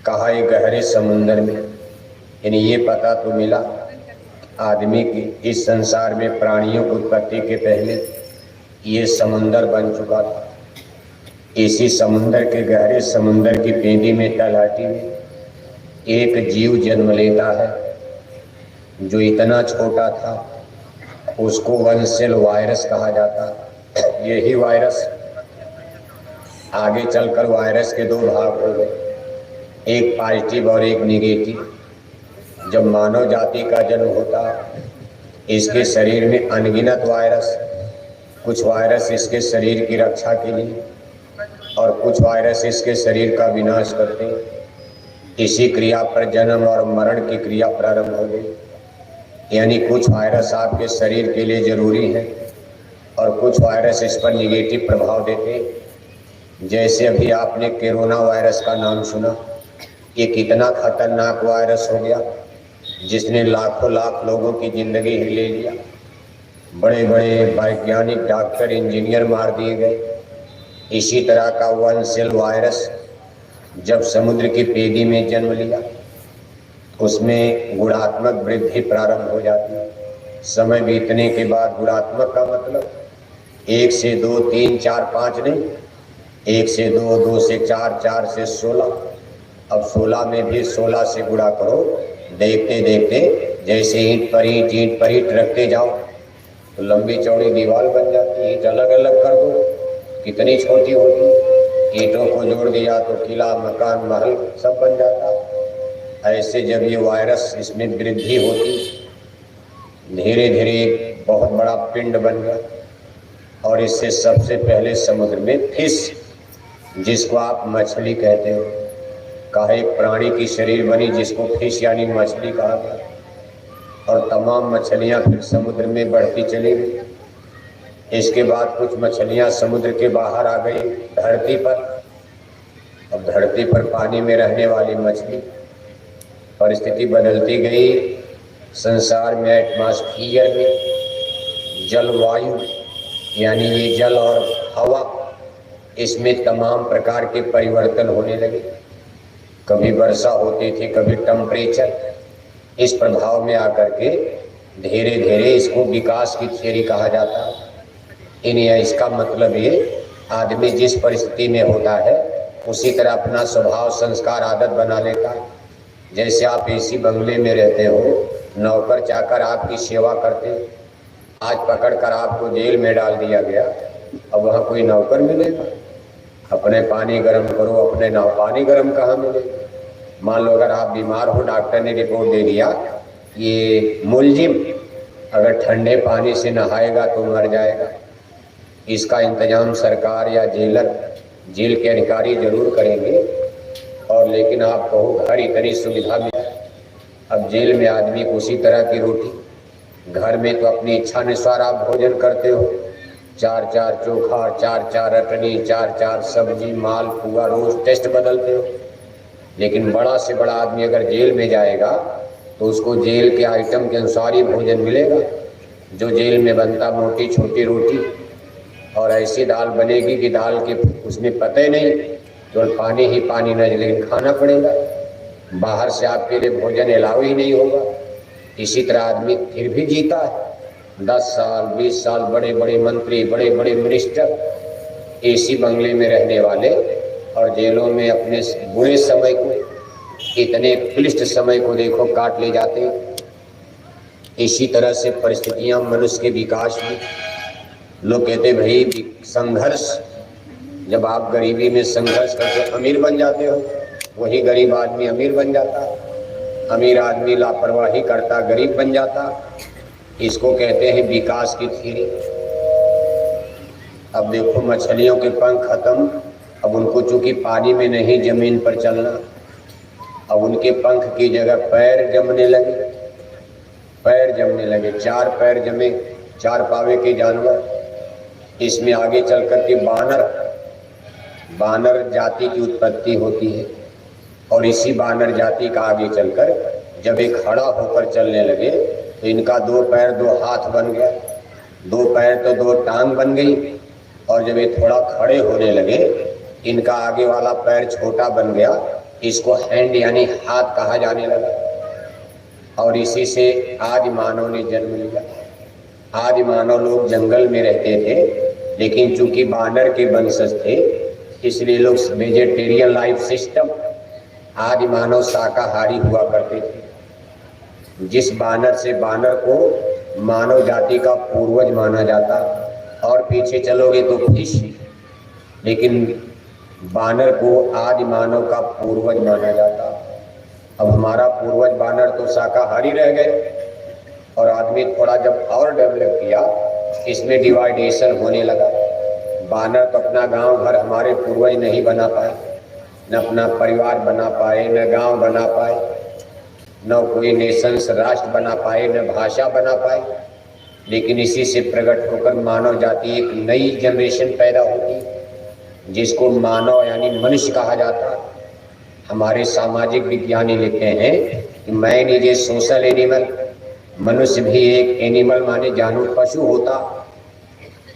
कहा एक गहरे समुंदर में, यानी ये पता तो मिला आदमी की इस संसार में प्राणियों की उत्पत्ति के पहले ये समुंदर बन चुका था। इसी समुंदर के गहरे समुंदर की पेंदी में तलहटी में एक जीव जन्म लेता है जो इतना छोटा था उसको वन सेल वायरस कहा जाता। यही वायरस आगे चलकर वायरस के दो भाग हो गए, एक पॉजिटिव और एक निगेटिव। जब मानव जाति का जन्म होता इसके शरीर में अनगिनत वायरस, कुछ वायरस इसके शरीर की रक्षा के लिए और कुछ वायरस इसके शरीर का विनाश करते। इसी क्रिया पर जन्म और मरण की क्रिया प्रारंभ हो गई। यानी कुछ वायरस आपके शरीर के लिए जरूरी है और कुछ वायरस इस पर निगेटिव प्रभाव देते। जैसे अभी आपने कोरोना वायरस का नाम सुना, ये कितना खतरनाक वायरस हो गया जिसने लाखों लाख लोगों की जिंदगी ही ले लिया। बड़े बड़े वैज्ञानिक, डॉक्टर, इंजीनियर मार दिए गए। इसी तरह का वन सेल वायरस जब समुद्र की पेदी में जन्म लिया उसमें गुणात्मक वृद्धि प्रारंभ हो जाती है। समय बीतने के बाद गुणात्मक का मतलब 1 से 2, 3, 4, 5 नहीं, 1 से 2, 2 से 4, 4 से 16। अब 16 में भी 16 से गुणा करो। देखते देखते जैसे ईंट पर ईंट रखते जाओ तो लंबी चौड़ी दीवार बन जाती है। ईंट अलग अलग कर दो कितनी छोटी होती, ईंटों को जोड़ दिया तो किला, मकान, महल सब बन जाता। ऐसे जब ये वायरस इसमें वृद्धि होती धीरे धीरे बहुत बड़ा पिंड बन गया और इससे सबसे पहले समुद्र में फिश, जिसको आप मछली कहते हो, का एक प्राणी की शरीर बनी जिसको फिश यानी मछली कहा गया। और तमाम मछलियां फिर समुद्र में बढ़ती चली गई। इसके बाद कुछ मछलियां समुद्र के बाहर आ गई धरती पर। अब धरती पर पानी में रहने वाली मछली, परिस्थिति बदलती गई। संसार में एटमॉस्फियर में जलवायु यानी ये जल और हवा, इसमें तमाम प्रकार के परिवर्तन होने लगे। कभी वर्षा होती थी, कभी टेम्परेचर। इस प्रभाव में आकर के धीरे धीरे इसको विकास की थियरी कहा जाता है। इसका मतलब ये आदमी जिस परिस्थिति में होता है उसी तरह अपना स्वभाव, संस्कार, आदत बना लेता है। जैसे आप एसी बंगले में रहते हो, नौकर चाकर आपकी सेवा करते, आज पकड़कर आपको जेल में डाल दिया गया, अब वहाँ कोई नौकर मिलेगा? अपने पानी गर्म करो, अपने ना पानी गर्म कहाँ मिलेगा? मान लो अगर आप बीमार हो, डॉक्टर ने रिपोर्ट दे दिया ये मुलजिम अगर ठंडे पानी से नहाएगा तो मर जाएगा। इसका इंतजाम सरकार या जेल के अधिकारी जरूर करेंगे। और लेकिन आप कहो घर इतनी सुविधा मिले, अब जेल में आदमी को उसी तरह की रोटी, घर में तो अपनी इच्छा अनुसार आप भोजन करते हो, 4-4 चोखा, 4-4 अटनी, 4-4 सब्जी, माल पुआ, रोज टेस्ट बदलते हो। लेकिन बड़ा से बड़ा आदमी अगर जेल में जाएगा तो उसको जेल के आइटम के अनुसार ही भोजन मिलेगा। जो जेल में बनता मोटी छोटी रोटी और ऐसी दाल बनेगी कि दाल के उसमें पता ही नहीं, तो पानी ही पानी नहीं, लेकिन खाना पड़ेगा। बाहर से आपके लिए भोजन अलाउ ही नहीं होगा। इसी तरह आदमी फिर भी जीता है। 10 साल 20 साल बड़े बड़े मंत्री, बड़े बड़े मिनिस्टर एसी बंगले में रहने वाले और जेलों में अपने बुरे समय को, इतने क्लिष्ट समय को देखो काट ले जाते। इसी तरह से परिस्थितियां मनुष्य के विकास में, लोग कहते भाई संघर्ष, जब आप गरीबी में संघर्ष करके अमीर बन जाते हो, वही गरीब आदमी अमीर बन जाता, अमीर आदमी लापरवाही करता गरीब बन जाता। इसको कहते हैं विकास की थ्योरी। अब देखो मछलियों के पंख खत्म, अब उनको चूंकि पानी में नहीं जमीन पर चलना, अब उनके पंख की जगह पैर जमने लगे, पैर जमने लगे, 4 पैर जमे, 4 पावे के जानवर। इसमें आगे चलकर के बानर जाति की उत्पत्ति होती है और इसी बानर जाति का आगे चलकर जब एक खड़ा होकर चलने लगे तो इनका 2 पैर 2 हाथ बन गया, 2 पैर तो 2 टांग बन गई। और जब ये थोड़ा खड़े होने लगे इनका आगे वाला पैर छोटा बन गया इसको हैंड यानी हाथ कहा जाने लगा और इसी से आदि मानव ने जन्म लिया। आदि मानव लोग जंगल में रहते थे, लेकिन चूंकि बानर के वंशज थे इसलिए लोग वेजिटेरियन लाइफ सिस्टम, आदि मानव शाकाहारी हुआ करते थे। जिस बानर से बानर को मानव जाति का पूर्वज माना जाता, और पीछे चलोगे तो फिश, लेकिन बानर को आदि मानव का पूर्वज माना जाता। अब हमारा पूर्वज बानर तो शाकाहारी रह गए और आदमी थोड़ा जब और डेवलप किया इसमें डिवाइडेशन होने लगा। बानर तो अपना गांव घर हमारे पूर्वज नहीं बना पाए, न अपना परिवार बना पाए, न गांव बना पाए, न कोई नेशंस राष्ट्र बना पाए, न भाषा बना पाए। लेकिन इसी से प्रकट होकर मानव जाति एक नई जनरेशन पैदा होगी जिसको मानव यानी मनुष्य कहा जाता। हमारे सामाजिक विज्ञानी लिखते हैं कि man is a social animal, मनुष्य भी एक एनिमल माने जानवर पशु होता।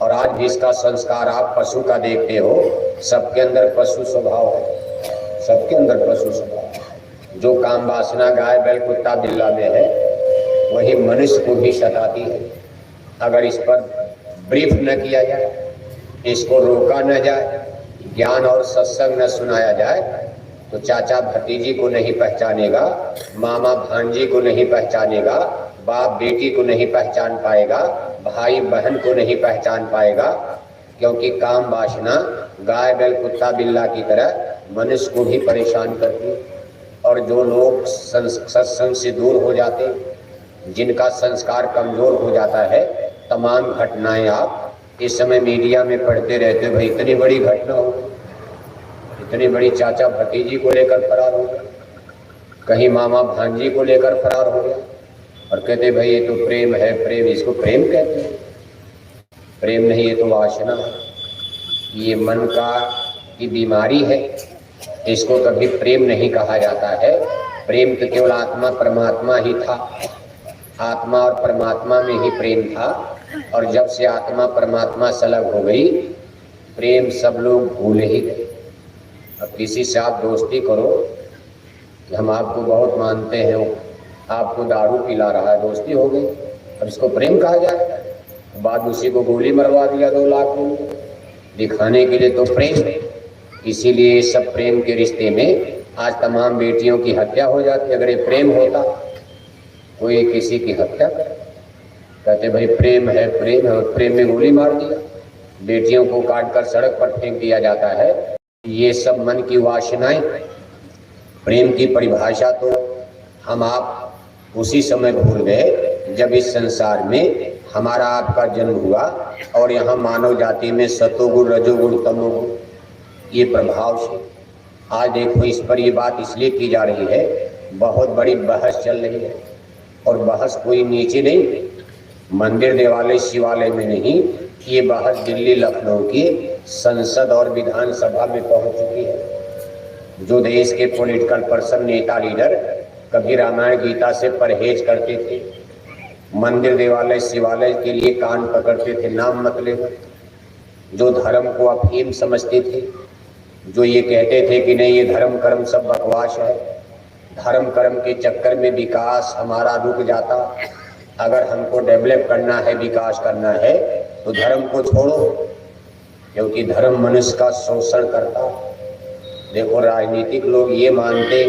और आज भी इसका संस्कार आप पशु का देखते हो, सबके अंदर पशु स्वभाव है, सबके अंदर पशु स्वभाव। जो काम वासना गाय बैल कुत्ता बिल्ला में है वही मनुष्य को भी सताती है। अगर इस पर ब्रीफ न किया जाए, इसको रोका न जाए, ज्ञान और सत्संग न सुनाया जाए तो चाचा भतीजी को नहीं पहचानेगा, मामा भांजी को नहीं पहचानेगा, बाप बेटी को नहीं पहचान पाएगा, भाई बहन को नहीं पहचान पाएगा। क्योंकि काम वासना गाय बैल कुत्ता बिल्ला की तरह मनुष्य को भी परेशान करती है। और जो लोग सत्संग से दूर हो जाते, जिनका संस्कार कमजोर हो जाता है, तमाम घटनाएं आप इस समय मीडिया में पढ़ते रहते हो। भाई इतनी बड़ी घटना हो, इतनी बड़ी चाचा भतीजी को लेकर फरार हो गया, कहीं मामा भांजी को लेकर फरार हो गया और कहते भाई ये तो प्रेम है, प्रेम, इसको प्रेम कहते हैं। प्रेम नहीं, ये तो वासना है, ये मन का की बीमारी है, इसको कभी प्रेम नहीं कहा जाता है। प्रेम तो केवल आत्मा परमात्मा ही था, आत्मा और परमात्मा में ही प्रेम था। और जब से आत्मा परमात्मा से अलग हो गई, प्रेम सब लोग भूल ही गए। अब किसी से आप दोस्ती करो कि हम आपको बहुत मानते हैं, आपको दारू पिला रहा है, दोस्ती हो गई, अब इसको प्रेम कहा जाए? बाद उसी को गोली मरवा दिया 2 लाख में दिखाने के लिए, तो प्रेम है। इसीलिए सब प्रेम के रिश्ते में आज तमाम बेटियों की हत्या हो जाती। अगर ये प्रेम होता, कोई किसी की हत्या करे, कहते भाई प्रेम है, प्रेम है, और प्रेम में गोली मार दिया, बेटियों को काट कर सड़क पर फेंक दिया जाता है। ये सब मन की वासनाएं। प्रेम की परिभाषा तो हम आप उसी समय भूल गए जब इस संसार में हमारा आपका जन्म हुआ और यहाँ मानव जाति में सतोगुण रजोगुण तमोगुण ये प्रभाव से। आज देखो इस पर ये बात इसलिए की जा रही है, बहुत बड़ी बहस चल रही है। और बहस कोई नीचे नहीं, मंदिर देवालय शिवालय में नहीं, ये बहस दिल्ली लखनऊ की संसद और विधानसभा में पहुंच चुकी है। जो देश के पॉलिटिकल पर्सन, नेता, लीडर कभी रामायण गीता से परहेज करते थे, मंदिर देवालय शिवालय के लिए कान पकड़ते थे, नाम मत लेना, जो धर्म को अफीम समझते थे, जो ये कहते थे कि नहीं ये धर्म कर्म सब बकवास है, धर्म कर्म के चक्कर में विकास हमारा रुक जाता। अगर हमको डेवलप करना है, विकास करना है तो धर्म को छोड़ो, क्योंकि धर्म मनुष्य का शोषण करता। देखो राजनीतिक लोग ये मानते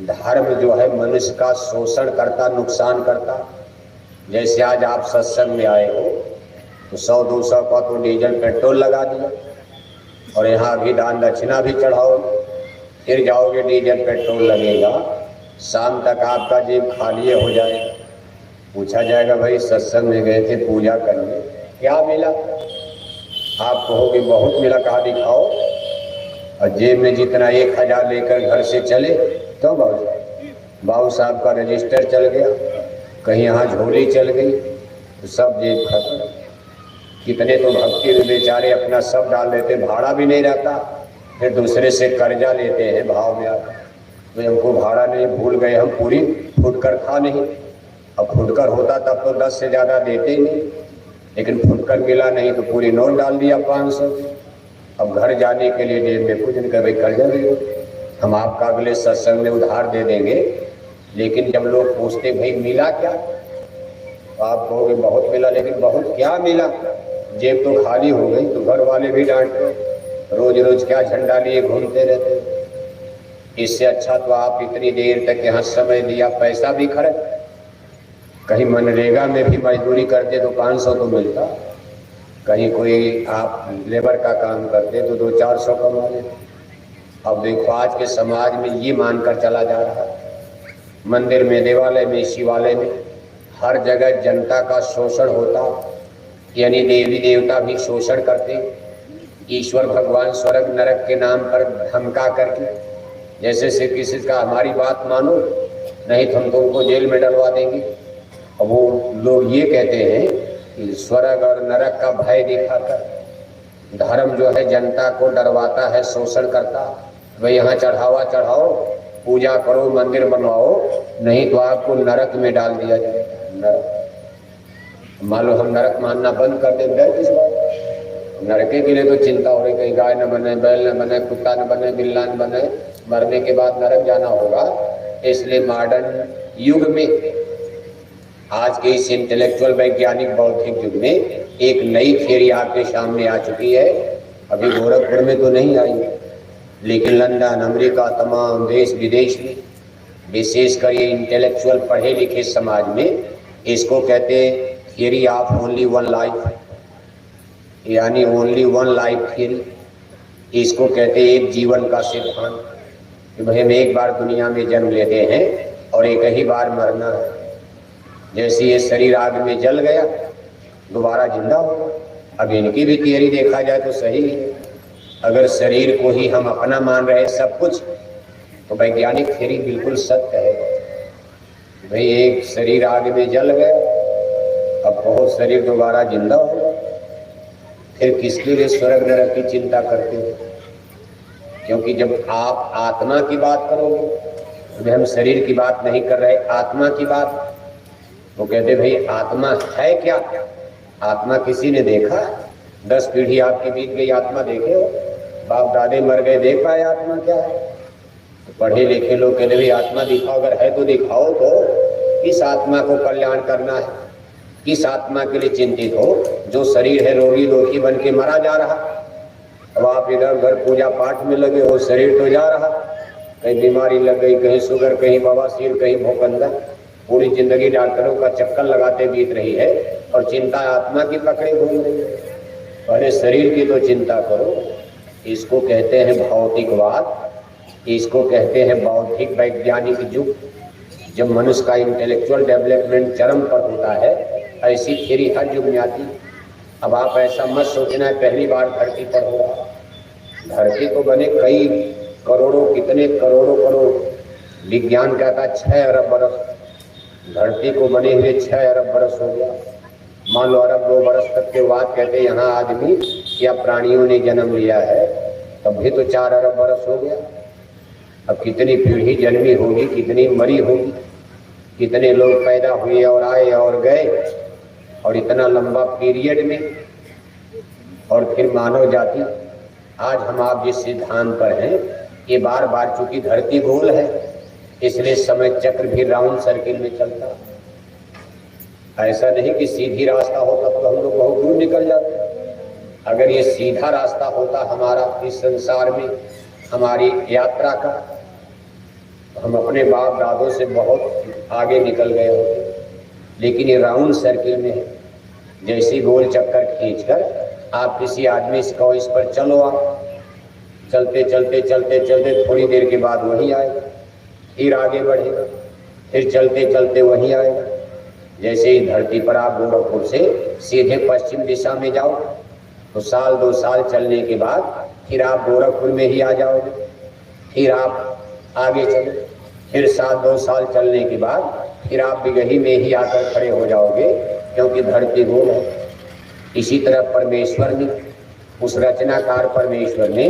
धर्म जो है मनुष्य का शोषण करता, नुकसान करता। जैसे आज आप सत्संग में आए हो तो 100-200 का तो डीजल पेट्रोल लगा दिया और यहाँ भी दान दक्षिणा भी चढ़ाओ, फिर जाओगे डीजल पेट्रोल लगेगा, शाम तक आपका जेब खाली हो जाएगा। पूछा जाएगा भाई सत्संग में गए थे पूजा करने, क्या मिला? आप कहोगे बहुत मिला, कहा दिखाओ। और जेब में जितना 1000 लेकर घर से चले तो बाबू साहब का रजिस्टर चल गया, कहीं यहाँ झोली चल गई, तो सब जेब खत्म। कितने तो भक्ति में बेचारे अपना सब डाल देते, भाड़ा भी नहीं रहता, फिर दूसरे से कर्जा लेते हैं भाव में आकर। तो हमको भाड़ा नहीं, भूल गए हम, पूरी फुटकर था नहीं। अब फुटकर होता तब तो 10 से ज़्यादा देते ही नहीं, लेकिन फुटकर मिला नहीं तो पूरी नोट डाल दिया 500। अब घर जाने के लिए जेब में कुछ नहीं, कर भाई कर्जा दे दो। हम आपका अगले सत्संग में उधार दे देंगे, लेकिन जब लोग पूछते भाई मिला क्या, तो आप कहोगे बहुत मिला, लेकिन बहुत क्या मिला, जेब तो खाली हो गई। तो घर वाले भी डांटते, रोज रोज क्या झंडा लिए घूमते रहते। इससे अच्छा तो आप इतनी देर तक यहाँ समय दिया, पैसा भी खर्च, कहीं मनरेगा में भी मजदूरी करते तो 500 तो मिलता, कहीं कोई आप लेबर का काम करते तो 200-400 कमा लेते। अब देखो आज के समाज में ये मानकर चला जा रहा है, मंदिर में, देवालय में, शिवालय में, हर जगह जनता का शोषण होता, यानी देवी देवता भी शोषण करते, ईश्वर भगवान स्वर्ग नरक के नाम पर धमका करके, जैसे से किसी का हमारी बात मानो नहीं तो हम तुमको जेल में डलवा देंगे। और वो लोग ये कहते हैं कि स्वर्ग और नरक का भय दिखाकर धर्म जो है जनता को डरवाता है, शोषण करता। भाई यहाँ चढ़ावा चढ़ाओ, पूजा करो, मंदिर बनवाओ, नहीं तो आपको नरक में डाल दिया जाए। नरक मान लो हम नरक मानना बंद कर दें, डर किस बात? नरके के लिए तो चिंता हो रही, कहीं गाय न बने, बैल न बने, कुत्ता न बने, बिल्ला न बने, मरने के बाद नरक जाना होगा। इसलिए मॉडर्न युग में, आज के इस इंटेलेक्चुअल वैज्ञानिक बौद्धिक युग में एक नई थियरी आपके सामने आ चुकी है। अभी गोरखपुर में तो नहीं आई, लेकिन लंदन, अमेरिका, तमाम देश विदेश में, विशेषकर ये इंटेलेक्चुअल पढ़े लिखे समाज में, इसको कहते हैं theory of only one life, यानी ओनली वन लाइफ थियरी। इसको कहते हैं एक जीवन का सिद्धांत कि भाई हम एक बार दुनिया में जन्म लेते हैं और एक ही बार मरना है। जैसे ये शरीर आग में जल गया, दोबारा जिंदा होगा। अब इनकी भी थियरी देखा जाए तो सही है। अगर शरीर को ही हम अपना मान रहे सब कुछ, तो वैज्ञानिक थियरी बिल्कुल सत्य है। भाई एक शरीर आग में जल गया, अब बहुत शरीर दोबारा जिंदा होगा, फिर किसके लिए स्वर्ग नरक की चिंता करते हो? क्योंकि जब आप आत्मा की बात करोगे, तो हम शरीर की बात नहीं कर रहे, आत्मा की बात, वो कहते भाई आत्मा है क्या? आत्मा किसी ने देखा? 10 पीढ़ी आपकी बीत गई, आत्मा देखे हो? बाप दादे मर गए, देख पाए आत्मा क्या है? तो पढ़े लिखे लोग कहते भाई आत्मा दिखाओ, अगर है तो दिखाओ, तो किस आत्मा को कल्याण करना है, किस आत्मा के लिए चिंतित हो? जो शरीर है रोगी लोकी बन के मरा जा रहा, अब आप इधर उधर पूजा पाठ में लगे हो, शरीर तो जा रहा, कहीं बीमारी लग गई, कहीं शुगर, कहीं बवासीर, कहीं भूखंडन, पूरी जिंदगी डॉक्टरों का चक्कर लगाते बीत रही है और चिंता आत्मा की पकड़े घूम रही है। पहले शरीर की तो चिंता करो। इसको कहते हैं भौतिकवाद, इसको कहते हैं बौद्धिक वैज्ञानिक युग। जब मनुष्य का इंटेलेक्चुअल डेवलपमेंट चरम पर होता है, ऐसी थियरी हर युग में आती। अब आप ऐसा मत सोचना है पहली बार धरती पर हो रहा, धरती तो बने कई करोड़ों, कितने करोड़ों करोड़, विज्ञान कहता 6 अरब बरस, धरती को बने हुए 6 अरब बरस हो गया। मान लो अरब 2 बरस तक के बाद कहते यहाँ आदमी या प्राणियों ने जन्म लिया है, तब भी तो 4 अरब बरस हो गया। अब कितनी पीढ़ी जन्मी होगी, कितनी मरी होगी, कितने लोग पैदा हुए और आए और गए, और इतना लंबा पीरियड में। और फिर मानव जाति, आज हम आप जिस सिद्धांत पर हैं, ये बार बार चूंकि धरती गोल है, इसलिए समय चक्र भी राउंड सर्किल में चलता। ऐसा नहीं कि सीधी रास्ता होता तो हम लोग बहुत दूर निकल जाते। अगर ये सीधा रास्ता होता हमारा इस संसार में, हमारी यात्रा का, तो हम अपने बाप दादों से बहुत आगे निकल गए होते। लेकिन ये राउंड सर्किल में है। जैसे गोल चक्कर खींचकर आप किसी आदमी से कहो इस पर चलो, आप चलते चलते चलते चलते थोड़ी देर के बाद वही आएगा, फिर आगे बढ़ेगा, फिर चलते चलते वही आएगा। जैसे ही धरती पर आप गोरखपुर से सीधे पश्चिम दिशा में जाओ, तो 1-2 साल चलने के बाद फिर आप गोरखपुर में ही आ जाओगे। फिर आप आगे चलो, फिर 7-2 साल चलने के बाद फिर आप बिगही में ही आकर खड़े हो जाओगे, क्योंकि धरती गोल है। इसी तरह परमेश्वर ने, उस रचनाकार परमेश्वर ने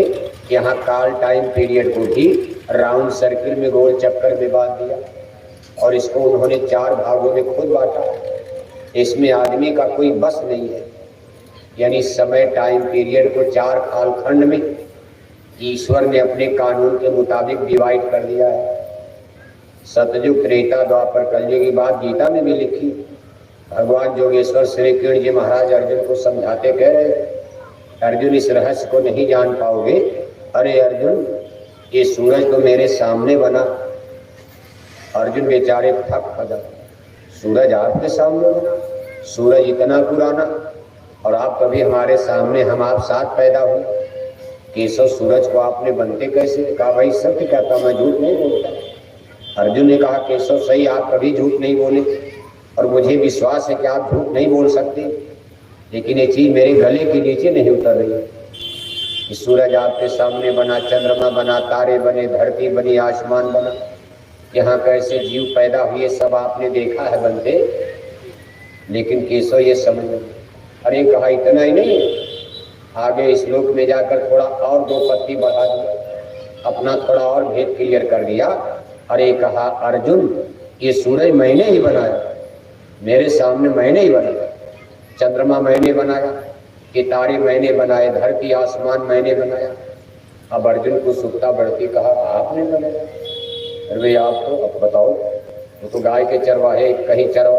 यहाँ काल टाइम पीरियड को भी राउंड सर्किल में, गोल चक्कर में बांट दिया, और इसको उन्होंने 4 भागों में खुद बांटा। इसमें आदमी का कोई बस नहीं है, यानी समय टाइम पीरियड को 4 कालखंड में ईश्वर ने अपने कानून के मुताबिक डिवाइड कर दिया है। सतयुग, त्रेता, द्वापर, कलयुग की बात गीता में भी लिखी। भगवान योगेश्वर श्री कृष्ण जी महाराज अर्जुन को समझाते कह रहे, अर्जुन इस रहस्य को नहीं जान पाओगे। अरे अर्जुन, ये सूरज तो मेरे सामने बना। अर्जुन बेचारे थक पड़ा, सूरज आपके सामने बना? सूरज इतना पुराना, और आप कभी हमारे सामने, हम आप साथ पैदा हुए। केशव, सूरज को आपने बनते कैसे? कहा भाई सत्य कहता, मैं झूठ नहीं बोलता। अर्जुन ने कहा केशव सही, आप कभी झूठ नहीं बोले और मुझे विश्वास है कि आप झूठ नहीं बोल सकते, लेकिन ये चीज मेरे गले के नीचे नहीं उतर रही है। सूरज आपके सामने बना, चंद्रमा बना, तारे बने, धरती बनी, आसमान बना, यहाँ कैसे जीव पैदा हुए सब आपने देखा है बनते, लेकिन केशव ये समझ नहीं। अरे कहा इतना ही नहीं, आगे श्लोक में जाकर थोड़ा और 2 पत्ती बढ़ा दिया, अपना थोड़ा और भेद क्लियर कर दिया। अरे कहा अर्जुन, ये सूरज मैंने ही बनाया, मेरे सामने मैंने ही बनाया, चंद्रमा मैंने बनाया, ये तारे मैंने बनाए, धरती आसमान मैंने बनाया। अब अर्जुन को सुखता बढ़ती, कहा आपने बनाया? अरे आप तो अब बताओ, वो तो गाय के चरवाहे कहीं चरो,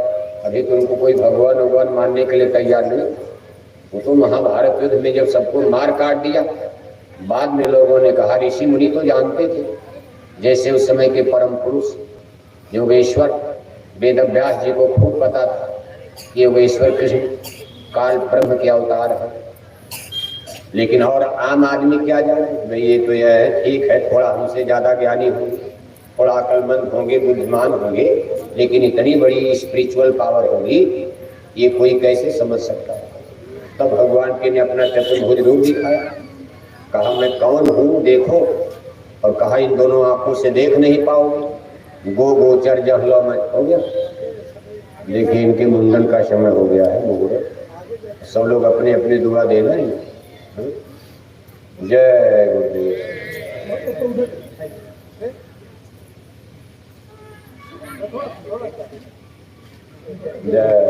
अभी तो उनको कोई भगवान भगवान मानने के लिए तैयार नहीं। वो तो महाभारत युद्ध में जब सबको मार काट दिया, बाद में लोगों ने कहा, ऋषि मुनि तो जानते थे, जैसे उस समय के परम पुरुष योगेश्वर वेदव्यास जी को खूब पता था कि योगेश्वर कृष्ण काल ब्रह्म के अवतार है, लेकिन और आम आदमी क्या जाने भाई, ये तो यह है, ठीक है थोड़ा हमसे ज्यादा ज्ञानी होंगे, थोड़ा अकलमंद होंगे, बुद्धिमान होंगे, लेकिन इतनी बड़ी स्पिरिचुअल पावर होगी ये कोई कैसे समझ सकता है। तब भगवान के ने अपना चतुर्भुज रूप दिखाया, कहा मैं कौन हूँ देखो, और कहा इन दोनों आंखों से देख नहीं पाओगे, गो गोचर जहलो मैं हो गया। देखिए इनके मुंडन का समय हो गया है, मुहूर्त, सब लोग अपने अपने दुआ देना ही। जय गुरुदेव। जय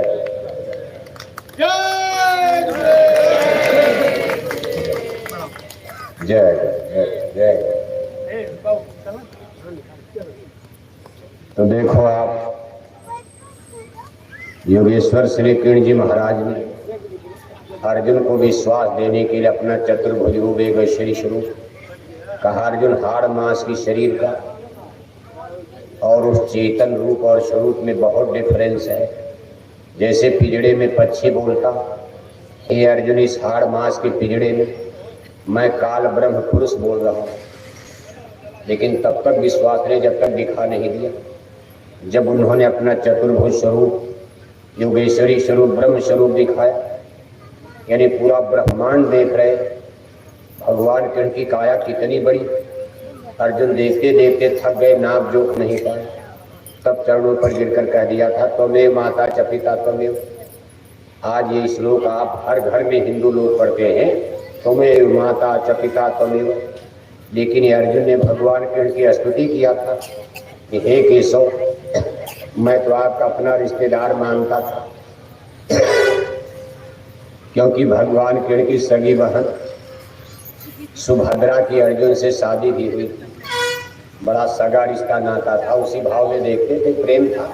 जय जय जय। तो देखो आप, योगेश्वर श्री कृष्ण जी महाराज ने अर्जुन को विश्वास देने के लिए अपना चतुर्भुज रूप, एक श्री स्वरूप कहा। अर्जुन, हाड़ मांस की शरीर का और उस चेतन रूप और स्वरूप में बहुत डिफरेंस है। जैसे पिंजड़े में पक्षी बोलता, हे अर्जुन इस हाड़ मांस के पिंजड़े में मैं काल ब्रह्म पुरुष बोल रहा हूँ, लेकिन तब तक विश्वास ने जब तक दिखा नहीं दिया। जब उन्होंने अपना चतुर्भुज स्वरूप, योगेश्वरी स्वरूप, ब्रह्म स्वरूप दिखाया, यानी पूरा ब्रह्मांड देख रहे, भगवान कृष्ण की काया कितनी बड़ी। अर्जुन देखते देखते थक गए, नाप जोख नहीं पाए, तब चरणों पर गिरकर कह दिया था, त्वमेव माता च पिता त्वमेव। आज ये श्लोक आप हर घर में हिंदू लोग पढ़ते हैं, त्वमेव माता च पिता त्वमेव, लेकिन ये अर्जुन ने भगवान कृष्ण की स्तुति किया था कि हे केशव, मैं तो आपका अपना रिश्तेदार मानता था, क्योंकि भगवान कृष्ण की सगी बहन सुभद्रा की अर्जुन से शादी भी हुई, बड़ा सगा रिश्ता नाता था, उसी भाव में देखते थे, प्रेम था।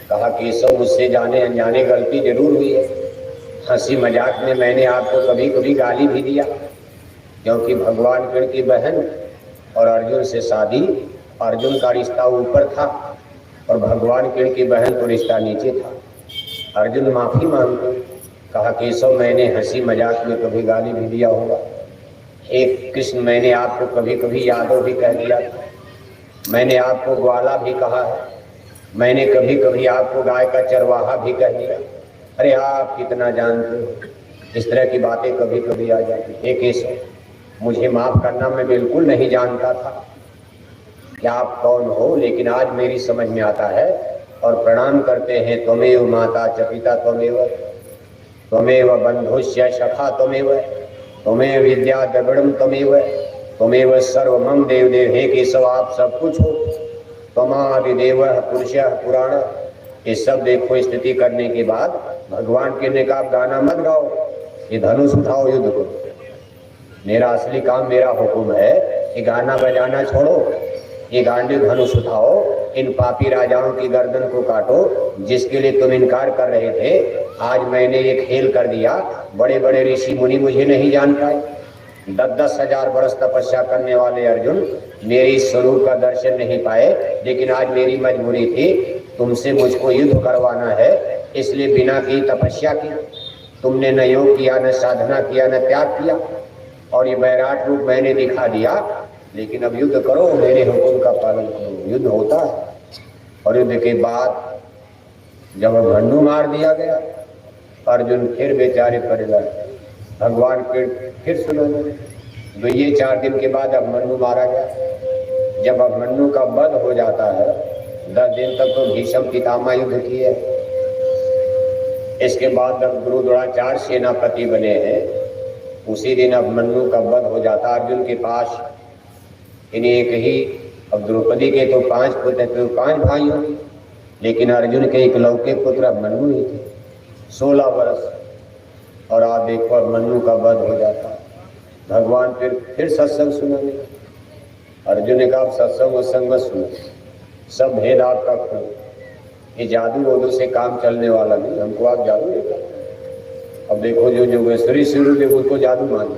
कहा केशव, मुझसे जाने अनजाने गलती जरूर हुई है, हंसी मजाक में मैंने आपको कभी कभी गाली भी दिया, क्योंकि भगवान कृष्ण की बहन और अर्जुन से शादी, अर्जुन का रिश्ता ऊपर था और भगवान कृष्ण की बहन तो रिश्ता नीचे था। अर्जुन माफी मांगते, कहा केशव, मैंने हंसी मजाक में कभी गाली भी दिया होगा। एक कृष्ण, मैंने आपको कभी कभी यादव भी कह दिया था, मैंने आपको ग्वाला भी कहा है, मैंने कभी कभी आपको गाय का चरवाहा भी कह दिया। अरे आप कितना जानते हो, इस तरह की बातें कभी कभी आ जाती। हे केशव, मुझे माफ करना, मैं बिल्कुल नहीं जानता था कि आप कौन हो, लेकिन आज मेरी समझ में आता है और प्रणाम करते हैं। त्वमेव माता च पिता त्वमेव, त्वमेव बंधुश्च सखा त्वमेव, त्वमेव विद्या द्रविड़म त्वमेव, त्वमेव सर्वमं देव देव। हे केशव, आप सब कुछ हो, त्वमादिदेव पुरुषः पुराण। ये सब देखो स्तुति करने के बाद भगवान के ने कहा, गाना मत गाओ, ये धनुष उठाओ, युद्ध करो, मेरा असली काम, मेरा हुक्म है ये गाना बजाना छोड़ो, ये गांडी धनुष उठाओ, इन पापी राजाओं की गर्दन को काटो जिसके लिए तुम इनकार कर रहे थे। आज मैंने ये खेल कर दिया। बड़े बड़े ऋषि मुनि मुझे नहीं जान पाए। 10-10 हजार वर्ष तपस्या करने वाले अर्जुन मेरे इस स्वरूप का दर्शन नहीं पाए, लेकिन आज मेरी मजबूरी थी, तुमसे मुझको युद्ध करवाना है, इसलिए बिना की तपस्या की। तुमने न योग किया, न साधना किया, न त्याग किया, और ये वैराट रूप मैंने दिखा दिया। लेकिन अब युद्ध करो, मेरे हुक्म का पालन करो। युद्ध होता है, और युद्ध के बाद जब अभिमन्यु मार दिया गया, अर्जुन फिर बेचारे पड़ गए। भगवान फिर सुनाने, तो ये 4 दिन के बाद अभिमन्यु मारा गया। जब अभिमन्यु का वध हो जाता है, 10 दिन तक तो भीष्म पितामह युद्ध किए। इसके बाद जब द्रोणाचार्य सेनापति बने हैं, उसी दिन अभिमन्यु का वध हो जाता। अर्जुन के पास इन्हें एक ही, अब द्रौपदी के तो 5 पुत्र, तो 5 भाई होंगे, लेकिन अर्जुन के इकलौते पुत्र अभिमन्यु ही थे। 16 वर्ष, और आप देखो अभिमन्यु का वध हो जाता। भगवान फिर सत्संग सुनाने। अर्जुन ने कहा सत्संग वत्संग मत सुनो, सब भेद आपका खो। ये जादू वोदू से काम चलने वाला नहीं, हमको आप जादू देखा। अब देखो जो जोगेश्वरी शुरू देखो उसको जादू मान,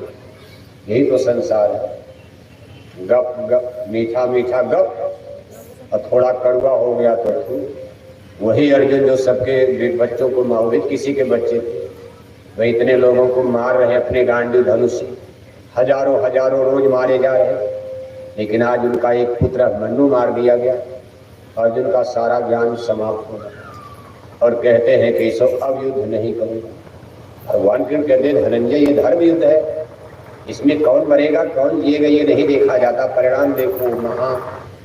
यही तो संसार है। गप गप, मीठा मीठा गप, और थोड़ा कड़वा हो गया तो वही अर्जुन जो सबके बच्चों को मार, किसी के बच्चे थे, वह इतने लोगों को मार रहे अपने गांडी धनुष से। हजारों हजारों रोज मारे जा रहे, लेकिन आज उनका एक पुत्र अभिमन्यु मार दिया गया। अर्जुन का सारा ज्ञान समाप्त हो गया, और कहते हैं कि सो अब युद्ध नहीं करूँगा। भगवान कृष्ण कहते हैं धनंजय ये धर्म युद्ध है, इसमें कौन मरेगा कौन जिएगा ये नहीं देखा जाता। परिणाम देखो, महा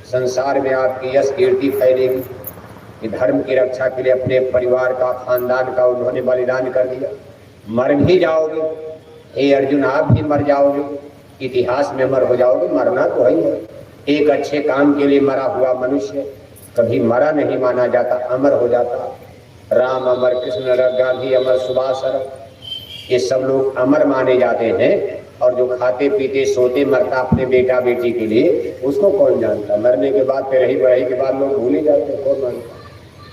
संसार में आपकी यश कीर्ति फैलेगी। कि धर्म की रक्षा के लिए अपने परिवार का, खानदान का उन्होंने बलिदान कर दिया। मर भी जाओगे, हे अर्जुन आप भी मर जाओगे, इतिहास में अमर हो जाओगे। मरना तो है ही है। एक अच्छे काम के लिए मरा हुआ मनुष्य कभी मरा नहीं माना जाता, अमर हो जाता। राम अमर, कृष्ण गांधी अमर, सुभाष अमर, ये सब लोग अमर माने जाते हैं। और जो खाते पीते सोते मरता अपने बेटा बेटी के लिए, उसको कौन जानता। मरने के बाद फिर रही बढ़ाई के बाद लोग भूल ही जाते, कौन मानता।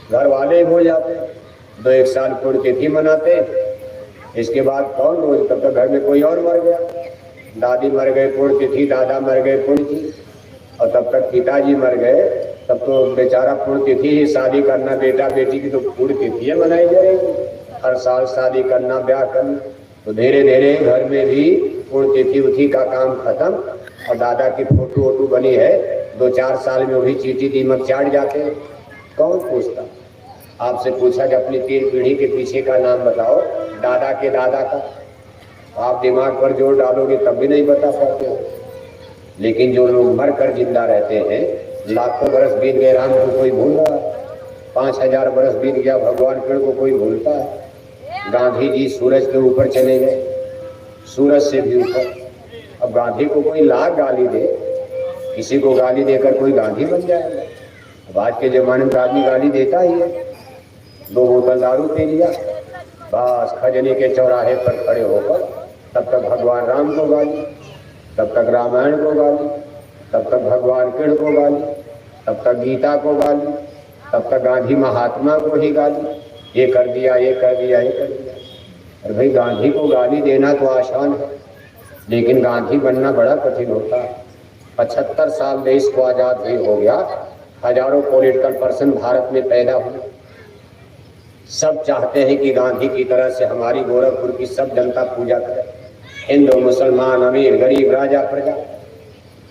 घर वाले ही भूल जाते, 2-1 साल पुण्यतिथि मनाते, इसके बाद कौन रोज, तब तक घर में कोई और मर गया। दादी मर गए पुण्यतिथि, दादा मर गए पुण्यतिथि, और तब तक पिताजी मर गए, तब तो बेचारा पुण्यतिथि ही। शादी करना बेटा बेटी की तो पुण्यतिथि मनाई जाएगी, हर साल शादी करना, ब्याह करना। तो धीरे धीरे घर में भी पुण्यतिथि उथी का काम खत्म, और दादा की फोटो वोटो बनी है, 2-4 साल में भी चींटी दीमक चाट जाते हैं। कौन पूछता। आपसे पूछा कि अपनी 3 पीढ़ी के पीछे का नाम बताओ, दादा के दादा का, आप दिमाग पर जोर डालोगे तब भी नहीं बता पाते हो। लेकिन जो लोग मर कर जिंदा रहते हैं, लाखों बरस बीत गए, राम को कोई भूल रहा, 5000 बरस बीत गया, भगवान कृष्ण को कोई भूलता है। गांधी जी सूरज के ऊपर चले गए, सूरज से भी ऊपर। अब गांधी को कोई लाख गाली दे, किसी को गाली देकर कोई गांधी बन जाएगा। अब आज के जमाने में आदमी गाली देता ही है। 2 बोतल दारू पी लिया, बस खजने के चौराहे पर खड़े होकर तब तक भगवान राम को गाली, तब तक रामायण को गाली, तब तक भगवान कृष्ण को गाली, तब तक गीता को गाली, तब तक गांधी महात्मा को ही गाली। ये कर दिया, ये कर दिया, ये कर दिया। और भाई गांधी को गाली देना तो आसान है, लेकिन गांधी बनना बड़ा कठिन होता है। 75 साल देश को आज़ाद भी हो गया, हजारों पॉलिटिकल पर्सन भारत में पैदा हुए। सब चाहते हैं कि गांधी की तरह से हमारी गोरखपुर की सब जनता पूजा करे, हिंदू मुसलमान अमीर गरीब राजा प्रजा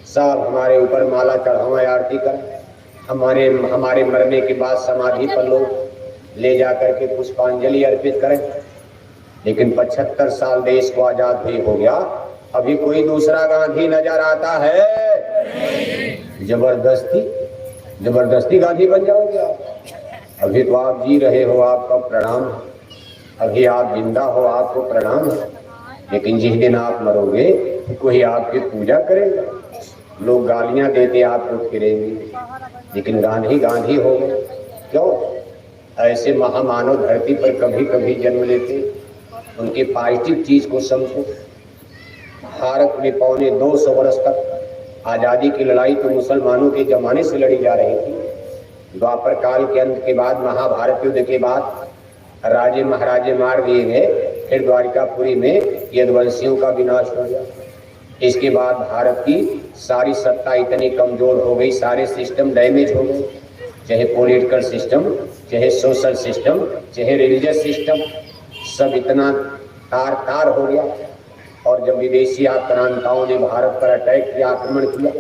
सब हमारे ऊपर माला चढ़ावा आरती करें। हमारे मरने के बाद समाधि पर लोग ले जाकर के पुष्पांजलि अर्पित करें। लेकिन 75 साल देश को आजाद भी हो गया, अभी कोई दूसरा गांधी नजर आता है? जबरदस्ती गांधी बन जाओगे आप। अभी तो आप जी रहे हो, आपका प्रणाम है। अभी आप जिंदा हो, आपको प्रणाम है। लेकिन जिस दिन आप मरोगे कोई आपकी पूजा करेगा, लोग गालियां देते आपको फिरेंगे। लेकिन गांधी गांधी हो गए। क्यों? ऐसे महामानव धरती पर कभी कभी जन्म लेते, उनके पॉजिटिव चीज को समझो। भारत में 225 वर्ष तक आज़ादी की लड़ाई तो मुसलमानों के जमाने से लड़ी जा रही थी। द्वापर काल के अंत के बाद, महाभारत युद्ध के बाद राजे महाराजे मार दिए गए, फिर द्वारिकापुरी में यदुवंशियों का विनाश हो गया। इसके बाद भारत की सारी सत्ता इतनी कमजोर हो गई, सारे सिस्टम डैमेज हो गए, चाहे पॉलिटिकल सिस्टम, चाहे सोशल सिस्टम, चाहे रिलीजियस सिस्टम, सब इतना तार तार हो गया। और जब विदेशी आक्रांताओं ने भारत पर अटैक किया, आक्रमण किया,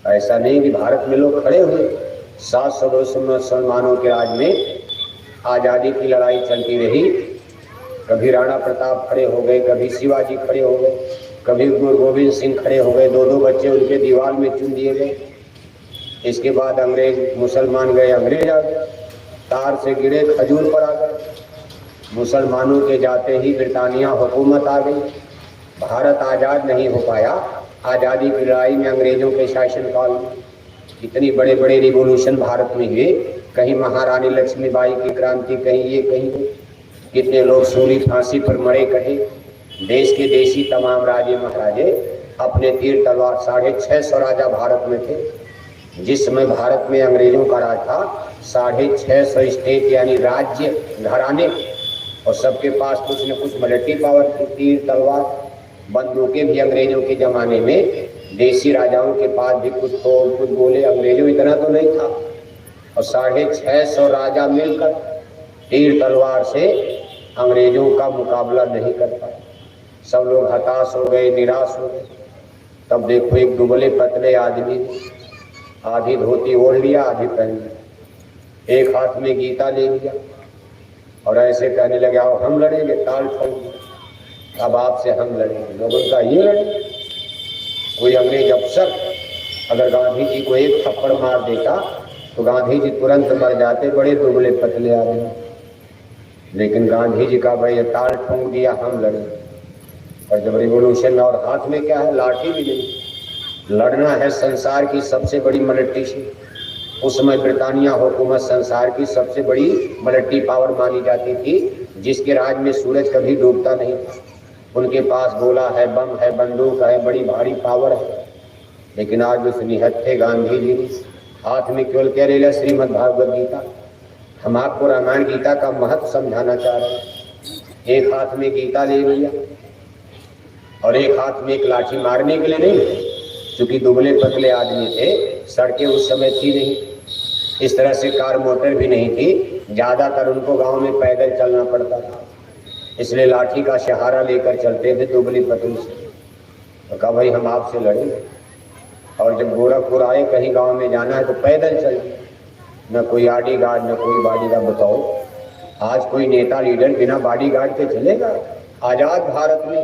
ऐसा नहीं कि भारत में लोग खड़े हुए। 700-200 मुसलमानों के राज में आज़ादी की लड़ाई चलती रही। कभी राणा प्रताप खड़े हो गए, कभी शिवाजी खड़े हो गए, कभी गुरु गोविंद सिंह खड़े हो गए, 2-2 बच्चे उनके दीवार में चुन दिए गए। इसके बाद अंग्रेज, मुसलमान गए, अंग्रेज आ गए, तार से गिरे खजूर पर आ गए। मुसलमानों के जाते ही ब्रिटानिया हुकूमत आ गई। भारत आज़ाद नहीं हो पाया। आज़ादी की लड़ाई में अंग्रेजों के शासनकाल में इतनी बड़े बड़े रिवोल्यूशन भारत में हुए। कहीं महारानी लक्ष्मीबाई की क्रांति, कहीं ये कहीं वो, कितने लोग सूली फांसी पर मरे कहे। देश के देशी तमाम राजे महाराजे अपने तीर तलवार, 650 राजा भारत में थे। जिस समय भारत में अंग्रेजों का राज था, 650 स्टेट यानी राज्य घराने, और सबके पास कुछ न कुछ मिलिट्री पावर थी, तीर तलवार बंदूकें भी अंग्रेजों के जमाने में देशी राजाओं के पास भी कुछ तोड़ कुछ बोले, अंग्रेजों इतना तो नहीं था। और 650 राजा मिलकर तीर तलवार से अंग्रेजों का मुकाबला नहीं कर पाए। सब लोग हताश हो गए, निराश हो गए। तब देखो एक दुबले पतले आदमी आधी धोती ओढ़ लिया, आधी पहन लिया, एक हाथ में गीता ले लिया और ऐसे कहने लगे, आओ हम लड़ेंगे, ताल ठोक, अब आपसे हम लड़ेंगे। लोगों का ये लड़ेंगे। कोई अंग्रेज अफसर अगर गांधी जी को एक थप्पड़ मार देता तो गांधी जी तुरंत मर जाते, बड़े दुबले पतले आदमी। लेकिन गांधी जी का भाई ताल ठोक दिया, हम लड़े। और जब रिवोल्यूशन में, और हाथ में क्या है, लाठी भी नहीं। लड़ना है संसार की सबसे बड़ी मिलिट्री से। उस समय ब्रिटानिया हुकूमत संसार की सबसे बड़ी मिलिट्री पावर मानी जाती थी, जिसके राज में सूरज कभी डूबता नहीं था। उनके पास गोला है, बम है, बंदूक है, बड़ी भारी पावर है। लेकिन आज उस निहत्थे गांधी जी हाथ में केवल क्या ले लिया, श्रीमद् भागवत गीता। हम आपको रामायण गीता का महत्व समझाना चाह रहे हैं। एक हाथ में गीता ले लिया और एक हाथ में एक लाठी, मारने के लिए नहीं, क्योंकि दुबले पतले आदमी थे, सड़कें उस समय थी नहीं, इस तरह से कार मोटर भी नहीं थी, ज्यादातर उनको गांव में पैदल चलना पड़ता था, इसलिए लाठी का सहारा लेकर चलते थे दुबली पतली से। तो कहा भाई हम आपसे लड़ेंगे। और जब गोरखपुर आए, कहीं गांव में जाना है तो पैदल चलिए, न कोई आडी गार्ड न कोई बॉडी गार्ड। बताओ आज कोई नेता लीडर बिना बॉडी गार्ड के चलेगा? आजाद भारत में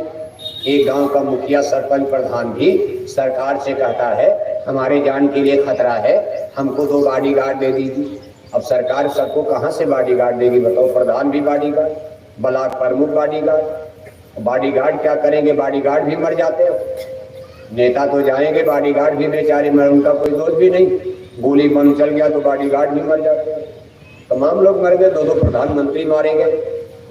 एक गांव का मुखिया, सरपंच, प्रधान भी सरकार से कहता है हमारे जान के लिए खतरा है, हमको 2 बॉडी गार्ड दे दीजिए। अब सरकार सबको कहाँ से बॉडी गार्ड देगी? बताओ, प्रधान भी बॉडी गार्ड, ब्लॉक प्रमुख बॉडी गार्ड। बॉडी गार्ड क्या करेंगे? बॉडी गार्ड भी मर जाते हैं। नेता तो जाएंगे, बॉडी गार्ड भी बेचारे मर, उनका कोई दोष भी नहीं। गोली बम चल गया तो बॉडी गार्ड भी मर जाते हैं। तमाम लोग मर गए, 2 प्रधानमंत्री मारे गए,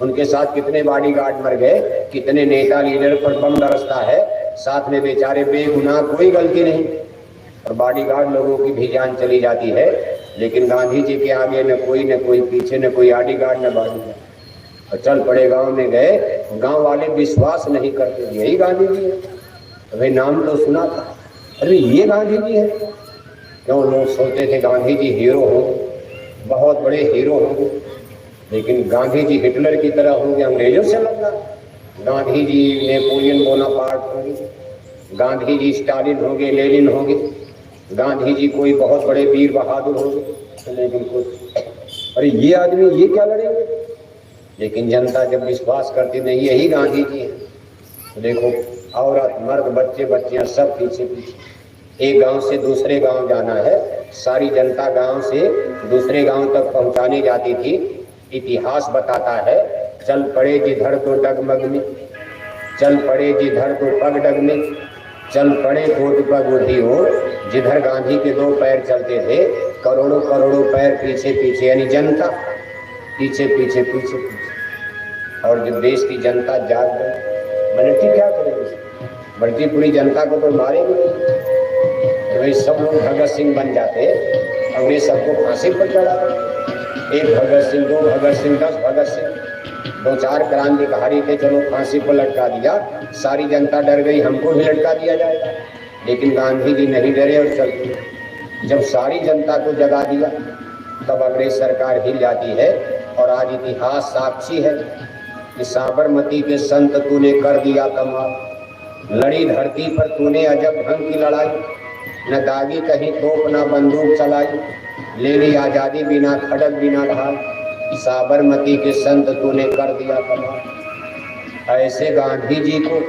उनके साथ कितने बॉडी गार्ड मर गए, कितने नेता लीडर पर बम बरसता है, साथ में बेचारे बेगुनाह, कोई गलती नहीं, और बॉडी गार्ड लोगों की भी जान चली जाती है। लेकिन गांधी जी के आगे न कोई पीछे, न कोई बॉडी गार्ड न बॉडी गार्ड। और चल पड़े, गांव में गए, गांव वाले विश्वास नहीं करते, यही गांधी जी है। भाई नाम तो सुना था, अरे ये गांधी जी है। क्यों? लोग सोचते थे गांधी जी हीरो होंगे, बहुत बड़े हीरो होंगे, लेकिन गांधी जी हिटलर की तरह होंगे, अंग्रेजों से लड़ना। गांधी जी नेपोलियन बोनापार्ट होंगे, गांधी जी स्टालिन होंगे, लेनिन होंगे, गांधी जी कोई बहुत बड़े वीर बहादुर होंगे, लेकिन कुछ, अरे ये आदमी ये क्या लड़ेंगे? लेकिन जनता जब विश्वास करती नहीं यही गांधी जी है, तो देखो औरत, मर्द, बच्चे, बच्चियां सब पीछे पीछे। एक गांव से दूसरे गांव जाना है, सारी जनता गांव से दूसरे गांव तक पहुंचाने जाती थी। इतिहास बताता है, चल पड़े जिधर तो डगमग में, चल पड़े जिधर तो पग डग में, चल पड़े कोट पग उधी हो। जिधर गांधी के 2 पैर चलते थे, करोड़ों करोड़ों पैर पीछे पीछे, यानी जनता पीछे पीछे पीछे पीछे। और जब देश की जनता जाग गई, मिलिट्री क्या करेगी? मिलिट्री पूरी जनता को तो मारेगी नहीं। तो भाई सब लोग भगत सिंह बन जाते और उन्हें सबको फांसी पर चढ़ा। एक भगत सिंह, दो भगत सिंह, 10 भगत सिंह, 2-4 क्रांतिकारी थे, चलो फांसी पर लटका दिया। सारी जनता डर गई, हमको भी लटका दिया जाएगा। लेकिन गांधी जी नहीं डरे और चल दिए। जब सारी जनता को जगा दिया तब अंग्रेज सरकार हिल जाती है। और आज इतिहास साक्षी है कि साबरमती के संत तूने कर दिया कमाल। लड़ी धरती पर तूने अजब ढंग की लड़ाई, न दागी कहीं तोप न बंदूक चलाई, ले ली आजादी बिना खड़क बिना ढाल। साबरमती के संत तूने कर दिया कमाल। ऐसे गांधी जी को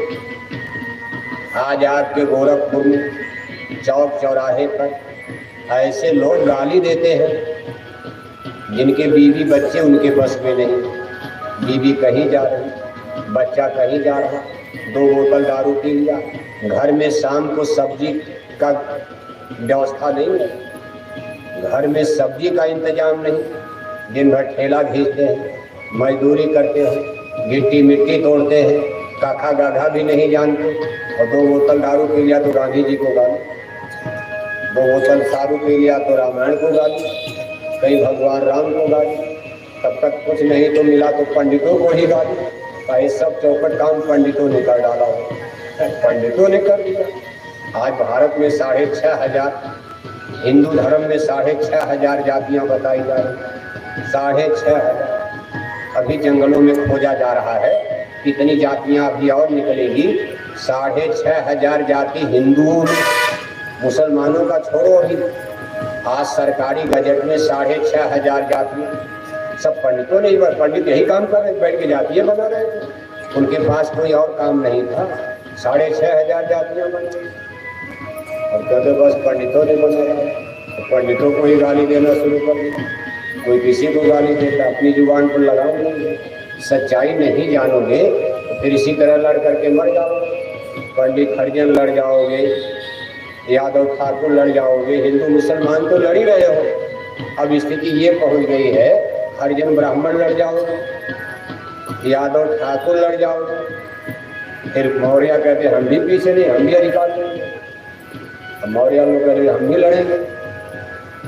आज आपके गोरखपुर में चौक चौराहे पर ऐसे लोग गाली देते हैं जिनके बीवी बच्चे उनके बस में नहीं। बीवी कहीं जा रही, बच्चा कहीं जा रहा, 2 बोतल दारू पी लिया, घर में शाम को सब्जी का व्यवस्था नहीं है, घर में सब्जी का इंतजाम नहीं, दिन भर ठेला खींचते हैं, मजदूरी करते हैं, गिट्टी मिट्टी तोड़ते हैं, काखा गाघा भी नहीं जानते। और 2 बोतल दारू पी लिया तो गांधी जी को गाली, 2 बोतल दारू पी लिया तो रामायण को गाली, कहीं भगवान राम को गाली, तब तक कुछ नहीं तो मिला तो पंडितों को ही गाली। ये सब चौपट काम पंडितों ने कर डाला, पंडितों ने कर दिया। आज भारत में 6,500 हिंदू धर्म में 6,500 जातियां बताई जा रही, 6,500। अभी जंगलों में खोजा जा रहा है कितनी जातियां अभी और निकलेगी। 6,500 जाति हिंदुओं में, मुसलमानों का छोड़ो। अभी आज सरकारी बजट में 6,500 जातियां, सब पंडितों ने, पंडित यही काम कर रहे, बैठ के जातियां बना रहे थे, उनके पास कोई और काम नहीं था। 6,500 जातियां बन गई और कहते बस पंडितों ने बनाया। तो पंडितों को ही गाली देना शुरू कर दिया, कोई किसी को गाली देता, अपनी जुबान पर लगाओ नहीं। सच्चाई नहीं जानोगे तो फिर इसी तरह लड़ करके मर जाओगे। पंडित हरिजन लड़ जाओगे, यादव ठाकुर लड़ जाओगे, हिंदू मुसलमान तो लड़ ही रहे हो। अब स्थिति ये पहुंच गई है, हरिजन ब्राह्मण लड़ जाओगे, यादव ठाकुर लड़ जाओगे, फिर मौर्य कहते हम भी पीछे नहीं, हम भी अधिकार देंगे। मौर्य लोग कहते हम भी लड़ेंगे,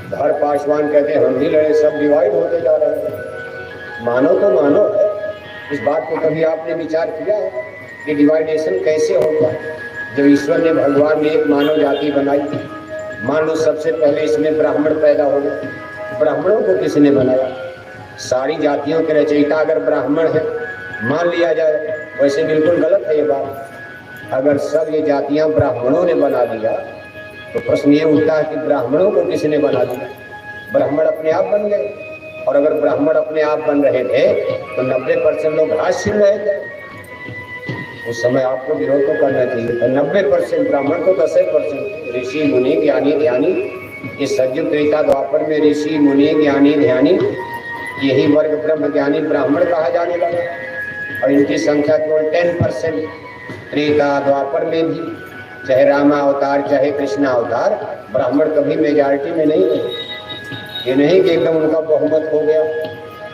धर पासवान कहते हम भी लड़े, सब डिवाइड होते जा रहे हैं। मानो तो मानो है, इस बात को कभी आपने विचार किया है कि डिवाइडेशन कैसे होगा? जब ईश्वर ने, भगवान ने एक मानव जाति बनाई, मान लो सबसे पहले इसमें ब्राह्मण पैदा हो गए, ब्राह्मणों को किसने बनाया? सारी जातियों के रचयिता अगर ब्राह्मण है मान लिया जाए, वैसे बिल्कुल गलत है ये बात। अगर सब ये जातियां ब्राह्मणों ने बना दिया तो प्रश्न ये उठता है कि ब्राह्मणों को किसने बना दिया? ब्राह्मण अपने आप बन गए। और अगर ब्राह्मण अपने आप बन रहे थे तो 90% लोग घास छीन रहे थे। उस समय आपको विरोध तो करना चाहिए था। 90% ब्राह्मण तो 10% ऋषि मुनि ज्ञानी ध्यानी। ये सतयुग त्रेता द्वापर में ऋषि मुनि ज्ञानी ध्यानी, यही वर्ग ब्रह्म ज्ञानी ब्राह्मण कहा जाने लगा। और इनकी संख्या केवल 10%। त्रेता द्वापर में भी, चाहे रामा अवतार चाहे कृष्णा अवतार, ब्राह्मण कभी मेजॉरिटी में नहीं है। ये नहीं कि एकदम उनका बहुमत हो गया।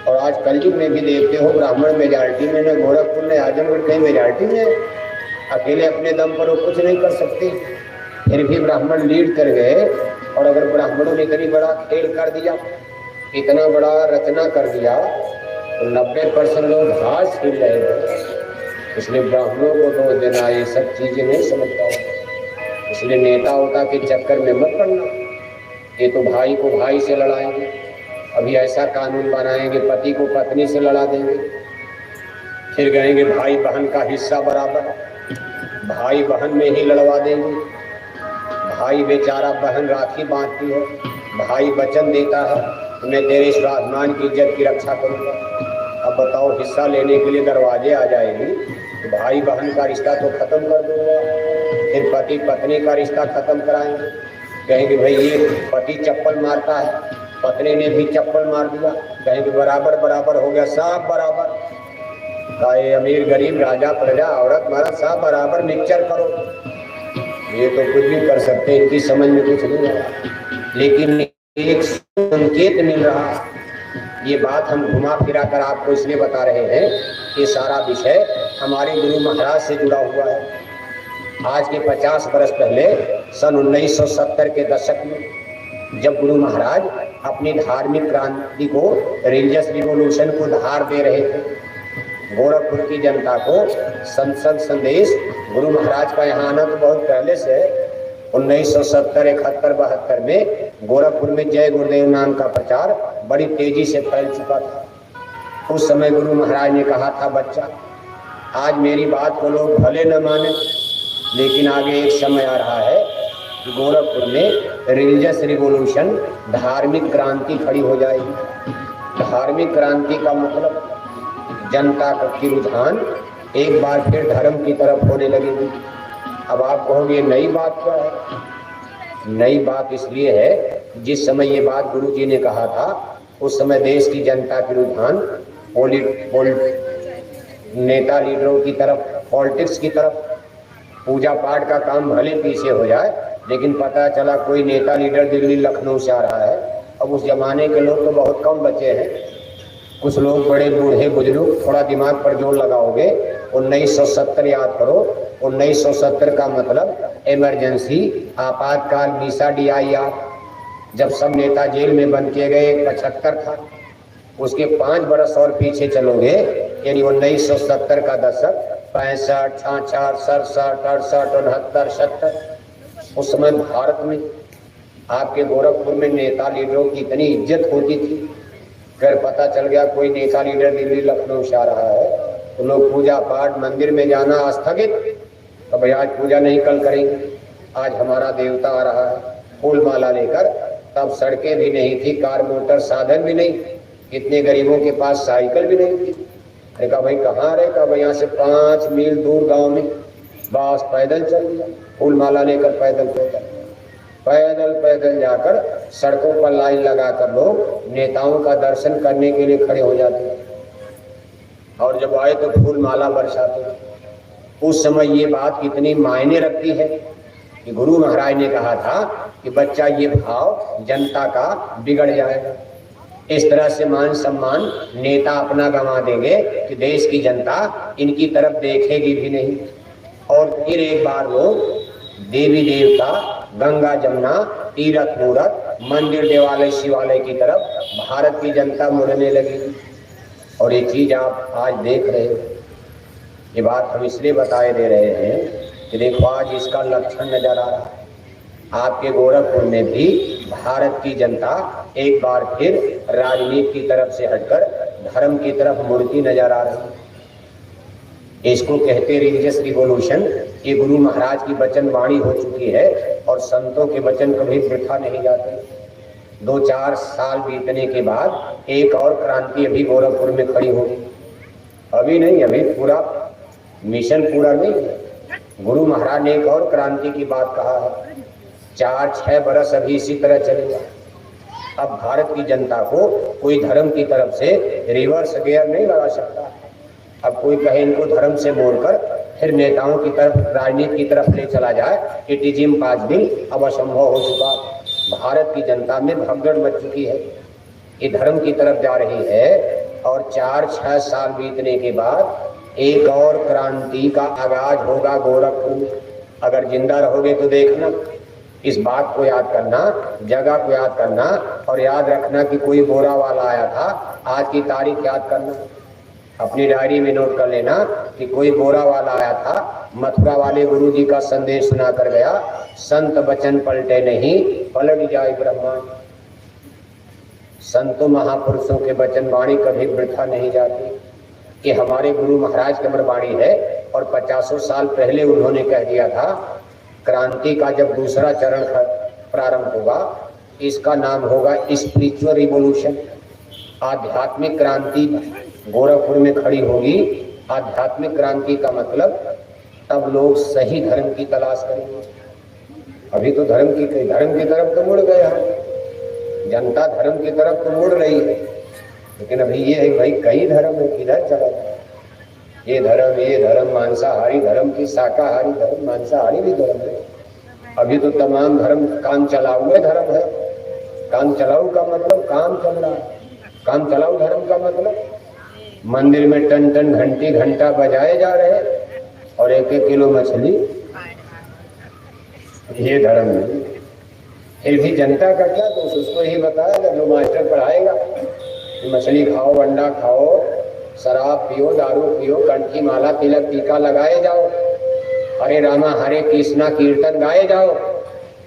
और आज कलयुग में भी देखते हो ब्राह्मण मेजॉरिटी में, न गोरखपुर ने आजमगढ़ कहीं मेजॉरिटी में, अकेले अपने दम पर वो कुछ नहीं कर सकते। फिर भी ब्राह्मण लीड कर गए। और अगर ब्राह्मणों ने इतनी बड़ा खेल कर दिया, इतना बड़ा रचना कर दिया, तो 90% लोग घास हिल रहे हैं। इसलिए ब्राह्मणों को दोष देना, ये सब चीजें नहीं समझता। इसलिए नेता होता के चक्कर में मत पड़ना। ये तो भाई को भाई से लड़ाएंगे, अभी ऐसा कानून बनाएंगे पति को पत्नी से लड़ा देंगे, फिर कहेंगे भाई बहन का हिस्सा बराबर, भाई बहन में ही लड़वा देंगे। भाई बेचारा बहन राखी बांधती है, भाई वचन देता है मैं तेरे स्वाभिमान की इज्जत की रक्षा करूंगा। अब बताओ, हिस्सा लेने के लिए दरवाजे आ जाएंगे तो भाई बहन का रिश्ता तो खत्म कर दूंगा। फिर पति पत्नी का रिश्ता खत्म कराएंगे, कहेंगे भाई ये पति चप्पल मारता है, पत्नी ने भी चप्पल मार दिया, कहेंगे बराबर बराबर हो गया, सब बराबर। चाहे अमीर गरीब राजा प्रजा औरत मर्द सब बराबर मिक्सचर करो। ये तो कुछ भी कर सकते, इनकी समझ में कुछ नहीं आ रहा। लेकिन एक संकेत मिल रहा, ये बात हम घुमा फिरा कर आपको इसलिए बता रहे हैं कि सारा विषय हमारे गुरु महाराज से जुड़ा हुआ है। आज के 50 वर्ष पहले सन 1970 के दशक में जब गुरु महाराज अपनी धार्मिक क्रांति को, रिलीजियस रिवॉल्यूशन को धार दे रहे थे, गोरखपुर की जनता को संसद संदेश, गुरु महाराज का यहाँ आना तो बहुत पहले से 1970, 71, 72 में गोरखपुर में जय गुरुदेव नाम का प्रचार बड़ी तेजी से फैल चुका था। उस समय गुरु महाराज ने कहा था, बच्चा आज मेरी बात को लोग भले न माने, लेकिन आगे एक समय आ रहा है कि गोरखपुर में रिलीजियस रिवॉल्यूशन, धार्मिक क्रांति खड़ी हो जाएगी। धार्मिक क्रांति का मतलब जनता की रुझान एक बार फिर धर्म की तरफ होने लगेगी। अब आप कहोगे नई बात क्या है? नई बात इसलिए है, जिस समय ये बात गुरु जी ने कहा था उस समय देश की जनता की रुझान नेता लीडरों की तरफ, पॉलिटिक्स की तरफ, पूजा पाठ का काम भले पीछे हो जाए, लेकिन पता चला कोई नेता लीडर दिल्ली लखनऊ से आ रहा है। अब उस जमाने के लोग तो बहुत कम बचे हैं, कुछ लोग बड़े बूढ़े बुजुर्ग, थोड़ा दिमाग पर जोर लगाओगे 1970 याद करो। 1970 का मतलब इमरजेंसी, आपातकाल, मीसा DIR, जब सब नेता जेल में बंद किए गए 75 था। उसके 5 बरस और पीछे चलोगे यानी 1970 का दशक, 65, 66, 67, 68, 69, 70, उस समय भारत में आपके गोरखपुर में नेता लीडरों की इतनी इज्जत होती थी। अगर पता चल गया कोई नेता लीडर दिल्ली लखनऊ से आ रहा है तो लोग पूजा पाठ, मंदिर में जाना स्थगित। तो भाई आज पूजा नहीं, कल करेंगे, आज हमारा देवता आ रहा है, फूल माला लेकर। तब सड़कें भी नहीं थी, कार मोटर साधन भी नहीं, कितने गरीबों के पास साइकिल भी नहीं थी। अरे कहा भाई कहाँ रहे? कहा भाई यहाँ से 5 मील दूर गांव में, बस पैदल चल दिया, फूल माला लेकर पैदल पैदल जाकर सड़कों पर लाइन लगाकर लोग नेताओं का दर्शन करने के लिए खड़े हो जाते और जब आए तो फूल माला बरसाते। उस समय ये बात कितनी मायने रखती है कि गुरु महाराज ने कहा था कि बच्चा ये भाव जनता का बिगड़ जाएगा। इस तरह से मान सम्मान नेता अपना गंवा देंगे कि देश की जनता इनकी तरफ देखेगी भी नहीं। और फिर एक बार लोग देवी देवता, गंगा जमुना, तीर्थ मूर्त, मंदिर देवालय शिवालय की तरफ भारत की जनता मुड़ने लगी। और ये चीज आप आज देख रहे हो। ये बात हम इसलिए बताए दे रहे हैं कि देखो आज इसका लक्षण नजर आ रहा है। आपके गोरखपुर में भी भारत की जनता एक बार फिर राजनीति की तरफ से हटकर धर्म की तरफ मुड़ती नजर आ रही है। इसको कहते रिलीजियस रिवॉल्यूशन। ये गुरु महाराज की वचन वाणी हो चुकी है और संतों के वचन कभी वृथा नहीं जाते। 2-4 साल बीतने के बाद एक और क्रांति अभी गोरखपुर में खड़ी होगी। अभी नहीं, अभी पूरा मिशन पूरा नहीं है। गुरु महाराज ने एक और क्रांति की बात कहा है। 4-6 बरस अभी इसी तरह चलेगा। अब भारत की जनता को कोई धर्म की तरफ से रिवर्स गियर नहीं लगा सकता। अब कोई कहे इनको धर्म से मोड़कर फिर नेताओं की तरफ, राजनीति की तरफ ले चला जाए, इटिज्म पास भी अब असंभव हो चुका। भारत की जनता में भगदड़ मच चुकी है, ये धर्म की तरफ जा रही है। और 4-6 साल बीतने के बाद एक और क्रांति का आगाज होगा गोरखपुर में। अगर जिंदा रहोगे तो देखना, इस बात को याद करना, जगह को याद करना और याद रखना कि कोई गोरा वाला आया था। आज की तारीख याद करना, अपनी डायरी में नोट कर लेना कि कोई गोरा वाला आया था, मथुरा वाले गुरु जी का संदेश सुना कर गया। संत वचन पलटे नहीं, पलट जाए ब्रह्मांड। संतों महापुरुषों के वचन वाणी कभी वृथा नहीं जाती। कि हमारे गुरु महाराज की अमर वाणी है और 50 साल पहले उन्होंने कह दिया था क्रांति का जब दूसरा चरण प्रारंभ होगा, इसका नाम होगा स्पिरिचुअल रिवॉल्यूशन। आध्यात्मिक क्रांति गोरखपुर में खड़ी होगी। आध्यात्मिक क्रांति का मतलब तब लोग सही धर्म की तलाश करेंगे। अभी तो धर्म की तरफ तो मुड़ गए हम, जनता धर्म की तरफ तो मुड़ रही है, लेकिन अभी ये है भाई कई धर्म है, किधर चला जाए। ये धर्म मांसाहारी धर्म की, शाकाहारी धर्म, मांसाहारी भी धर्म है। अभी तो तमाम धर्म काम चलाऊ धर्म है। काम चलाऊ का मतलब काम चल रहा है। काम चलाऊ धर्म का मतलब मंदिर में टन टन घंटा बजाए जा रहे और 1-1 किलो मछली ये धर्म नहीं। फिर भी जनता का क्या दोष, उसको यही बताया जो मास्टर पढ़ाएगा कि मछली खाओ, अंडा खाओ, शराब पियो, दारू पियो, कंठ की माला तिलक टीका लगाए जाओ, हरे रामा हरे कृष्णा कीर्तन गाए जाओ,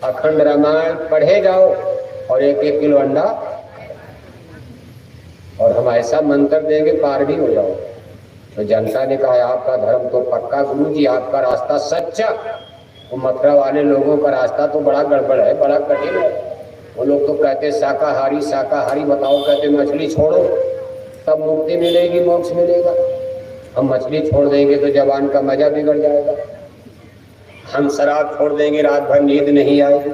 अखंड रामायण पढ़े जाओ और 1-1 किलो अंडा, और हम ऐसा मंत्र देंगे पार भी हो जाओ। तो जनता ने कहा आपका धर्म तो पक्का गुरु जी, आपका रास्ता सच्चा, वो मथुरा वाले लोगों का रास्ता तो बड़ा गड़बड़ है, बड़ा कठिन है। वो लोग तो कहते शाकाहारी शाकाहारी, बताओ कहते मछली छोड़ो तब मुक्ति मिलेगी, मोक्ष मिलेगा। हम मछली छोड़ देंगे तो जवान का मजा बिगड़ जाएगा, हम शराब छोड़ देंगे रात भर नींद नहीं आएगी।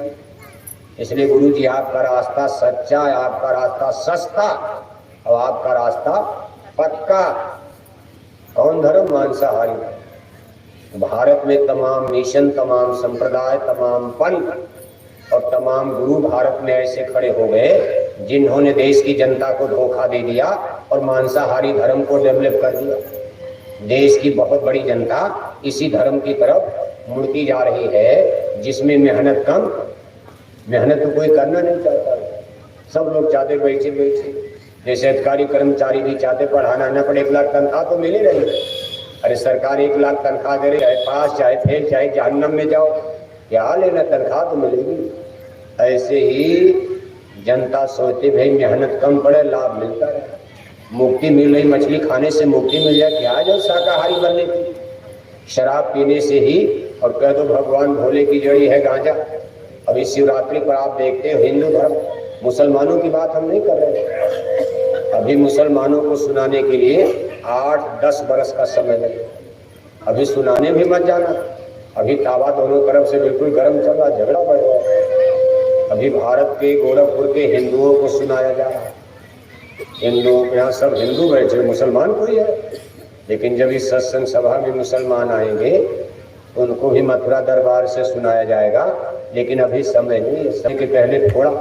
इसलिए गुरु जी आपका रास्ता सच्चा है, आपका रास्ता सस्ता और आपका रास्ता पक्का। कौन धर्म? मांसाहारी। भारत में तमाम मिशन, तमाम संप्रदाय, तमाम पंथ और तमाम गुरु भारत में ऐसे खड़े हो गए जिन्होंने देश की जनता को धोखा दे दिया और मांसाहारी धर्म को डेवलप कर दिया। देश की बहुत बड़ी जनता इसी धर्म की तरफ मुड़ती जा रही है जिसमें मेहनत कम, मेहनत तो कोई करना नहीं चाहता, सब लोग चाहते बैठे बैठे, जैसे अधिकारी कर्मचारी भी चाहते पढ़ाना न पड़े, 1 लाख तनख्वाह तो मिल ही रही। अरे सरकार 1 लाख तनख्वाह दे रही, चाहे पास चाहे फेल चाहे जहन्नम में जाओ, क्या लेना, तनख्वाह तो मिलेगी। ऐसे ही जनता सोचती भाई मेहनत कम पड़े, लाभ मिलता है, मुक्ति मिल रही, मछली खाने से मुक्ति मिल जाए, क्या जो शाकाहारी बनने की, शराब पीने से ही, और कह दो भगवान भोले की जड़ी है गांजा। अभी शिवरात्रि पर आप देखते हो हिंदू धर्म, मुसलमानों की बात हम नहीं कर रहे, अभी मुसलमानों को सुनाने के लिए 8-10 बरस का समय लगे। अभी सुनाने भी मत जाना, अभी तावा दोनों तरफ से बिल्कुल गर्म चल रहा, झगड़ा बढ़ रहा है। अभी भारत के गोरखपुर के हिंदुओं को सुनाया जा रहा है, हिंदुओं के यहाँ सब हिंदू बैठे, मुसलमान कोई है, लेकिन जब इस सत्संग सभा में मुसलमान आएंगे तो उनको भी मथुरा दरबार से सुनाया जाएगा। लेकिन अभी समय नहीं है, समय के पहले थोड़ा,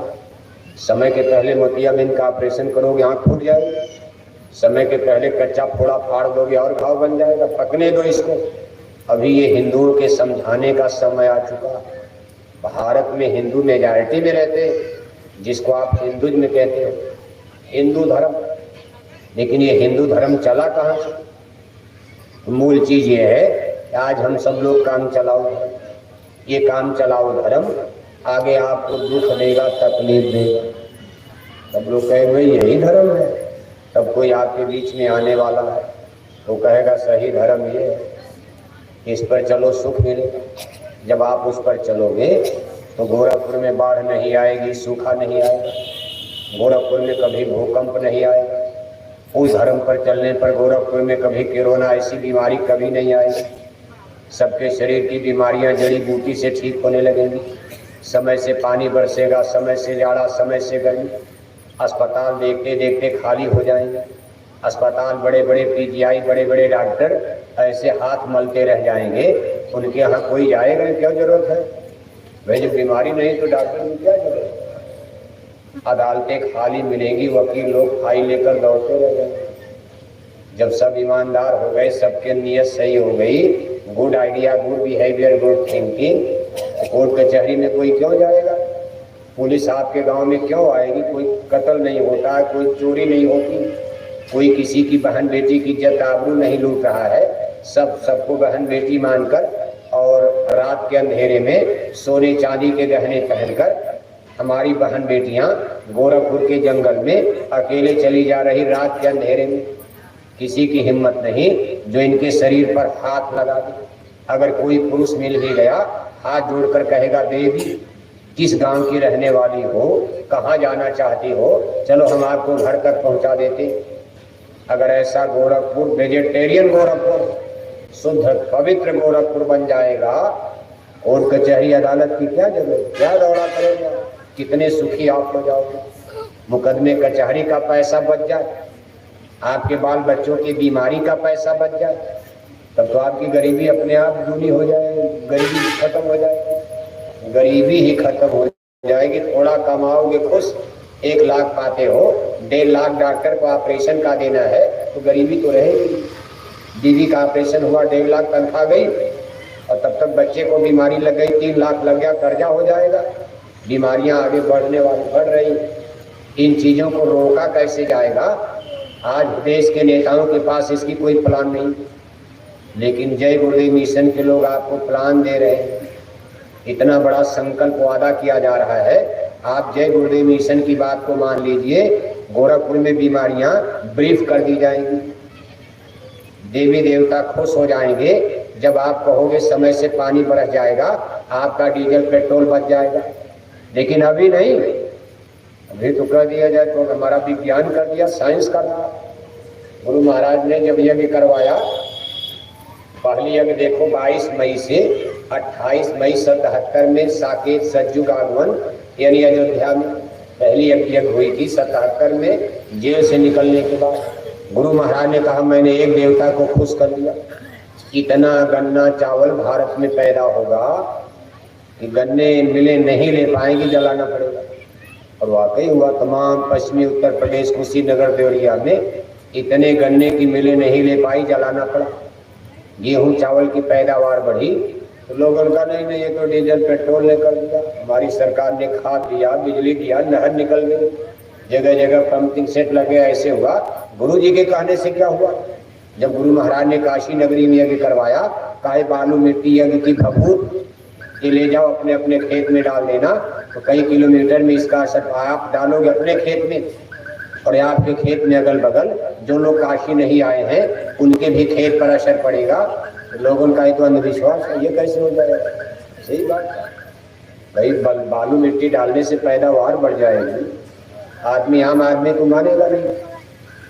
समय के पहले मोतियाबिंद का ऑपरेशन करोगे आँख फूट जाएगी, समय के पहले कच्चा फोड़ा फाड़ दोगे और घाव बन जाएगा, पकने दो इसको। अभी ये हिंदुओं के समझाने का समय आ चुका। भारत में हिंदू मेजॉरिटी में रहते, जिसको आप हिंदुइज्म में कहते हो, हिंदू धर्म, लेकिन ये हिंदू धर्म चला कहाँ से? मूल चीज ये है कि आज हम सब लोग काम चलाओ धर्म, ये काम चलाओ धर्म आगे आपको दुख देगा, तकलीफ देगा। सब लोग कहे भाई यही धर्म है, तब कोई आपके बीच में आने वाला है तो कहेगा सही धर्म ये है, इस पर चलो सुख मिलेगा। जब आप उस पर चलोगे तो गोरखपुर में बाढ़ नहीं आएगी, सूखा नहीं आएगा, गोरखपुर में कभी भूकंप नहीं आएगा, उस धर्म पर चलने पर गोरखपुर में कभी कोरोना ऐसी बीमारी कभी नहीं आएगी, सबके शरीर की बीमारियां जड़ी बूटी से ठीक होने लगेंगी, समय से पानी बरसेगा, समय से जाड़ा, समय से गर्मी, अस्पताल देखते देखते खाली हो जाएंगे, अस्पताल बड़े बड़े पीजीआई, बड़े बड़े डॉक्टर ऐसे हाथ मलते रह जाएंगे, उनके यहाँ कोई जाएगा, क्या जरूरत है भाई, जब बीमारी नहीं तो डॉक्टर की क्या जरूरत है। अदालतें खाली मिलेंगी, वकील लोग फाइल लेकर दौड़ते रह जाएंगे। जब सब ईमानदार हो गए, सबके नियत सही हो गई, good idea, good behaviour, good thinking, court कचहरी में कोई क्यों जाएगा, पुलिस आपके गांव में क्यों आएगी, कोई कत्ल नहीं होता है, कोई चोरी नहीं होती, कोई किसी की बहन बेटी की इज्जत आबरू नहीं लूट रहा है, सब सबको बहन बेटी मानकर और रात के अंधेरे में सोने चांदी के गहने पहनकर हमारी बहन बेटियां गोरखपुर के जंगल में अकेले चली जा रही रात के अंधेरे में, किसी की हिम्मत नहीं जो इनके शरीर पर हाथ लगा दे। अगर कोई पुरुष मिल भी गया, हाथ जोड़कर कहेगा देवी किस गांव की रहने वाली हो, कहाँ जाना चाहती हो, चलो हम आपको घर तक पहुंचा देते। अगर ऐसा गोरखपुर, वेजिटेरियन गोरखपुर, शुद्ध पवित्र गोरखपुर बन जाएगा, कोर्ट कचहरी अदालत की क्या जरूरत, क्या दौड़ा करेगा, कितने सुखी आप हो जाओगे। मुकदमे कचहरी का पैसा बच जाए, आपके बाल बच्चों की बीमारी का पैसा बच जाए, तब तो आपकी गरीबी अपने आप दूनी हो जाएगी, गरीबी खत्म हो जाएगी, गरीबी ही खत्म हो जाएगी। थोड़ा कमाओगे खुश, 1 लाख पाते हो, 1.5 लाख डॉक्टर को ऑपरेशन का देना है तो गरीबी तो रहेगी। बीवी का ऑपरेशन हुआ, 1.5 लाख तनख्वाह गई, और तब तक बच्चे को बीमारी लग गई, 3 लाख लग गया, कर्जा हो जाएगा, बीमारियां आगे बढ़ रही। इन चीजों को रोका कैसे जाएगा? आज देश के नेताओं के पास इसकी कोई प्लान नहीं, लेकिन जय गुरुदेव मिशन के लोग आपको प्लान दे रहे हैं। इतना बड़ा संकल्प वादा किया जा रहा है, आप जय गुरुदेव मिशन की बात को मान लीजिए, गोरखपुर में बीमारियां ब्रीफ कर दी जाएंगी। देवी देवता खुश हो जाएंगे जब आप कहोगे समय से पानी बरस जाएगा, आपका डीजल पेट्रोल बच जाएगा। लेकिन अभी नहीं, अभी तो कर दिया जाए तो हमारा विज्ञान कर दिया, साइंस कर रहा। गुरु महाराज ने जब यज्ञ करवाया, पहली यज्ञ देखो 22 मई से 28 मई 77 में साकेत सतयुग आगमन यानी अयोध्या में पहली यज्ञ हुई थी। 77 में जेल से निकलने के बाद गुरु महाराज ने कहा मैंने एक देवता को खुश कर दिया। इतना गन्ना चावल भारत में पैदा होगा कि गन्ने मिले नहीं ले पाएंगे, जलाना पड़ेगा। और वाकई हुआ, तमाम पश्चिमी उत्तर प्रदेश कुशीनगर देवरिया में इतने गन्ने की मिले नहीं ले पाई, जलाना पड़ा। गेहूं चावल की पैदावार बढ़ी तो लोगों का नहीं ये तो डीजल पेट्रोल ने कर दिया। हमारी सरकार ने खाद दिया, बिजली दिया, नहर निकल गई, जगह जगह पंपिंग सेट लगे। ऐसे हुआ। गुरु जी के कहने से क्या हुआ? जब गुरु महाराज ने काशी नगरी में यज्ञ करवाया, काहे बालू मिट्टी यज्ञ की भभूत ये ले जाओ अपने अपने खेत में डाल देना, तो कई किलोमीटर में इसका असर आप डालोगे अपने खेत में, और आपके खेत में अगल बगल जो लोग काशी नहीं आए हैं उनके भी खेत पर असर पड़ेगा। तो लोगों का तो अंधविश्वास है, ये कैसे हो जाएगा? सही बात भाई, बालू मिट्टी डालने से पैदावार बढ़ जाएगी। आदमी आम आदमी को मानेगा नहीं,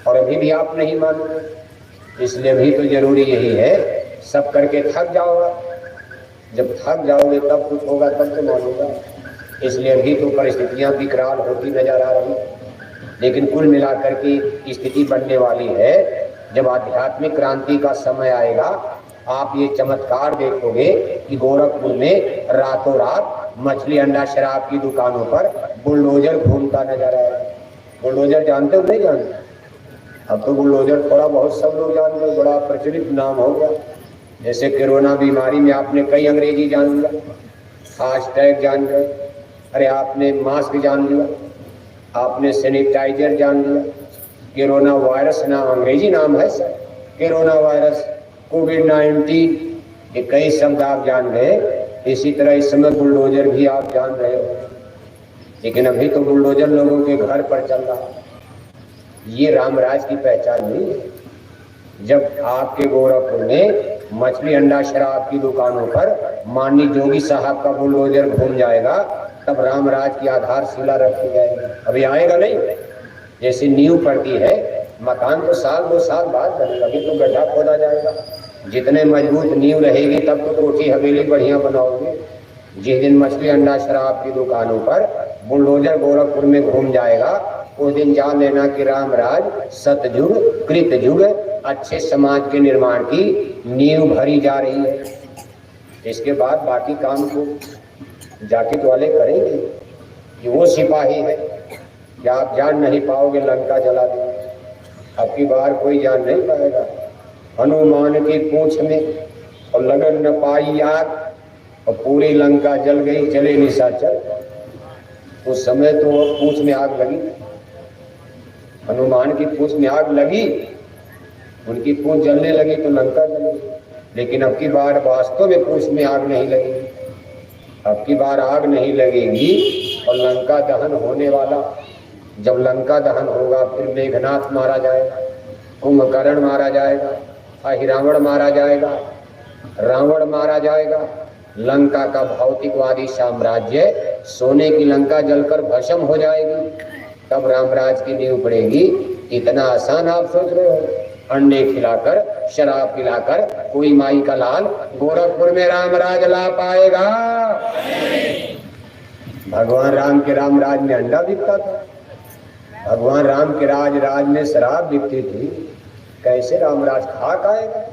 और अभी भी आप नहीं मानोगे। इसलिए अभी तो जरूरी यही है, सब करके थक जाओगा। जब थक जाओगे तब कुछ होगा, तब तो मानूंगा। इसलिए अभी तो परिस्थितियां विकराल होती नजर आ रही, लेकिन कुल मिलाकर की स्थिति बनने वाली है। जब आध्यात्मिक क्रांति का समय आएगा, आप ये चमत्कार देखोगे कि गोरखपुर में रातों रात मछली अंडा शराब की दुकानों पर बुलडोजर घूमता नजर आएगा। बुलडोजर जानते हो नहीं जानते? अब तो बुलडोजर थोड़ा बहुत सब लोग जान गए, बड़ा प्रचलित नाम हो गया। जैसे कोरोना बीमारी में आपने कई अंग्रेजी जान लिया, फास्टैग जान गए, अरे आपने मास्क जान लिया, आपने सैनिटाइजर जान लिया। कोरोना वायरस नाम अंग्रेजी नाम है सर, कोरोना वायरस, कोविड-19, ये कई शब्द आप जान गए। इसी तरह इस समय बुलडोजर भी आप जान रहे हो, लेकिन अभी तो बुलडोजर लोगों के घर पर चल रहा है। ये रामराज की पहचान नहीं है। जब आपके गोरखपुर में मछली अंडा शराब की दुकानों पर माननीय जोगी साहब का बुलडोजर घूम जाएगा, तब रामराज की आधारशिला रखी जाएगी। अभी आएगा नहीं। जैसे नींव पड़ती है, मकान तो साल 2 साल बाद बनेगा, अभी तो गड्ढा खोदा जाएगा। जितने मजबूत नींव रहेगी तब तो कोठी हवेली बढ़िया बनाओगे। जिस दिन मछली अंडा शराब की दुकानों पर बुलडोजर गोरखपुर में घूम जाएगा, उस दिन जान लेना कि रामराज सतयुग कृतयुग अच्छे समाज के निर्माण की नींव भरी जा रही है। इसके बाद बाकी काम को जाकिट वाले करेंगे कि वो सिपाही है कि आप जान नहीं पाओगे, लंका जला देंगे। अब की बार कोई जान नहीं पाएगा। हनुमान की पूंछ में और लगन न पाई आग, और पूरी लंका जल गई, चले निशाचर। उस समय तो पूंछ में आग लगी, हनुमान की पूंछ में आग लगी, उनकी पूंछ जलने लगी तो लंका जल गई। लेकिन अब की बार वास्तव में पूंछ में आग नहीं लगेगी, अब की बार आग नहीं लगेगी और लंका दहन होने वाला। जब लंका दहन होगा फिर मेघनाथ मारा जाएगा, कुंभकर्ण मारा जाएगा, अहिरावण मारा जाएगा, रावण मारा जाएगा। लंका का भौतिकवादी साम्राज्य, सोने की लंका जलकर भस्म हो जाएगी, तब रामराज की नींव पड़ेगी। इतना आसान आप सोच रहे हो? अंडे खिलाकर, शराब पिलाकर कोई माई का लाल गोरखपुर में रामराज ला पाएगा? भगवान राम के रामराज में अंडा बिकता था, भगवान राम के राज में शराब बिकती थी। कैसे रामराज खाक आएगा?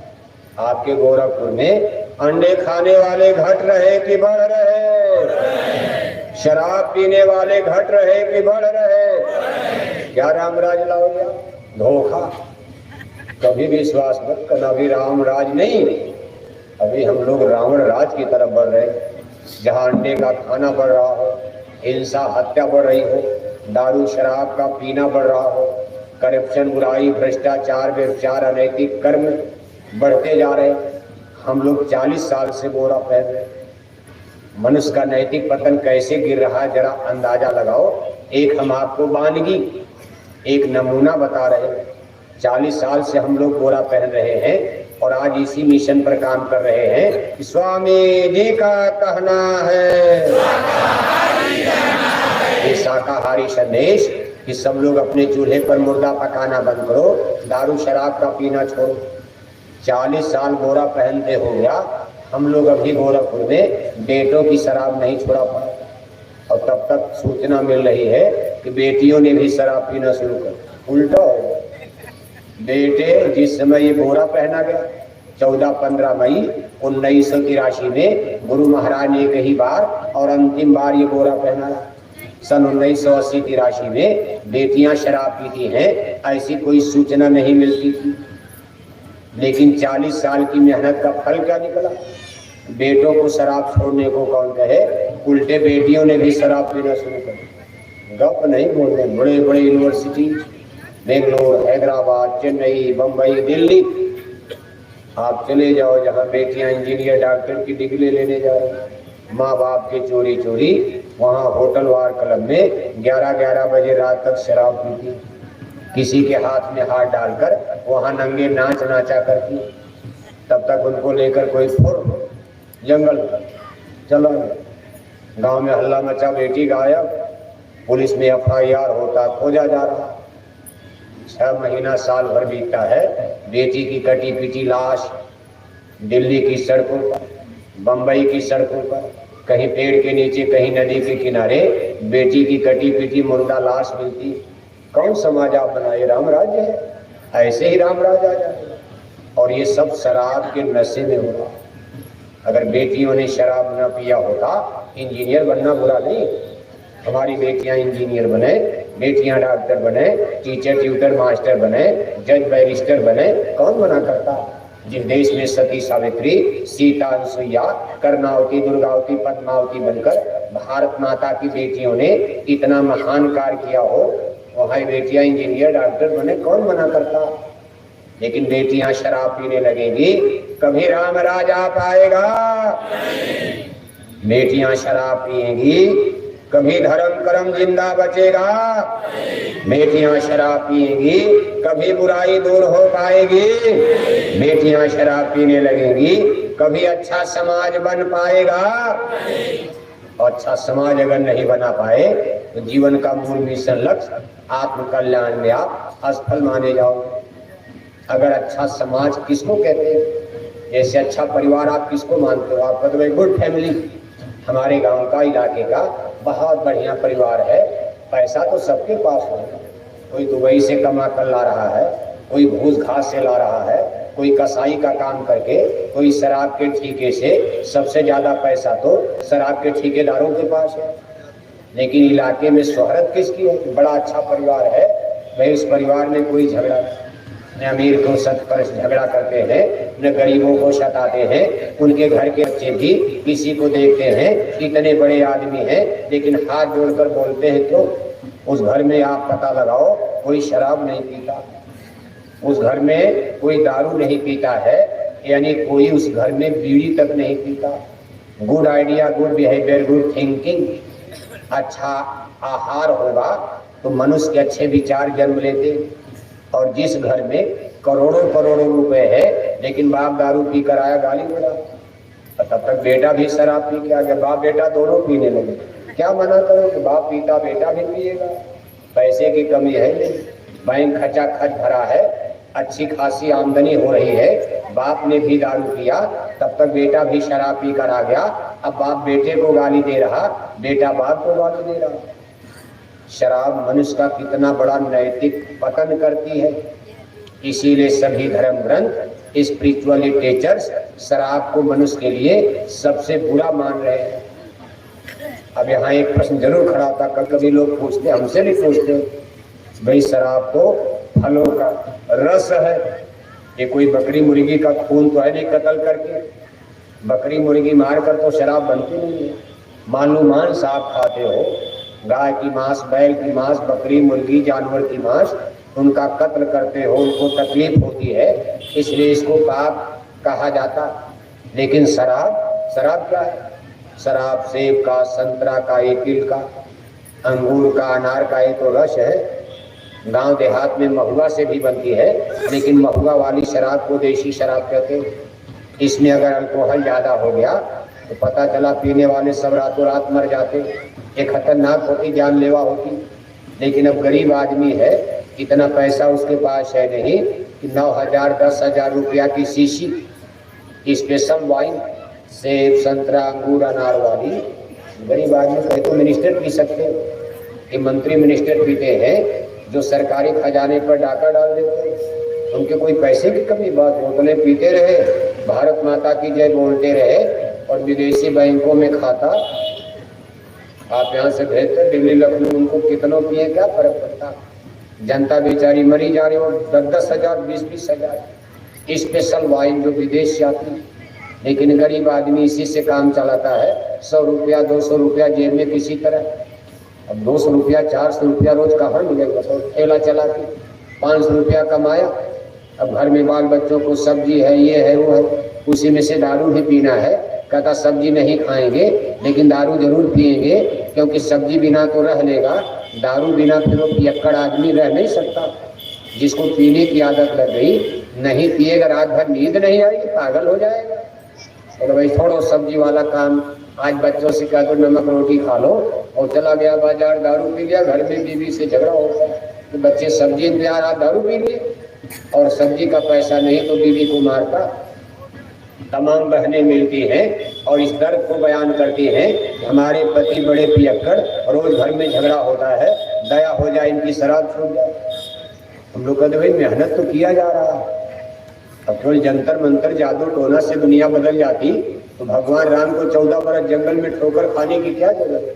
आपके गोरखपुर में अंडे खाने वाले घट रहे कि बढ़ रहे? शराब पीने वाले घट रहे कि बढ़ रहे? क्या रामराज लाओगे? धोखा। कभी विश्वास मत करना, भी रामराज नहीं, अभी हम लोग रावण राज की तरफ बढ़ रहे हैं, जहाँ अंडे का खाना बढ़ रहा हो, हिंसा हत्या बढ़ रही हो, दारू शराब का पीना बढ़ रहा हो, करप्शन, बुराई, भ्रष्टाचार, व्यभिचार, अनैतिक कर्म बढ़ते जा रहे हैं। हम लोग 40 साल से बोरा पहन रहे हैं। मनुष्य का नैतिक पतन कैसे गिर रहा है, जरा अंदाजा लगाओ। एक हम आपको वानगी, एक नमूना बता रहे हैं। 40 साल से हम लोग बोरा पहन रहे हैं और आज इसी मिशन पर काम कर रहे हैं कि स्वामी जी का कहना है, ये शाकाहारी संदेश कि सब लोग अपने चूल्हे पर मुर्दा पकाना बंद करो, दारू शराब का पीना छोड़ो। 40 साल बोरा पहनते हो गया, हम लोग अभी गोरखपुर में बेटों की शराब नहीं छोड़ा पाए, और तब तक सूचना मिल रही है कि बेटियों ने भी शराब पीना शुरू कर। उल्टा हो गया। बेटे जिस समय ये बोरा पहना गया 14-15 मई 1983 में गुरु महाराज ने एक ही बार और अंतिम बार ये बोरा पहनाया। सन 1980-83 में बेटियां शराब पीती हैं ऐसी कोई सूचना नहीं मिलती थी, लेकिन 40 साल की मेहनत का फल क्या निकला? बेटों को शराब छोड़ने को कौन कहे, उल्टे बेटियों ने भी शराब पीना शुरू कर दिया। गप नहीं बोल रहे, बड़े बड़े यूनिवर्सिटी, बेंगलोर, हैदराबाद, चेन्नई, बम्बई, दिल्ली, आप चले जाओ जहाँ बेटियां इंजीनियर डॉक्टर की डिग्री लेने जा रही हैं। माँ बाप के चोरी चोरी वहाँ होटल वार क्लब में 11-11 बजे रात तक शराब पीती, किसी के हाथ में हाथ डालकर वहाँ नंगे नाच नाचा करती। तब तक उनको लेकर कोई फुर जंगल चला गया, गाँव में हल्ला मचा, बेटी गायब, पुलिस में FIR होता, खोजा जा रहा। 6 महीना साल भर बीतता है, बेटी की कटी पिटी लाश दिल्ली की सड़कों पर, बंबई की सड़कों पर, कहीं पेड़ के नीचे, कहीं नदी के किनारे बेटी की कटी पिटी मुर्दा लाश मिलती। कौन समाज आप बनाए? राम राज्य है, ऐसे ही राम राज आ जाए। और ये सब शराब के नशे में हो रहा। अगर बेटियों ने शराब न पिया होता, इंजीनियर बनना बुरा नहीं। हमारी बेटियां इंजीनियर बने, बेटियां डॉक्टर बने, टीचर ट्यूटर मास्टर बने, जज बैरिस्टर बने, कौन मना करता? जिस देश में सती सावित्री, सीता अनुसुईया, कर्णावती, दुर्गावती, पद्मावती बनकर भारत माता की बेटियों ने इतना महान कार्य किया हो, वहाँ बेटियां इंजीनियर डॉक्टर बने, कौन मना करता? लेकिन बेटियां शराब पीने लगेंगी, कभी राम राज आ पाएगा? बेटियां शराब पिएंगी, कभी धर्म कर्म जिंदा बचेगा? बेटियां शराब पिएंगी, कभी बुराई दूर हो पाएगी? बेटियां शराब पीने लगेंगी, कभी अच्छा समाज बन पाएगा? और अच्छा समाज अगर नहीं बना पाए तो जीवन का मूल मिशन लक्ष्य आत्म कल्याण में आप असफल माने जाओगे। अगर अच्छा समाज किसको कहते हैं? जैसे अच्छा परिवार आप किसको मानते हो? आप कहते हो गुड फैमिली। हमारे गांव का, इलाके का बहुत बढ़िया परिवार है। पैसा तो सबके पास हो, कोई दुबई से कमा कर ला रहा है, कोई घूस घास से ला रहा है, कोई कसाई का काम करके, कोई शराब के ठेके से। सबसे ज्यादा पैसा तो शराब के ठेकेदारों के पास है। लेकिन इलाके में शोहरत किसकी है? बड़ा अच्छा परिवार है भाई, उस परिवार में कोई झगड़ा, न अमीर को सत पर झगड़ा करते हैं, न गरीबों को सताते हैं। उनके घर के बच्चे भी किसी को देखते हैं इतने बड़े आदमी हैं, लेकिन हाथ जोड़कर बोलते हैं क्यों? उस घर में आप पता लगाओ, कोई शराब नहीं पीता, उस घर में कोई दारू नहीं पीता है, यानी कोई उस घर में बीड़ी तक नहीं पीता। Good idea, good behaviour, good thinking, अच्छा आहार होगा तो मनुष्य के अच्छे विचार जन्म लेते। और जिस घर में करोड़ों करोड़ों रुपए है लेकिन बाप दारू पी कर आया, गाली बोला, तब तक बेटा भी शराब पी के आ गया, बाप बेटा दोनों पीने लगे। क्या मना करो कि बाप पीता बेटा भी पिएगा? पैसे की कमी है नहीं, बैंक खचाखच भरा है, अच्छी खासी आमदनी हो रही है, बाप ने भी दारू पिया, तब तक बेटा भी शराब पी कर आ गया। अब बाप बेटे को गाली दे रहा, बेटा बाप को गाली दे रहा। शराब मनुष्य का कितना बड़ा नैतिक पतन करती है। इसीलिए सभी धर्म ग्रंथ, स्पिरिचुअल लिटरेचर्स शराब को मनुष्य के लिए सबसे बुरा मान रहे हैं। अब यहाँ एक प्रश्न जरूर खड़ा था, कभी लोग पूछते, हमसे भी पूछते, भाई शराब तो फलों का रस है, ये कोई बकरी मुर्गी का खून तो है नहीं कत्ल करके, बकरी मुर्गी मार कर तो शराब बनती नहीं है। मान लो मांस आप खाते हो, गाय की मांस, बैल की मांस, बकरी मुर्गी जानवर की मांस, उनका कत्ल करते हो, उनको तकलीफ होती है, इसलिए इसको पाप कहा जाता। लेकिन शराब क्या है? शराब सेब का, संतरा का, एपिल का, अंगूर का, अनार का, ये तो रस है। गांव देहात में महुआ से भी बनती है, लेकिन महुआ वाली शराब को देसी शराब कहते हैं। इसमें अगर अल्कोहल ज़्यादा हो गया तो पता चला पीने वाले सब रातों रात मर जाते। एक खतरनाक होती, जानलेवा होती। लेकिन अब गरीब आदमी है, इतना पैसा उसके पास है नहीं कि 9,000 10,000 रुपया की शीशी स्पेशल वाइन, सेब संतरा अंगूर अनार वाली, गरीब आदमी कहे तो मिनिस्टर पी सकते हैं। ये मंत्री मिनिस्टर पीते हैं जो सरकारी खजाने पर डाका डाल देते हैं। उनके कोई पैसे की कमी बात, बोतलें पीते रहे, भारत माता की जय बोलते रहे और विदेशी बैंकों में खाता आप यहाँ से भेजते दिल्ली लखनऊ, उनको कितनों पिए क्या फर्क पड़ता। जनता बेचारी मरी जा रही हो, 10,000 20,000 स्पेशल वाइन जो विदेश से आती। लेकिन गरीब आदमी इसी से काम चलाता है। 100 रुपया 200 रुपया जेब में किसी तरह। अब 200 रुपया 400 रुपया रोज कहाँ मिलेगा? तो ठेला चला के 500 रुपया कमाया। अब घर में बाल बच्चों को सब्जी है, ये है वो है, उसी में से दारू भी पीना है। कहता सब्जी नहीं खाएंगे लेकिन दारू जरूर पिएंगे, क्योंकि सब्जी बिना तो रह लेगा, दारू बिना फिर वो पियक्कड़ आदमी रह नहीं सकता। जिसको पीने की आदत लग गई, नहीं पिएगा रात भर नींद नहीं आएगी, पागल हो जाएगा। तो भाई छोड़ो सब्जी वाला काम, आज बच्चों से कह दो नमक रोटी खा लो, और चला गया बाजार दारू पी लिया, घर में बीवी से झगड़ा होता है तो बच्चे सब्जी इंतजार, आज दारू पी लिए और सब्जी का पैसा नहीं तो बीवी को मारता। तमाम बहनें मिलती हैं और इस दर्द को बयान करती हैं, हमारे पति बड़े पियक्कड़, रोज घर में झगड़ा होता है, दया हो जाए इनकी शराब छूट जाए। हम लोग कहते भाई मेहनत तो किया जा रहा है। अब थोड़ी जंतर मंतर जादू टोना से दुनिया बदल जाती तो भगवान राम को 14 बरस जंगल में ठोकर खाने की क्या जरूरत है?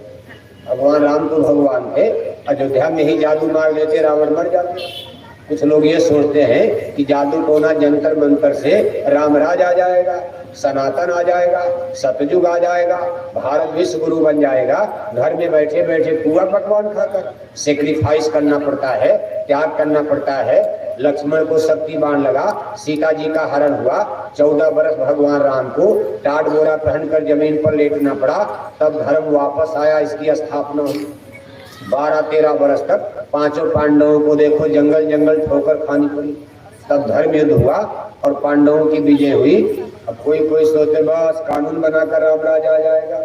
भगवान राम तो भगवान थे, अयोध्या में ही जादू मार देते, रावण मर जाते। कुछ लोग ये सोचते हैं कि जादू टोना जंतर मंतर से रामराज आ जाएगा, सनातन आ जाएगा, सतयुग आ जाएगा, भारत विश्व गुरु बन जाएगा। घर में बैठे बैठे पूरा पकवान खाकर सेक्रीफाइस करना पड़ता है, त्याग करना पड़ता है। लक्ष्मण को शक्ति बाण लगा, सीता जी का हरण हुआ, 14 बरस भगवान राम को टाट बोरा पहनकर जमीन पर लेटना पड़ा, तब धर्म वापस आया, इसकी स्थापना हुई। 12-13 बरस तक पांचों पांडवों को देखो जंगल जंगल ठोकर खानी पड़ी, तब धर्म युद्ध हुआ और पांडवों की विजय हुई। अब कोई सोचते बस कानून बनाकर रामराज आ जाएगा,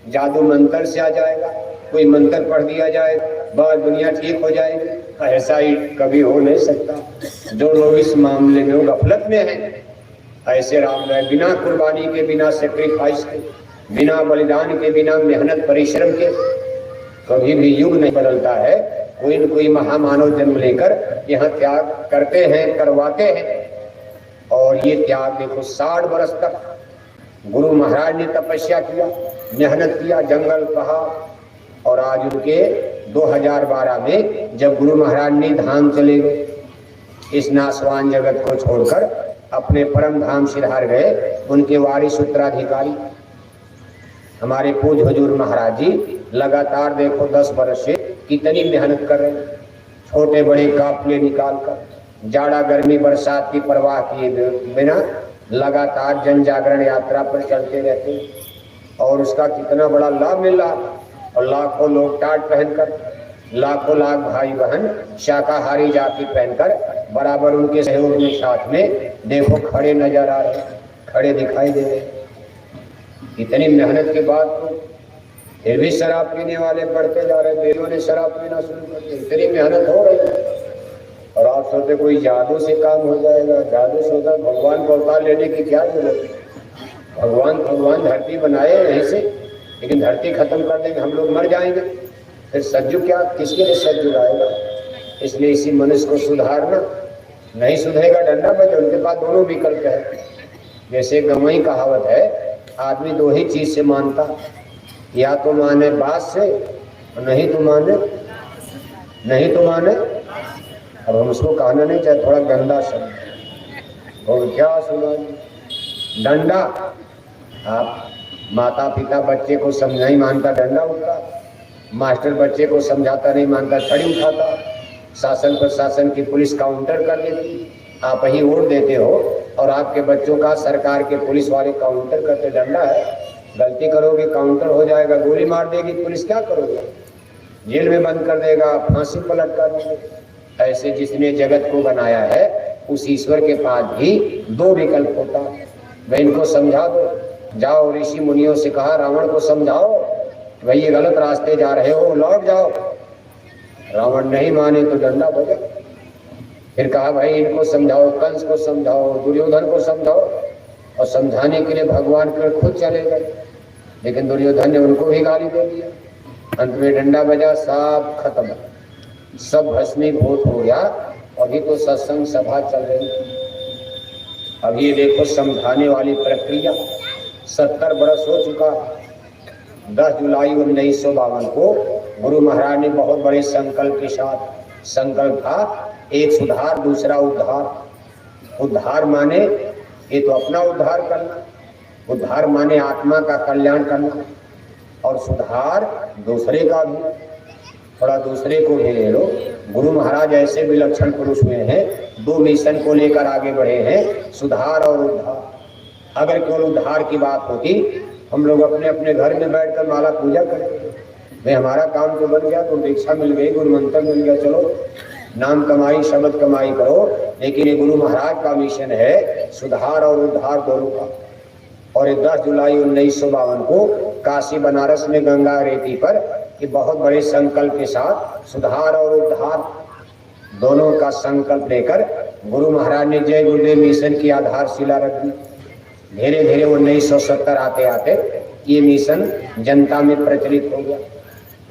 जादू मंत्र से आ जाएगा, कोई मंत्र पढ़ दिया जाएगा, बस दुनिया ठीक हो जाएगी। ऐसा ही कभी हो नहीं सकता। जो लोग इस मामले में गफलत में हैं, ऐसे राम बिना कुर्बानी के, बिना सेक्रीफाइस के, बिना बलिदान के, बिना मेहनत परिश्रम के कभी भी युग नहीं बदलता है। कोई न कोई महामानव जन्म लेकर यहाँ त्याग करते हैं, करवाते हैं। और ये त्याग देखो 60 बरस तक गुरु महाराज ने तपस्या किया, मेहनत किया, जंगल पहाड़, और आज उनके 2012 में जब गुरु महाराज ने धाम चले गए, इस नासवान जगत को छोड़कर अपने परम धाम सिधार गए, उनके वारिस उत्तराधिकारी हमारे पूज्य हुजूर महाराज जी लगातार देखो 10 वर्ष से कितनी मेहनत कर रहे हैं। छोटे बड़े काफिले निकालकर, जाड़ा गर्मी बरसात की परवाह किए बिना लगातार जन जागरण यात्रा पर चलते रहते हैं। और उसका कितना बड़ा लाभ मिल रहा। और लाखों लोग टाट पहनकर, लाखों लाख भाई बहन शाकाहारी जाति पहनकर बराबर उनके सहयोग में साथ में देखो खड़े नजर आ रहे, खड़े दिखाई दे रहे। इतनी मेहनत के बाद तो फिर भी शराब पीने वाले बढ़ते जा रहे, बेलों ने शराब पीना शुरू कर दिया। इतनी मेहनत हो रही है और आप सोचते कोई जादू से काम हो जाएगा। जादू से होता, भगवान को अवतार लेने की क्या जरूरत है? भगवान धरती बनाए यहीं से, लेकिन धरती खत्म कर देंगे, हम लोग मर जाएंगे, फिर सज्जु क्या, किसके लिए सज्जु आएगा? इसलिए इसी मनुष्य को सुधारना, नहीं सुधरेगा डंडा बजे। उनके पास दोनों विकल्प है। जैसे गवई कहावत है, आदमी दो ही चीज से मानता, या तो माने बात से और नहीं तो माने। अब हम उसको कहना नहीं चाहे, थोड़ा गंदा शब्द और क्या सुना, डंडा आप माता पिता बच्चे को समझा नहीं मानता डंडा उठता, मास्टर बच्चे को समझाता नहीं मानता छड़ी उठाता, शासन प्रशासन की पुलिस काउंटर कर देती, आप ही वोट देते हो और आपके बच्चों का सरकार के पुलिस वाले काउंटर करते। डंडा है, गलती करोगे काउंटर हो जाएगा, गोली मार देगी पुलिस, क्या करोगे? जेल में बंद कर देगा, फांसी पर लटका देंगे। ऐसे जिसने जगत को बनाया है उस ईश्वर के पास भी दो विकल्प होता है। मैं इनको समझा दो, जाओ ऋषि मुनियों से कहा रावण को समझाओ भाई ये गलत रास्ते जा रहे हो, लौट जाओ। रावण नहीं माने तो डंडा बजा। फिर कहा भाई इनको समझाओ, कंस को समझाओ, दुर्योधन को समझाओ, और समझाने के लिए भगवान के खुद चले गए, लेकिन दुर्योधन ने उनको भी गाली दे दिया। अंत में डंडा बजा, सब खत्म, सब भस्मीभूत हो गया। अभी तो सत्संग सभा चल रही है। अब ये देखो समझाने वाली प्रक्रिया 70 बरस हो चुका। 10 जुलाई 1952 को गुरु महाराज ने बहुत बड़े संकल्प के साथ, संकल्प था एक सुधार दूसरा उद्धार। उद्धार माने ये तो अपना उद्धार करना, उद्धार माने आत्मा का कल्याण करना, और सुधार दूसरे का भी, थोड़ा दूसरे को भी ले लो। गुरु महाराज ऐसे विलक्षण पुरुष हुए हैं, 2 मिशन को लेकर आगे बढ़े हैं, सुधार और उद्धार। अगर केवल उद्धार की बात होती हम लोग अपने अपने घर में बैठकर माला पूजा करते, भाई हमारा काम तो बन गया, तो दीक्षा मिल गई, गुरु मंत्र मिल गया, चलो नाम कमाई शब्द कमाई करो। लेकिन ये गुरु महाराज का मिशन है सुधार और उद्धार दोनों का। और 10 जुलाई 1952 को काशी बनारस में गंगा रेती पर ये बहुत बड़े संकल्प के साथ सुधार और उद्धार दोनों का संकल्प लेकर गुरु महाराज ने जय गुरुदेव मिशन की आधारशिला रख दी। धीरे धीरे 1970 आते आते ये मिशन जनता में प्रचलित हो गया।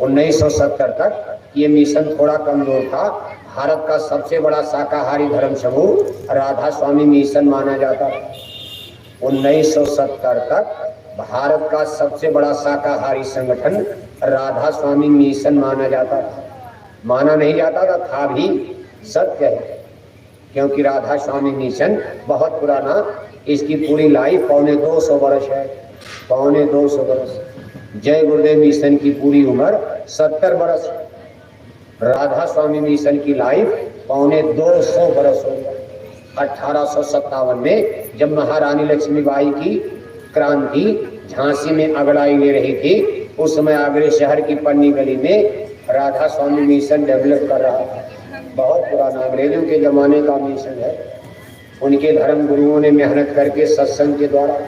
1970 तक ये मिशन थोड़ा कमजोर था। भारत का सबसे बड़ा शाकाहारी धर्म समूह राधा स्वामी मिशन माना जाता था। 1970 तक भारत का सबसे बड़ा शाकाहारी संगठन राधा स्वामी मिशन माना जाता था। माना नहीं जाता था भी, सत्य है, क्योंकि राधा स्वामी मिशन बहुत पुराना, इसकी पूरी लाइफ 250 वर्ष है, 250 वर्ष। जय गुरुदेव मिशन की पूरी उम्र 70 वर्ष, राधा स्वामी मिशन की लाइफ 250 वर्ष हो गया। 1857 में जब महारानी लक्ष्मीबाई की क्रांति झांसी में अगड़ाई ले रही थी, उस समय आगरे शहर की पन्नी गली में राधा स्वामी मिशन डेवलप कर रहा था। बहुत पुराना, अंग्रेजों के जमाने का मिशन है। उनके धर्म गुरुओं ने मेहनत करके सत्संग के द्वारा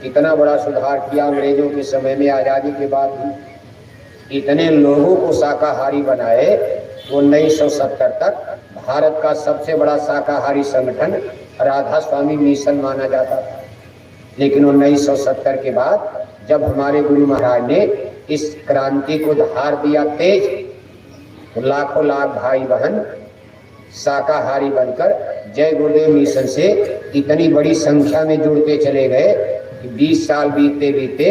इतना बड़ा सुधार किया। अंग्रेजों के समय में आज़ादी के बाद भी इतने लोगों को शाकाहारी बनाए। 1970 तक भारत का सबसे बड़ा शाकाहारी संगठन राधा स्वामी मिशन माना जाता था। लेकिन 1970 के बाद जब हमारे गुरु महाराज ने इस क्रांति को धार दिया तेज, तो लाखों लाख भाई बहन शाकाहारी बनकर जय गुरुदेव मिशन से इतनी बड़ी संख्या में जुड़ते चले गए कि 20 साल बीतते बीतते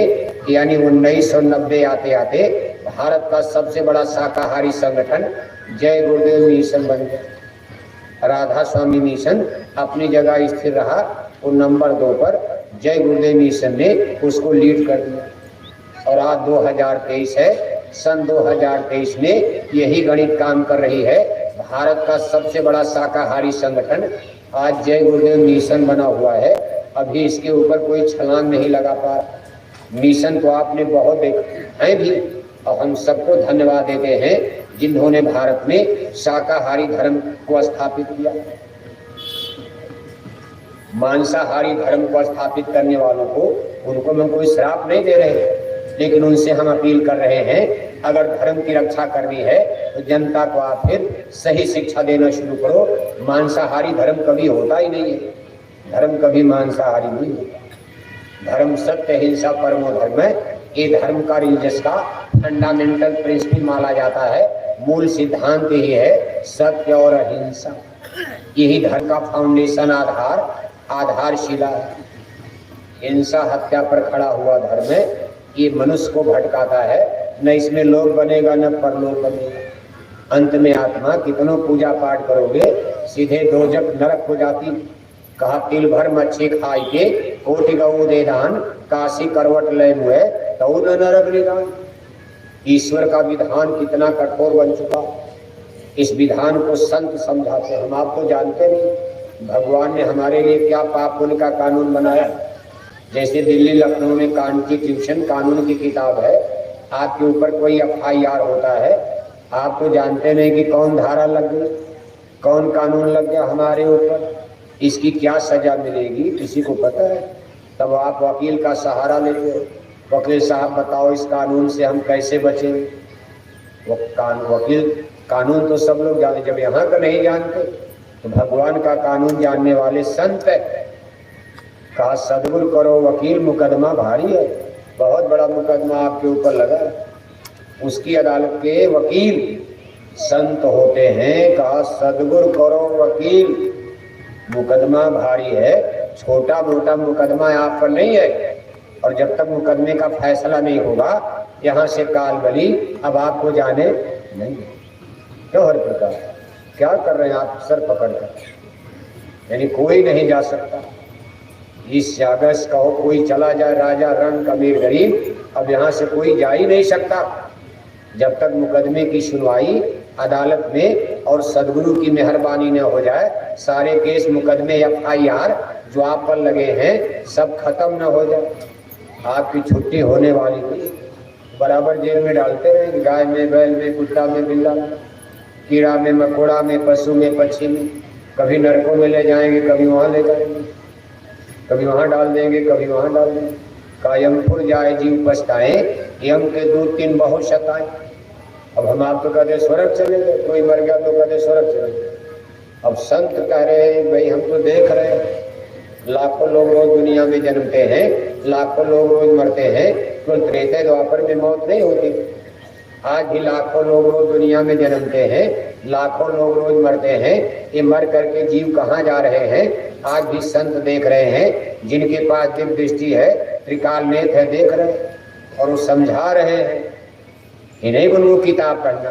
यानी 1990 आते आते भारत का सबसे बड़ा शाकाहारी संगठन जय गुरुदेव मिशन बन गया। राधा स्वामी मिशन अपनी जगह स्थिर रहा, वो नंबर 2 पर जय गुरुदेव मिशन ने उसको लीड कर दिया। और आज 2023 है, सन 2023 में यही गणित काम कर रही है। भारत का सबसे बड़ा शाकाहारी संगठन आज जय गुरुदेव मिशन बना हुआ है। अभी इसके ऊपर कोई छलांग नहीं लगा पा रहा। मिशन को आपने बहुत देखा है भी, और हम सबको धन्यवाद देते हैं जिन्होंने भारत में शाकाहारी धर्म को स्थापित किया। मांसाहारी धर्म को स्थापित करने वालों को, उनको हम कोई श्राप नहीं दे रहे, लेकिन उनसे हम अपील कर रहे हैं अगर धर्म की रक्षा करनी है तो जनता को आप फिर सही शिक्षा देना शुरू करो। मांसाहारी धर्म कभी होता ही नहीं है, धर्म कभी मांसाहारी नहीं होता। धर्म सत्य हिंसा परमो धर्म है। ये धर्म का रिलीजियस का फंडामेंटल प्रिंसिपल माना जाता है। मूल सिद्धांत ही है सत्य और अहिंसा। यही धर्म का फाउंडेशन आधारशिला है। हिंसा हत्या पर खड़ा हुआ धर्म है। ये मनुष्य को भटकाता है, न इसमें लोक बनेगा न परलोक बनेगा। अंत में आत्मा कितनों पूजा पाठ करोगे सीधे दोजक नरक हो जाती। कहा तिल भर मच्छी खाई के कोटि गऊ दे दान, काशी करवट लय मुए तऊ न नरक निदान। ईश्वर का विधान कितना कठोर बन चुका, इस विधान को संत समझाते। हम आप तो जानते नहीं भगवान ने हमारे लिए क्या पाप पुण्य का कानून बनाया। जैसे दिल्ली लखनऊ में कॉन्स्टिट्यूशन कानून की किताब है, आपके ऊपर कोई FIR होता है, आप तो जानते नहीं कि कौन धारा लग गई, कौन कानून लग गया हमारे ऊपर, इसकी क्या सजा मिलेगी किसी को पता है। तब आप वकील का सहारा लेते हो, वकील साहब बताओ इस कानून से हम कैसे बचेंगे। वकील कानून तो सब लोग जाने, जब यहाँ का नहीं जानते तो भगवान का कानून जानने वाले संत है। कहा सद्गुरु करो वकील मुकदमा भारी है, बहुत बड़ा मुकदमा आपके ऊपर लगा है, उसकी अदालत के वकील संत होते हैं। कहा सद्गुरु करो वकील मुकदमा भारी है, छोटा मोटा मुकदमा आप पर नहीं है। और जब तक मुकदमे का फैसला नहीं होगा यहाँ से काल बली अब आपको जाने नहीं। क्यों हर प्रकार क्या कर रहे हैं आप सर पकड़ कर, यानी कोई नहीं जा सकता। इस अगस्त कहो कोई चला जाए, राजा रंग अमीर गरीब, अब यहाँ से कोई जा ही नहीं सकता जब तक मुकदमे की सुनवाई अदालत में और सदगुरु की मेहरबानी न हो जाए। सारे केस मुकदमे FIR जो आप पर लगे हैं सब खत्म न हो जाए, आपकी छुट्टी होने वाली थी। बराबर जेल में डालते रहे, गाय में, बैल में, कुत्ता में, बिल्ला में, कीड़ा में, मकोड़ा में, पशु में, पक्षी में। कभी नरकों में ले जाएंगे, कभी वहाँ ले जाएंगे, कभी वहाँ डाल देंगे, कभी वहाँ डाल देंगे। कायमपुर जाए जीव पछताए, यम के दूत तीन बहुत सताए। अब हम आप तो कहते स्वर्ग चले गए, कोई मर गया तो कहते स्वर्ग चले गए। अब संत कह रहे हैं भाई हम तो देख रहे हैं, लाखों लोग रोज दुनिया में जन्मते हैं, लाखों लोग रोज मरते हैं, तो त्रेते द्वापर में मौत नहीं होती। आज भी लाखों लोग रोज दुनिया में जन्मते हैं, लाखों लोग रोज मरते हैं। ये मर करके जीव कहाँ जा रहे हैं आज भी संत देख रहे हैं। जिनके पास दिव्य दृष्टि है, त्रिकाल नेत्र है, देख रहे हैं और वो समझा रहे हैं। ये नहीं बोलो किताब पढ़ना।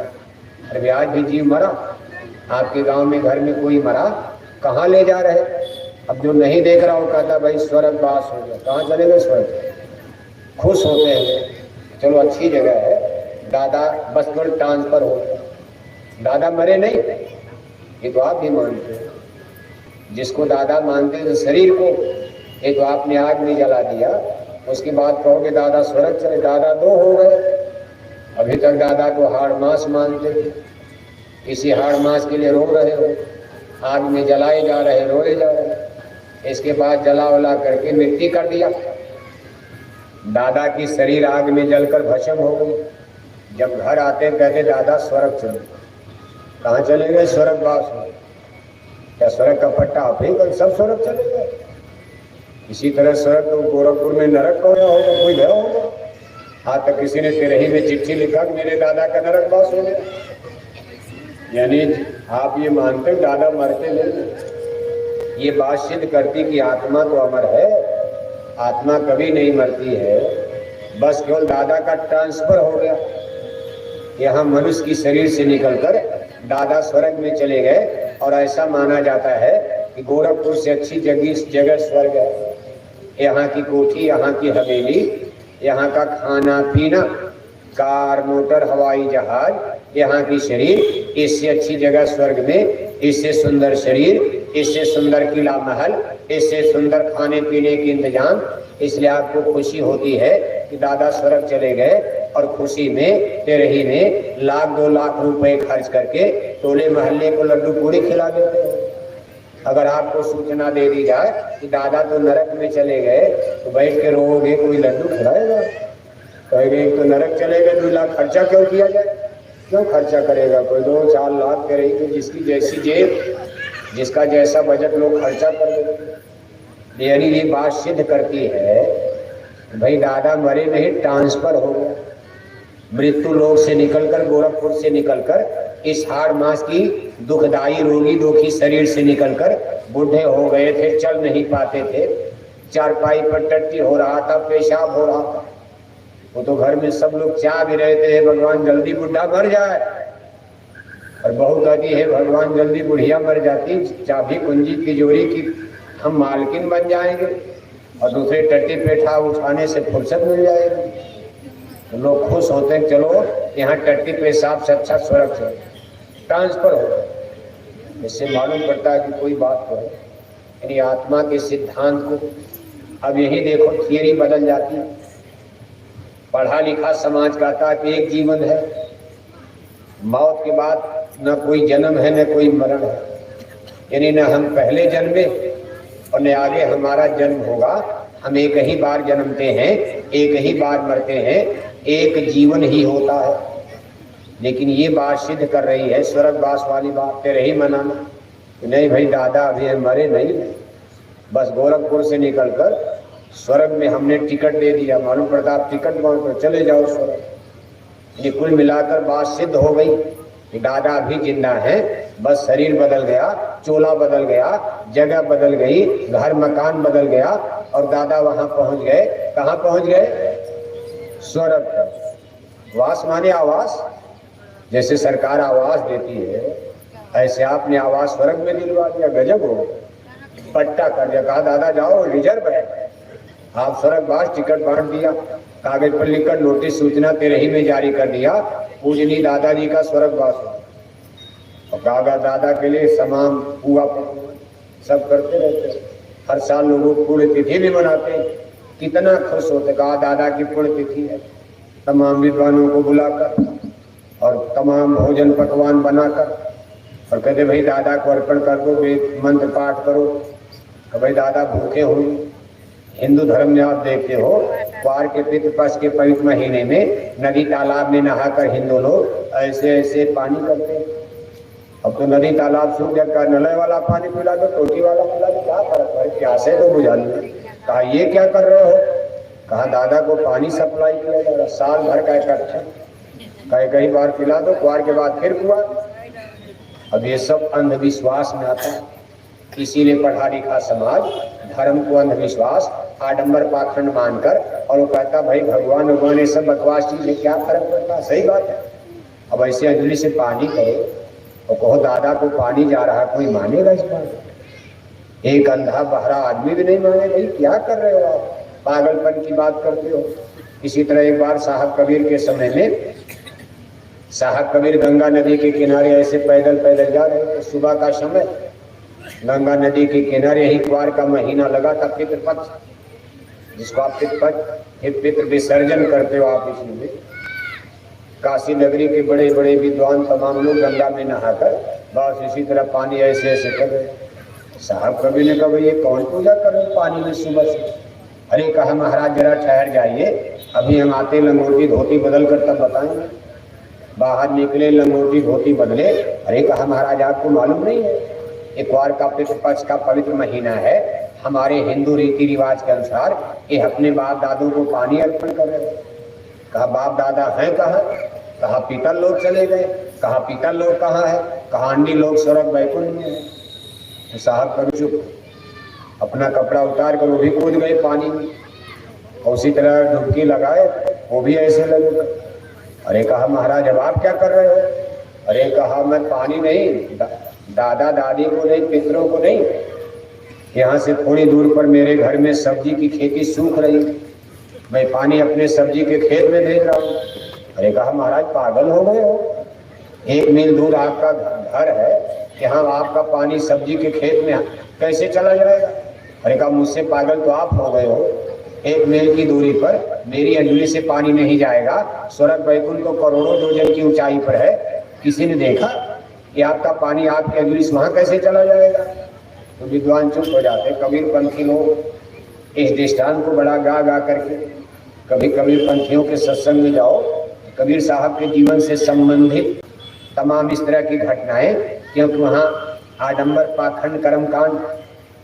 अरे आज भी जीव मरा, आपके गांव में घर में कोई मरा, कहाँ ले जा रहे। अब जो नहीं देख रहा हो कहता भाई स्वर्गवास हो गया, कहाँ चले गए स्वर्ग। खुश होते हैं चलो अच्छी जगह है, दादा बस थोड़ा ट्रांसफर हो गया। दादा मरे नहीं, ये तो आप भी मानते हैं। जिसको दादा मानते हैं शरीर को, ये तो आपने आग में जला दिया, उसके बाद कहोगे दादा स्वर्ग चले। दादा दो हो गए, अभी तक दादा को हाड़ मांस मानते थे, इसी हाड़ मांस के लिए रो रहे हो, आग में जलाए जा रहे, रोए जा रहे। इसके बाद जला वला करके मिट्टी कर दिया। दादा की शरीर आग में जलकर भस्म हो गई। जब घर आते कहते दादा स्वर्ग चले। कहाँ चले गए? स्वर्गवास हो। क्या स्वर्ग का पट्टा आप ही कर सब स्वर्ग चले गए? इसी तरह स्वर्ग तो गोरखपुर में नरक हो गया होगा, कोई गया होगा। हाँ तक किसी ने तिरही में चिट्ठी लिखा कि मेरे दादा का नरकवास हो गया। यानी आप ये मानते हो दादा मरते नहीं। ये बात सिद्ध करती कि आत्मा तो अमर है, आत्मा कभी नहीं मरती है, बस केवल दादा का ट्रांसफर हो गया। यहाँ मनुष्य की शरीर से निकलकर दादा स्वर्ग में चले गए। और ऐसा माना जाता है कि गोरखपुर से अच्छी जगह स्वर्ग है। यहाँ की कोठी, यहाँ की हवेली, यहाँ का खाना पीना, कार मोटर हवाई जहाज, यहाँ की शरीर, इससे अच्छी जगह स्वर्ग में, इससे सुंदर शरीर, इससे सुंदर किला महल, इससे सुंदर खाने पीने की इंतजाम। इसलिए आपको खुशी होती है कि दादा स्वर्ग चले गए और खुशी में तेरही में लाख 2 लाख रुपए खर्च करके टोले महल्ले को लड्डू पूरी खिला देते हैं। अगर आपको सूचना दे दी जाए कि दादा तो नरक में चले गए तो बैठ के रोओगे, कोई लड्डू खिलाएगा? कहेंगे तो नरक चले गए 2 लाख खर्चा क्यों किया जाए? क्यों खर्चा करेगा? कोई 2-4 लाख करेगी, जिसकी जैसी जेब, जिसका जैसा बजट लोग खर्चा कर देते। यानी ये बात सिद्ध करती है भाई दादा मरे नहीं, ट्रांसफर हो गया। मृत्यु लोक से निकलकर, गोरखपुर से निकलकर, इस हाड़ मास की दुखदाई रोगी दुखी शरीर से निकलकर बूढ़े हो गए थे, चल नहीं पाते थे, चारपाई पर टट्टी हो रहा था, पेशाब हो रहा था। वो तो घर में सब लोग चाह भी रहे थे भगवान जल्दी बुढ़ा मर जाए, और बहू कहती है भगवान जल्दी बुढ़िया मर जाती, चाबी कुंजी तिजोरी की हम मालकिन बन जाएंगे। और दूसरे टट्टी पेठा उठाने से फुर्सत मिल जाएगी। तो लोग खुश होते हैं, चलो यहाँ टट्टी पेशाब से अच्छा स्वर्ग से ट्रांसफर हो। इससे मालूम पड़ता है कि कोई बात तो है। यानी आत्मा के सिद्धांत को अब यही देखो, थियरी बदल जाती है। पढ़ा लिखा समाज कहता है कि एक जीवन है, मौत के बाद न कोई जन्म है न कोई मरण है। यानी न हम पहले जन्मे और न आगे हमारा जन्म होगा। हम एक ही बार जन्मते हैं, एक ही बार मरते हैं, एक जीवन ही होता है। लेकिन ये बात सिद्ध कर रही है स्वर्गवास वाली बात, तेरे ही मनाना कि नहीं भाई दादा अभी मरे नहीं, बस गोरखपुर से निकलकर स्वर्ग में हमने टिकट दे दिया। मालूम पड़ता आप टिकट बांट कर चले जाओ स्वर्ग। ये कुल मिलाकर बात सिद्ध हो गई कि दादा अभी जिंदा है, बस शरीर बदल गया, चोला बदल गया, जगह बदल गई, घर मकान बदल गया और दादा वहां पहुंच गए। कहाँ पहुंच गए? स्वर्ग पर। वास माने आवास, जैसे सरकार आवास देती है ऐसे आपने आवास स्वर्ग में दिलवा दिया। गजब हो, पट्टा कर दिया, कहा दादा जाओ रिजर्व है, आप स्वर्गवास टिकट बांट दिया, कागज पर लिखकर नोटिस सूचना तेरे ही में जारी कर दिया, पूजनी दादाजी का स्वर्गवास हो। और कागा दादा के लिए तमाम पुआ सब करते रहते। हर साल लोग पुण्यतिथि भी मनाते हैं, कितना खुश होते। कहा दादा की पुण्यतिथि है, तमाम विद्वानों को बुलाकर और तमाम भोजन पकवान बनाकर और कहते भाई दादा को अर्पण कर दो, मंत्र पाठ करो। भाई दादा भूखे होंगे। हिंदू धर्म में आप देखते हो क्वार के पितृपक्ष के पवित्र महीने में नदी तालाब में नहाकर हिंदू लोग ऐसे ऐसे पानी करते हैं। अब तो नदी तालाब सूख गया, नल वाला पानी पिला दो, टोटी वाला पिला दो, क्या फर्क है? प्यासे तो बुझा लो। कहा ये क्या कर रहे हो? कहा दादा को पानी सप्लाई किया जा रहा, साल भर का इकट्ठा, कई बार पिला दो, क्वार के बाद फिर कुआ। अब ये सब अंधविश्वास में आता है। इसीलिए पढ़ा लिखा समाज धर्म को अंधविश्वास आडंबर पाखंड मानकर और वो कहता भाई भगवान भगवान ये सब बकवास चीज है, क्या फर्क पड़ता है? सही बात है। अब ऐसे अंजलि से पानी करो और कहो दादा को पानी जा रहा, कोई मानेगा इस बात? एक अंधा बहरा आदमी भी नहीं माने। भाई क्या कर रहे हो आप, पागलपन की बात करते हो। इसी तरह एक बार साहब कबीर के समय में साहब कबीर गंगा नदी के किनारे ऐसे पैदल पैदल जा रहे थे। सुबह का समय, गंगा नदी के किनारे ही क्वार का महीना लगा था, पितृपक्ष, जिसको आप पितृ विसर्जन करते हो आप। इसमें काशी नगरी के बड़े बड़े विद्वान तमाम लोग गंगा में नहाकर बस इसी तरह पानी ऐसे ऐसे कर रहे। साहब कबीर ने कहा ये कौन पूजा कर रहे पानी में सुबह से? अरे कहा महाराज जरा ठहर जाइए, अभी हम आते लंगोटी धोती बदल कर तब बताएंगे। बाहर निकले, लंगोटी धोती बदले। अरे कहा महाराज आपको मालूम नहीं है इक्वार का पितृपक्ष का पवित्र महीना है, हमारे हिंदू रीति रिवाज के अनुसार ये अपने बाप दादों को पानी अर्पण कर रहे हैं। कहा बाप दादा हैं कहाँ? कहा पितर लोग चले गए। कहा पितर लोग कहाँ है? कहा अंडी लोग स्वर्ग बैकुंठ में है। तो साहब कभी चुप, अपना कपड़ा उतार कर वो भी कूद गए पानी में और उसी तरह डुबकी लगाए, वो भी ऐसे लगे। अरे कहा महाराज अब आप क्या कर रहे हो? अरे कहा मैं पानी नहीं, दादा दादी को नहीं, पितरों को नहीं, यहाँ से थोड़ी दूर पर मेरे घर में सब्जी की खेती सूख रही, मैं पानी अपने सब्जी के खेत में भेज रहा हूँ। अरे कहा महाराज पागल हो गए हो, 1 मील दूर आपका घर है, यहाँ आपका पानी सब्जी के खेत में कैसे चला जाएगा? अरे कहा मुझसे पागल तो आप हो गए हो, 1 मील की दूरी पर मेरी अंजलि से पानी नहीं जाएगा। स्वर्ग वैकुंठ तो करोड़ों योजन की ऊंचाई पर है, किसी ने देखा कि आपका पानी आपकी अंजलि से वहां कैसे चला जाएगा? तो विद्वान चुप हो जाते। कबीर पंथी लोग इस दृष्टांत को बड़ा गा गा करके, कभी कबीर पंथियों के सत्संग में जाओ, कबीर साहब के जीवन से संबंधित तमाम इस तरह की घटनाएं, क्योंकि वहाँ आडंबर पाखंड कर्मकांड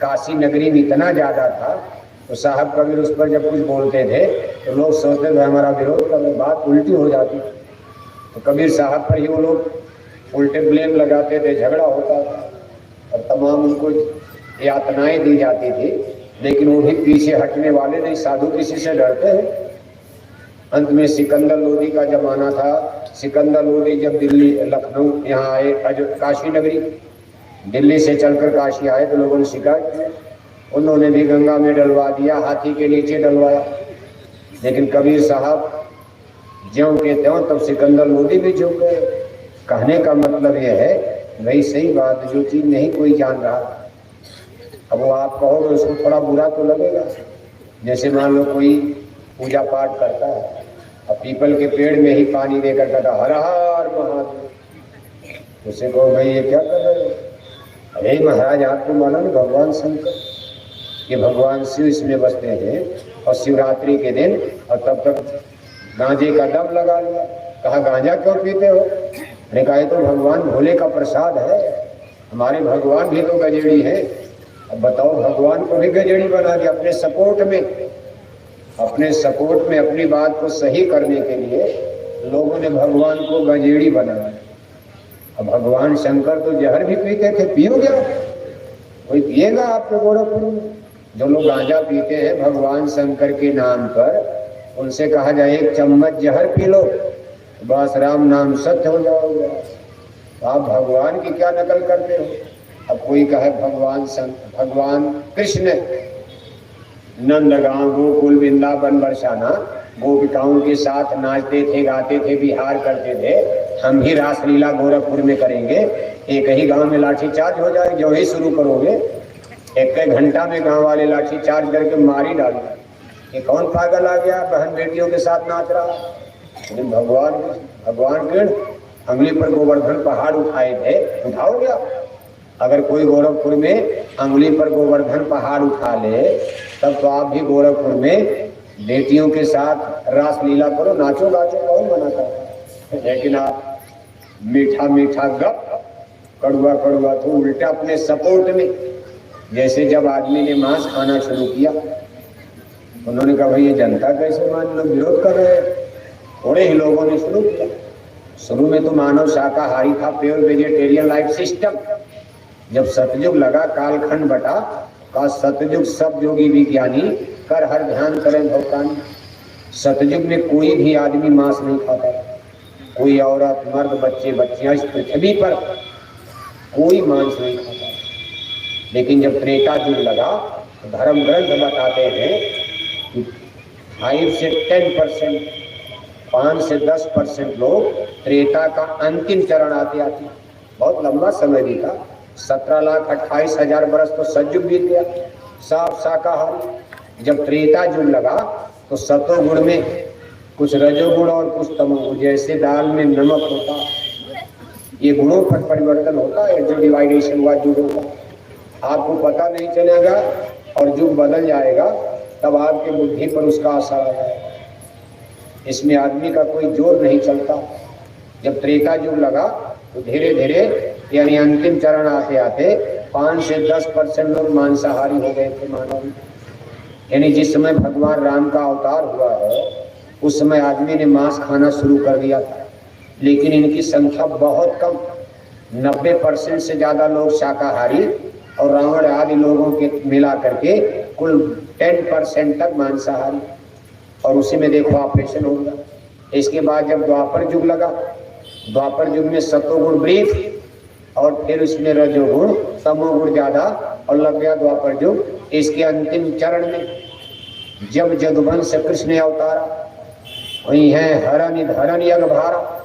काशी नगरी में इतना ज़्यादा था, तो साहब कबीर उस पर जब कुछ बोलते थे तो लोग सोचते थे हमारा विरोध कर, बात उल्टी हो जाती। तो कबीर साहब पर ही वो लोग उल्टे ब्लेम लगाते थे, झगड़ा होता था और तमाम उनको यातनाएं दी जाती थी, लेकिन वो भी पीछे हटने वाले नहीं। साधु किसी से डरते हैं? अंत में सिकंदर लोदी का जमाना था। सिकंदर लोदी जब दिल्ली लखनऊ यहाँ आए, काशी नगरी, दिल्ली से चलकर काशी आए तो लोगों ने शिकायत की उन्होंने भी गंगा में डलवा दिया, हाथी के नीचे डलवाया। लेकिन कबीर साहब ज्यों के त्यों तब सिकंदर लोधी भी झुक गए। कहने का मतलब यह है, वही सही बात, जो चीज नहीं कोई जान रहा, अब वो आप कहोगे उसको थोड़ा बुरा तो लगेगा। जैसे मान लो कोई पूजा पाठ करता है और पीपल के पेड़ में ही पानी देकर कहता हर हर महादेव, उसे कहो भाई ये क्या कर रहे हो? अरे महाराज आपको मानो ना भगवान शंकर, ये भगवान शिव इसमें बसते हैं और शिवरात्रि के दिन, और तब तक गांजे का दम लगा लिया। कहा गांजा क्यों पीते हो? मैंने कहा तो भगवान भोले का प्रसाद है, हमारे भगवान भी तो गजेड़ी है। अब बताओ, भगवान को भी गजेड़ी बना दिया अपने सपोर्ट में। अपने सपोर्ट में अपनी बात को सही करने के लिए लोगों ने भगवान को गजेड़ी बनाया। अब भगवान शंकर तो जहर भी पीते थे, पियोगे? कोई पिएगा आपके गोरखपुर में? जो लोग गांजा पीते हैं भगवान शंकर के नाम पर, उनसे कहा जाए एक चम्मच जहर पी लो, बस राम नाम सत्य हो जाओगे। आप भगवान की क्या नकल करते हो? अब कोई कहे भगवान कृष्ण नंदगांव गोकुल वृंदावन बरसाना गोपिकाओं के साथ नाचते थे, गाते थे, विहार करते थे, हम भी रासलीला गोरखपुर में करेंगे। एक ही गांव में लाठी चार्ज हो जाए, जो ही शुरू करोगे एक घंटा में गांव वाले लाठी चार्ज करके मारी डालेंगे। ये कौन पागल आ गया बहन बेटियों के साथ नाच रहा? लेकिन भगवान के अंगुली पर गोवर्धन पहाड़ उठाए थे, उठाओगे? अगर कोई गोरखपुर में अंगुली पर गोवर्धन पहाड़ उठा ले, तब तो आप भी गोरखपुर में बेटियों के साथ रासलीला करो, नाचो गाचो, कौन मना करता? लेकिन आप मीठा मीठा गप, कड़ुआ कड़ुआ तो उल्टा अपने सपोर्ट में। जैसे जब आदमी ने मांस खाना शुरू किया, उन्होंने कहा भाई ये जनता कैसे मान लो, विरोध कर रहे हैं। थोड़े ही लोगों ने शुरू किया। शुरू में तो मानव शाकाहारी था, प्योर वेजिटेरियन लाइफ सिस्टम। जब सतयुग लगा, कालखंड बटा, का सतयुग सब योगी विज्ञानी कर हर ध्यान करें भौतानी। सतयुग में कोई भी आदमी मांस नहीं खाता, कोई औरत मर्द बच्चे बच्चियां, इस पृथ्वी पर कोई मांस नहीं खाता। लेकिन जब त्रेता युग लगा, धर्म ग्रंथ बताते हैं कि 5 से 10%, 5 से 10% लोग त्रेता का अंतिम चरण आते आते, बहुत लंबा समय भी था, 17,28,000 बरस तो सतयुग बीत गया, साफ शाकाहारी। जब त्रेता युग लगा तो सतोगुण में कुछ रजोगुण और कुछ तमोगुण, जैसे दाल में नमक होता, ये गुणों पर परिवर्तन होता है। जो डिवाइडेशन हुआ युग होगा, आपको पता नहीं चलेगा और युग बदल जाएगा, तब आपके बुद्धि पर उसका असर आ जाएगा। इसमें आदमी का कोई जोर नहीं चलता। जब त्रेता युग लगा तो धीरे धीरे, यानी अंतिम चरण आते आते 5 से 10% लोग मांसाहारी हो गए थे मानव। यानी जिस समय भगवान राम का अवतार हुआ है, उस समय आदमी ने मांस खाना शुरू कर दिया था। लेकिन इनकी संख्या बहुत कम, 90% से ज्यादा लोग शाकाहारी, और रावण आदि लोगों के मिला करके कुल 10% तक मांसाहारी। और उसी में देखो ऑपरेशन हो गया। इसके बाद जब द्वापर युग लगा, द्वापर युग में सतोगुण ब्रीफ, और फिर उसमें रजोगुण तमोगुण ज्यादा, और लग गया द्वापर युग। इसके अंतिम चरण में जब जदुवंश कृष्ण अवतारा, वही है हरण धरण यज्ञ भारा।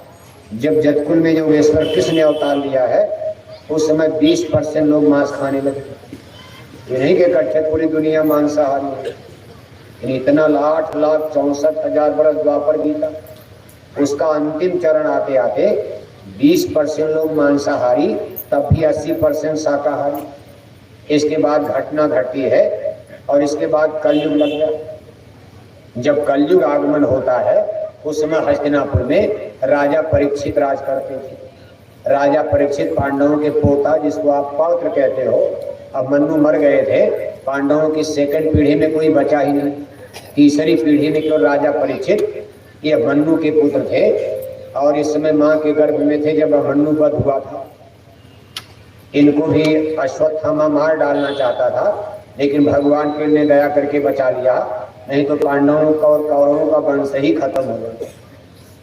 जब जदकुल में योगेश्वर कृष्ण अवतार लिया है, उस समय 20% लोग मांस खाने लगे। ये नहीं कि इकट्ठे पूरी दुनिया मांसाहारी है। इतना 8,64,000 बरस द्वापर बीता, उसका अंतिम चरण आते आते 20% लोग मांसाहारी, तब भी 80% शाकाहारी। इसके बाद घटना घटती है और इसके बाद कलयुग लग गया। जब कलयुग आगमन होता है, उस समय हस्तिनापुर में राजा परीक्षित राज करते थे। राजा परीक्षित पांडवों के पोता, जिसको आप पौत्र कहते हो। अब मन्नु मर गए थे, पांडवों की सेकंड पीढ़ी में कोई बचा ही नहीं। तीसरी पीढ़ी में केवल राजा परीक्षित, ये मन्नु के पुत्र थे, और इस समय माँ के गर्भ में थे जब मन्नु वध हुआ था। इनको भी अश्वत्थामा मार डालना चाहता था, लेकिन भगवान के ने दया करके बचा लिया, नहीं तो पांडवों का और कौरवों का वंश ही खत्म हो गया।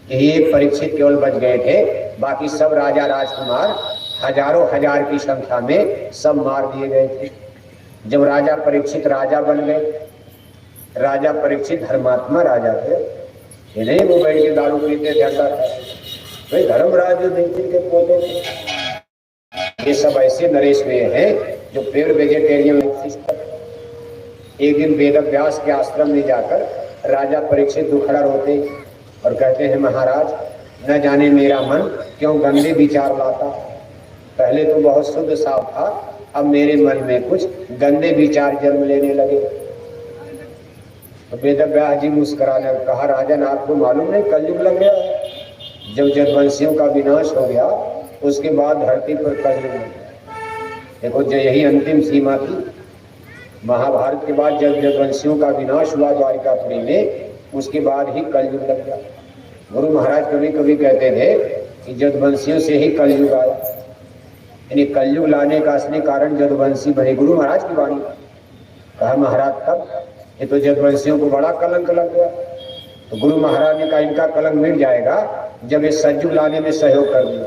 यही एक परीक्षित केवल बच गए थे, बाकी सब राजा राजकुमार हजारों हजार की संख्या में सब मार दिए गए थे। जब राजा परीक्षित राजा बन गए, राजा परीक्षित धर्मात्मा राजा थे, ये नहीं वो बैठ के दारू पीते झंडा भाई धर्मराज युधिष्ठिर के पोते थे। ये सब ऐसे नरेश हुए हैं जो प्योर वेजिटेरियन। एक दिन वेद व्यास के आश्रम में जाकर राजा परीक्षित दुखड़ा रोते और कहते हैं महाराज न जाने मेरा मन क्यों गंदे विचार लाता, पहले तो बहुत शुद्ध साफ था, अब मेरे मन में कुछ गंदे विचार जन्म लेने लगे। तो वेद व्यास जी मुस्कुराने कहा राजन आपको मालूम नहीं कलयुग लग गया है। जब जदवंशियों का विनाश हो गया उसके बाद धरती पर कलयुग लग गया। देखो जो यही अंतिम सीमा थी, महाभारत के बाद जब जदवंशियों का विनाश हुआ द्वारिकापुरी में, उसके बाद ही कलयुग लग गया। गुरु महाराज कभी कभी कहते थे कि जदवंशियों से ही कलयुग आया, यानी कलयुग लाने का असली कारण जदवंशी बने। गुरु महाराज की वाणी कहा महाराज तब ये तो जदवंशियों को बड़ा कलंक लग गया। तो गुरु महाराज ने कहा इनका कलंक मिट जाएगा जब ये सतयुग लाने में सहयोग कर दिया।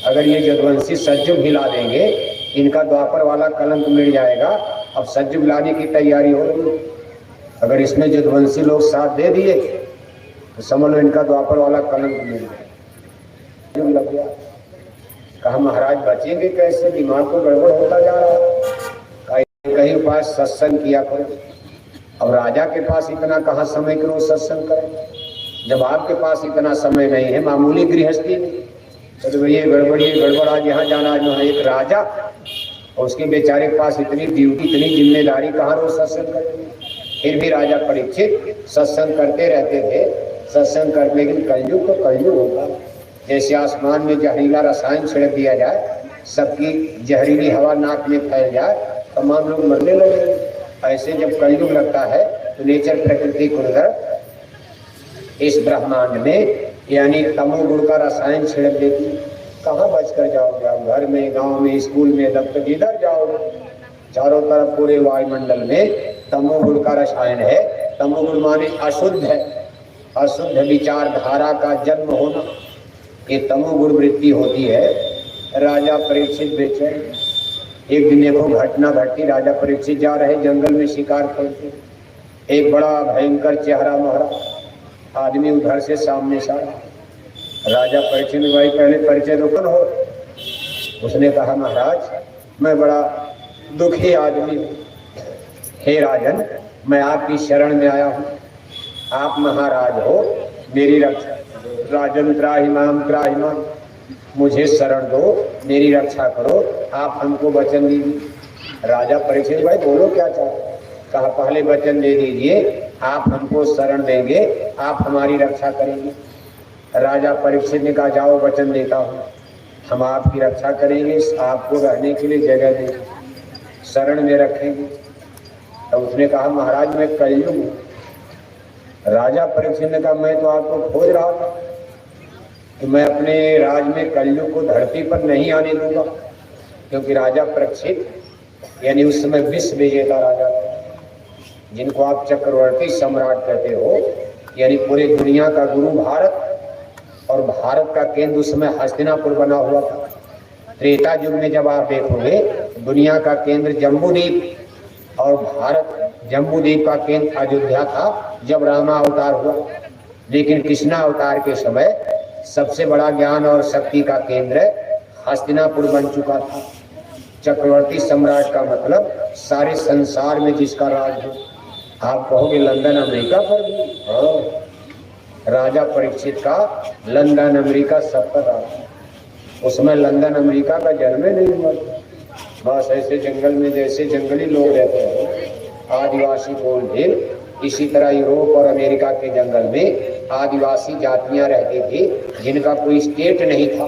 अगर ये जदवंशी सतयुग ही ला देंगे इनका द्वापर वाला कलंक मिट जाएगा। अब सतयुग लाने की तैयारी हो रही है। अगर इसमें जदवंशी लोग साथ दे दिए तो समझ लो इनका द्वापर वाला कलंक मिट गया, लग गया। कहा महाराज बचेंगे कैसे, दिमाग को गड़बड़ होता जा रहा है, कहीं पास सत्संग किया करो। अब राजा के पास इतना कहाँ समय करो सत्संग करें, जब आपके पास इतना समय नहीं है, मामूली गृहस्थी तो ये गड़बड़ आज यहाँ जाना आज वहाँ। एक राजा और उसके बेचारे के पास इतनी ड्यूटी इतनी जिम्मेदारी, कहाँ रोज सत्संग करेंगे। फिर भी राजा परीक्षित सत्संग करते रहते थे, सत्संग करते। लेकिन कलयुग तो कलयुग होगा, जैसे आसमान में जहरीला रसायन छिड़क दिया जाए, सबकी जहरीली हवा नाक में फैल जाए, तमाम लोग मरने लगे। ऐसे जब कलयुग लगता है तो नेचर प्रकृति कुदरत इस ब्रह्मांड में यानी तमोगुण का रसायन छिड़क देती। कहाँ बचकर जाओगे आप, घर में, गांव में, स्कूल में, दफ्तर, जिधर जाओगे चारों तरफ पूरे वायुमंडल में तमोगुण का रसायन है। तमोगुण माने अशुद्ध है, अशुद्ध विचारधारा का जन्म होना, ये तमोगुण वृत्ति होती है। राजा परीक्षित बेचैन, एक दिन देखो घटना घटी, राजा परीक्षित जा रहे जंगल में शिकार करते, एक बड़ा भयंकर चेहरा मोहरा आदमी उधर से सामने से आया। राजा परीक्षित भाई पहले परिचय तो कौन हो। उसने कहा महाराज मैं बड़ा दुखी आदमी हूँ, हे राजन मैं आपकी शरण में आया हूँ, आप महाराज हो, मेरी रक्षा। राजन त्राहिमाम, मुझे शरण दो, मेरी रक्षा करो, आप हमको वचन दीजिए। राजा परीक्षित भाई बोलो क्या चाहते। कहा पहले वचन दे दीजिए आप हमको शरण देंगे, आप हमारी रक्षा करेंगे। राजा परीक्षित ने कहा जाओ वचन देता हूँ, हम आपकी रक्षा करेंगे, आपको रहने के लिए जगह देंगे, शरण में रखेंगे। तो उसने कहा महाराज मैं कलयुग हूँ। राजा परीक्षित ने कहा मैं तो आपको खोज रहा था कि मैं अपने राज में कलयुग को धरती पर नहीं आने दूंगा, क्योंकि राजा परीक्षित यानी उस समय विश्व विजेता राजा था, जिनको आप चक्रवर्ती सम्राट कहते हो, यानी पूरी दुनिया का गुरु भारत, और भारत का केंद्र उस समय हस्तिनापुर बना हुआ था। त्रेता युग में जब आप देखोगे दुनिया का केंद्र जम्बूद्वीप और भारत जम्बूद्वीप का केंद्र अयोध्या था जब रामा अवतार हुआ। लेकिन कृष्णा अवतार के समय सबसे बड़ा ज्ञान और शक्ति का केंद्र हस्तिनापुर बन चुका था। चक्रवर्ती सम्राट का मतलब सारे संसार में जिसका राज हो। आप कहोगे लंदन अमेरिका पर भी, हाँ, राजा परीक्षित का लंदन अमेरिका सब पर राज। उसमें लंदन अमेरिका का जन्म नहीं हुआ, बस ऐसे जंगल में जैसे जंगली लोग रहते हैं आदिवासी गोलढेल, इसी तरह यूरोप और अमेरिका के जंगल में आदिवासी जातियां रहती थी जिनका कोई स्टेट नहीं था,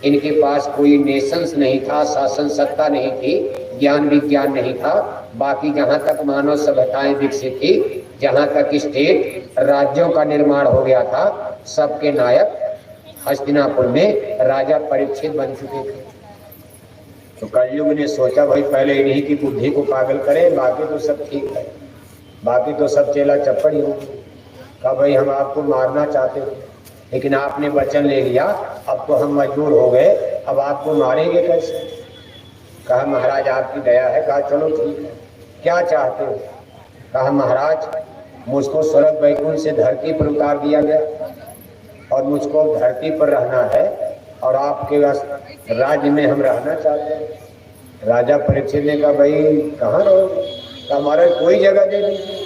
इनके पास कोई नेशंस नहीं था, शासन सत्ता नहीं थी, ज्ञान विज्ञान नहीं था। बाकी जहाँ तक मानव सभ्यताएं विकसित थी, जहाँ तक स्टेट राज्यों का निर्माण हो गया था, सबके नायक हस्तिनापुर में राजा परीक्षित बन चुके थे। तो कलयुग ने सोचा भाई पहले इन्हीं की बुद्धि को पागल करें, बाकी तो सब ठीक है, बाकी तो सब चेला चप्पड़ ही होगी। कहा भाई हम आपको मारना चाहते थे लेकिन आपने वचन ले लिया, अब तो हम मजबूर हो गए, अब आपको मारेंगे कैसे। कहा महाराज आपकी दया है। कहा चलो ठीक है, क्या चाहते हो? कहा महाराज मुझको स्वर्ग वैकुंठ से धरती पर उतार दिया गया और मुझको धरती पर रहना है और आपके राज्य में हम रहना चाहते हैं। राजा परीक्षित ने कहा भाई कहाँ रहोगे? कहा महाराज कोई जगह दे दीजिए।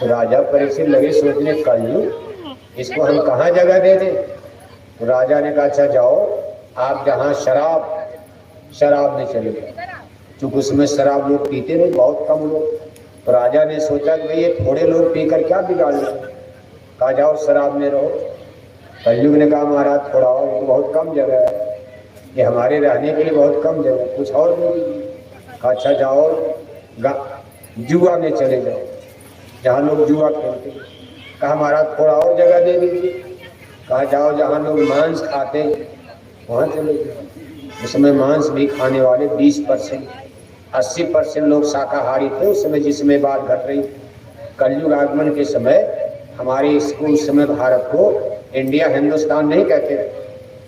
तो राजा परीक्षित लगे सोचने कलयुग इसको हम कहाँ जगह दे दें? तो राजा ने कहा अच्छा जाओ आप जहाँ शराब में चले गए, क्योंकि उसमें शराब लोग पीते नहीं, बहुत कम लोग। तो राजा ने सोचा कि भाई ये थोड़े लोग पीकर क्या बिगाड़ लें। कहा जाओ शराब में रहो। कलयुग ने कहा महाराज थोड़ा और, तो बहुत कम जगह है, ये हमारे रहने के लिए बहुत कम जगह, कुछ और नहीं। कहा अच्छा जाओ जुआ में चले जाओ, जहाँ लोग जुआ खेलते। कहा महाराज थोड़ा और जगह दे दीजिए। कहा जाओ जहाँ लोग मांस खाते वहाँ चले जाओ, उसमें मांस भी खाने वाले 20%, 80% लोग शाकाहारी थे उस समय जिस समय बात घट रही। कलयुग आगमन के समय हमारे इसको उस समय भारत को इंडिया हिंदुस्तान नहीं कहते थे,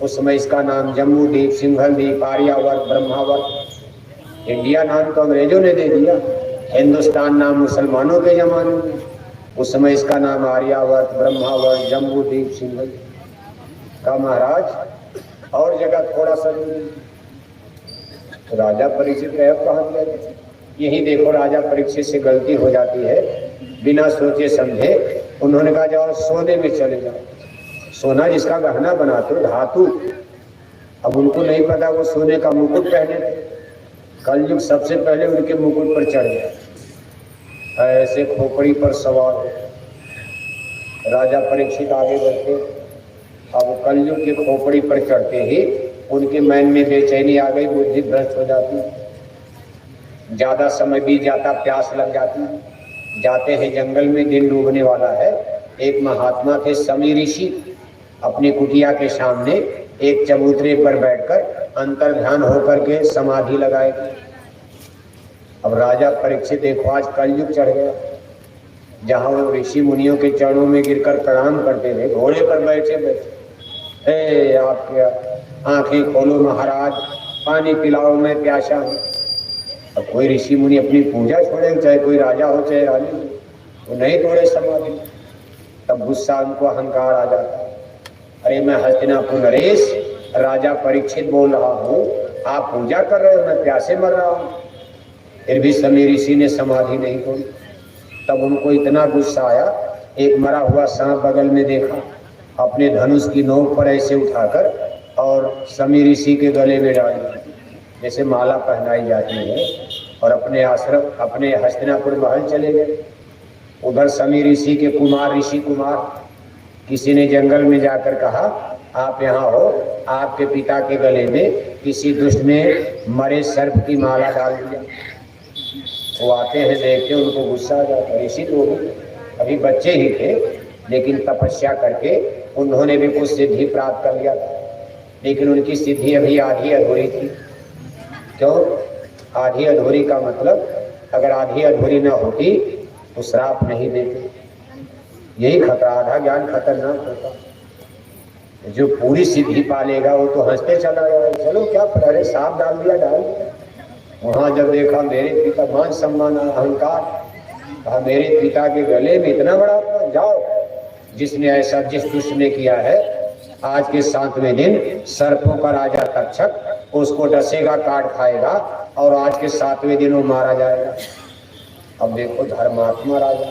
उस समय इसका नाम जम्मू द्वीप, सिंघल द्वीप, आर्यावर्त, ब्रह्मावर्त। इंडिया नाम तो अंग्रेजों ने दे दिया, हिंदुस्तान नाम मुसलमानों के जमाने में, उस समय इसका नाम आर्यावर्त, ब्रह्मावर्त, जम्मू द्वीप, सिंघल। का महाराज और जगह थोड़ा सा तो राजा परीक्षित कहे कहाँ दिया? यही देखो राजा परीक्षित से गलती हो जाती है, बिना सोचे समझे उन्होंने कहा जाओ सोने में चले जाओ। सोना जिसका गहना बनाते हो धातु, अब उनको नहीं पता वो सोने का मुकुट पहने थे। कलयुग सबसे पहले उनके मुकुट पर चढ़ गया, ऐसे खोपड़ी पर सवार हो। राजा परीक्षित आगे बढ़ते, अब कलयुग के खोपड़ी पर चढ़ते ही उनके मन में बेचैनी आ गई, बुद्धि भ्रष्ट हो जाती, ज्यादा समय बीत जाता, प्यास लग जाती। जाते हैं जंगल में, दिन डूबने वाला है। एक महात्मा थे समी ऋषि, अपनी कुटिया के सामने एक चबूतरे पर बैठकर अंतर ध्यान होकर के समाधि लगाए। अब राजा परीक्षित देखो आज कलयुग चढ़ गया, जहाँ वो ऋषि मुनियों के चरणों में गिरकर प्रणाम करते थे, घोड़े पर बैठे बैठे हे आपके आंखें खोलो महाराज, पानी पिलाओ मैं प्यासा हूँ। अब कोई ऋषि मुनि अपनी पूजा छोड़े, चाहे कोई राजा हो चाहे रानी हो, वो नहीं तोड़े समाधि। तब गुस्सा उनको अहंकार आ जाता है, अरे मैं हस्तिनापुर नरेश राजा परीक्षित बोल रहा हूँ, आप पूजा कर रहे हो, मैं प्यासे मर रहा हूँ। फिर भी समी ऋषि ने समाधि नहीं तोड़ी। तब उनको इतना गुस्सा आया, एक मरा हुआ सांप बगल में देखा, अपने धनुष की नोक पर ऐसे उठाकर और समी ऋषि के गले में डाल दिया, जैसे माला पहनाई जाती है, और अपने आश्रम अपने हस्तिनापुर महल चले गए। उधर समी ऋषि के कुमार ऋषि कुमार किसी ने जंगल में जाकर कहा आप यहाँ हो, आपके पिता के गले में किसी दुष्ट ने मरे सर्प की माला डाल दिया। वो आते हैं देखते, उनको गुस्सा आ जाता है। ऋषि तो अभी बच्चे ही थे, लेकिन तपस्या करके उन्होंने भी कुछ सिद्धि प्राप्त कर लिया था, लेकिन उनकी सिद्धि अभी आधी अधूरी थी। क्यों आधी अधूरी? का मतलब अगर आधी अधूरी न होती तो श्राप नहीं देते। यही खतरा, आधा ज्ञान खतरनाक होता। जो पूरी सिद्धि पालेगा वो तो हंसते चला गया, चलो क्या अरे सांप डाल दिया डाल दिया। वहां जब देखा मेरे पिता, मान सम्मान अहंकार, कहा मेरे पिता के गले में इतना बड़ा, जाओ जिसने ऐसा जिस दुष्ट ने किया है, आज के 7वें दिन सर्पों का राजा तक्षक उसको डसेगा, काट खाएगा, और आज के 7वें दिन वो मारा जाएगा। अब देखो धर्मात्मा राजा,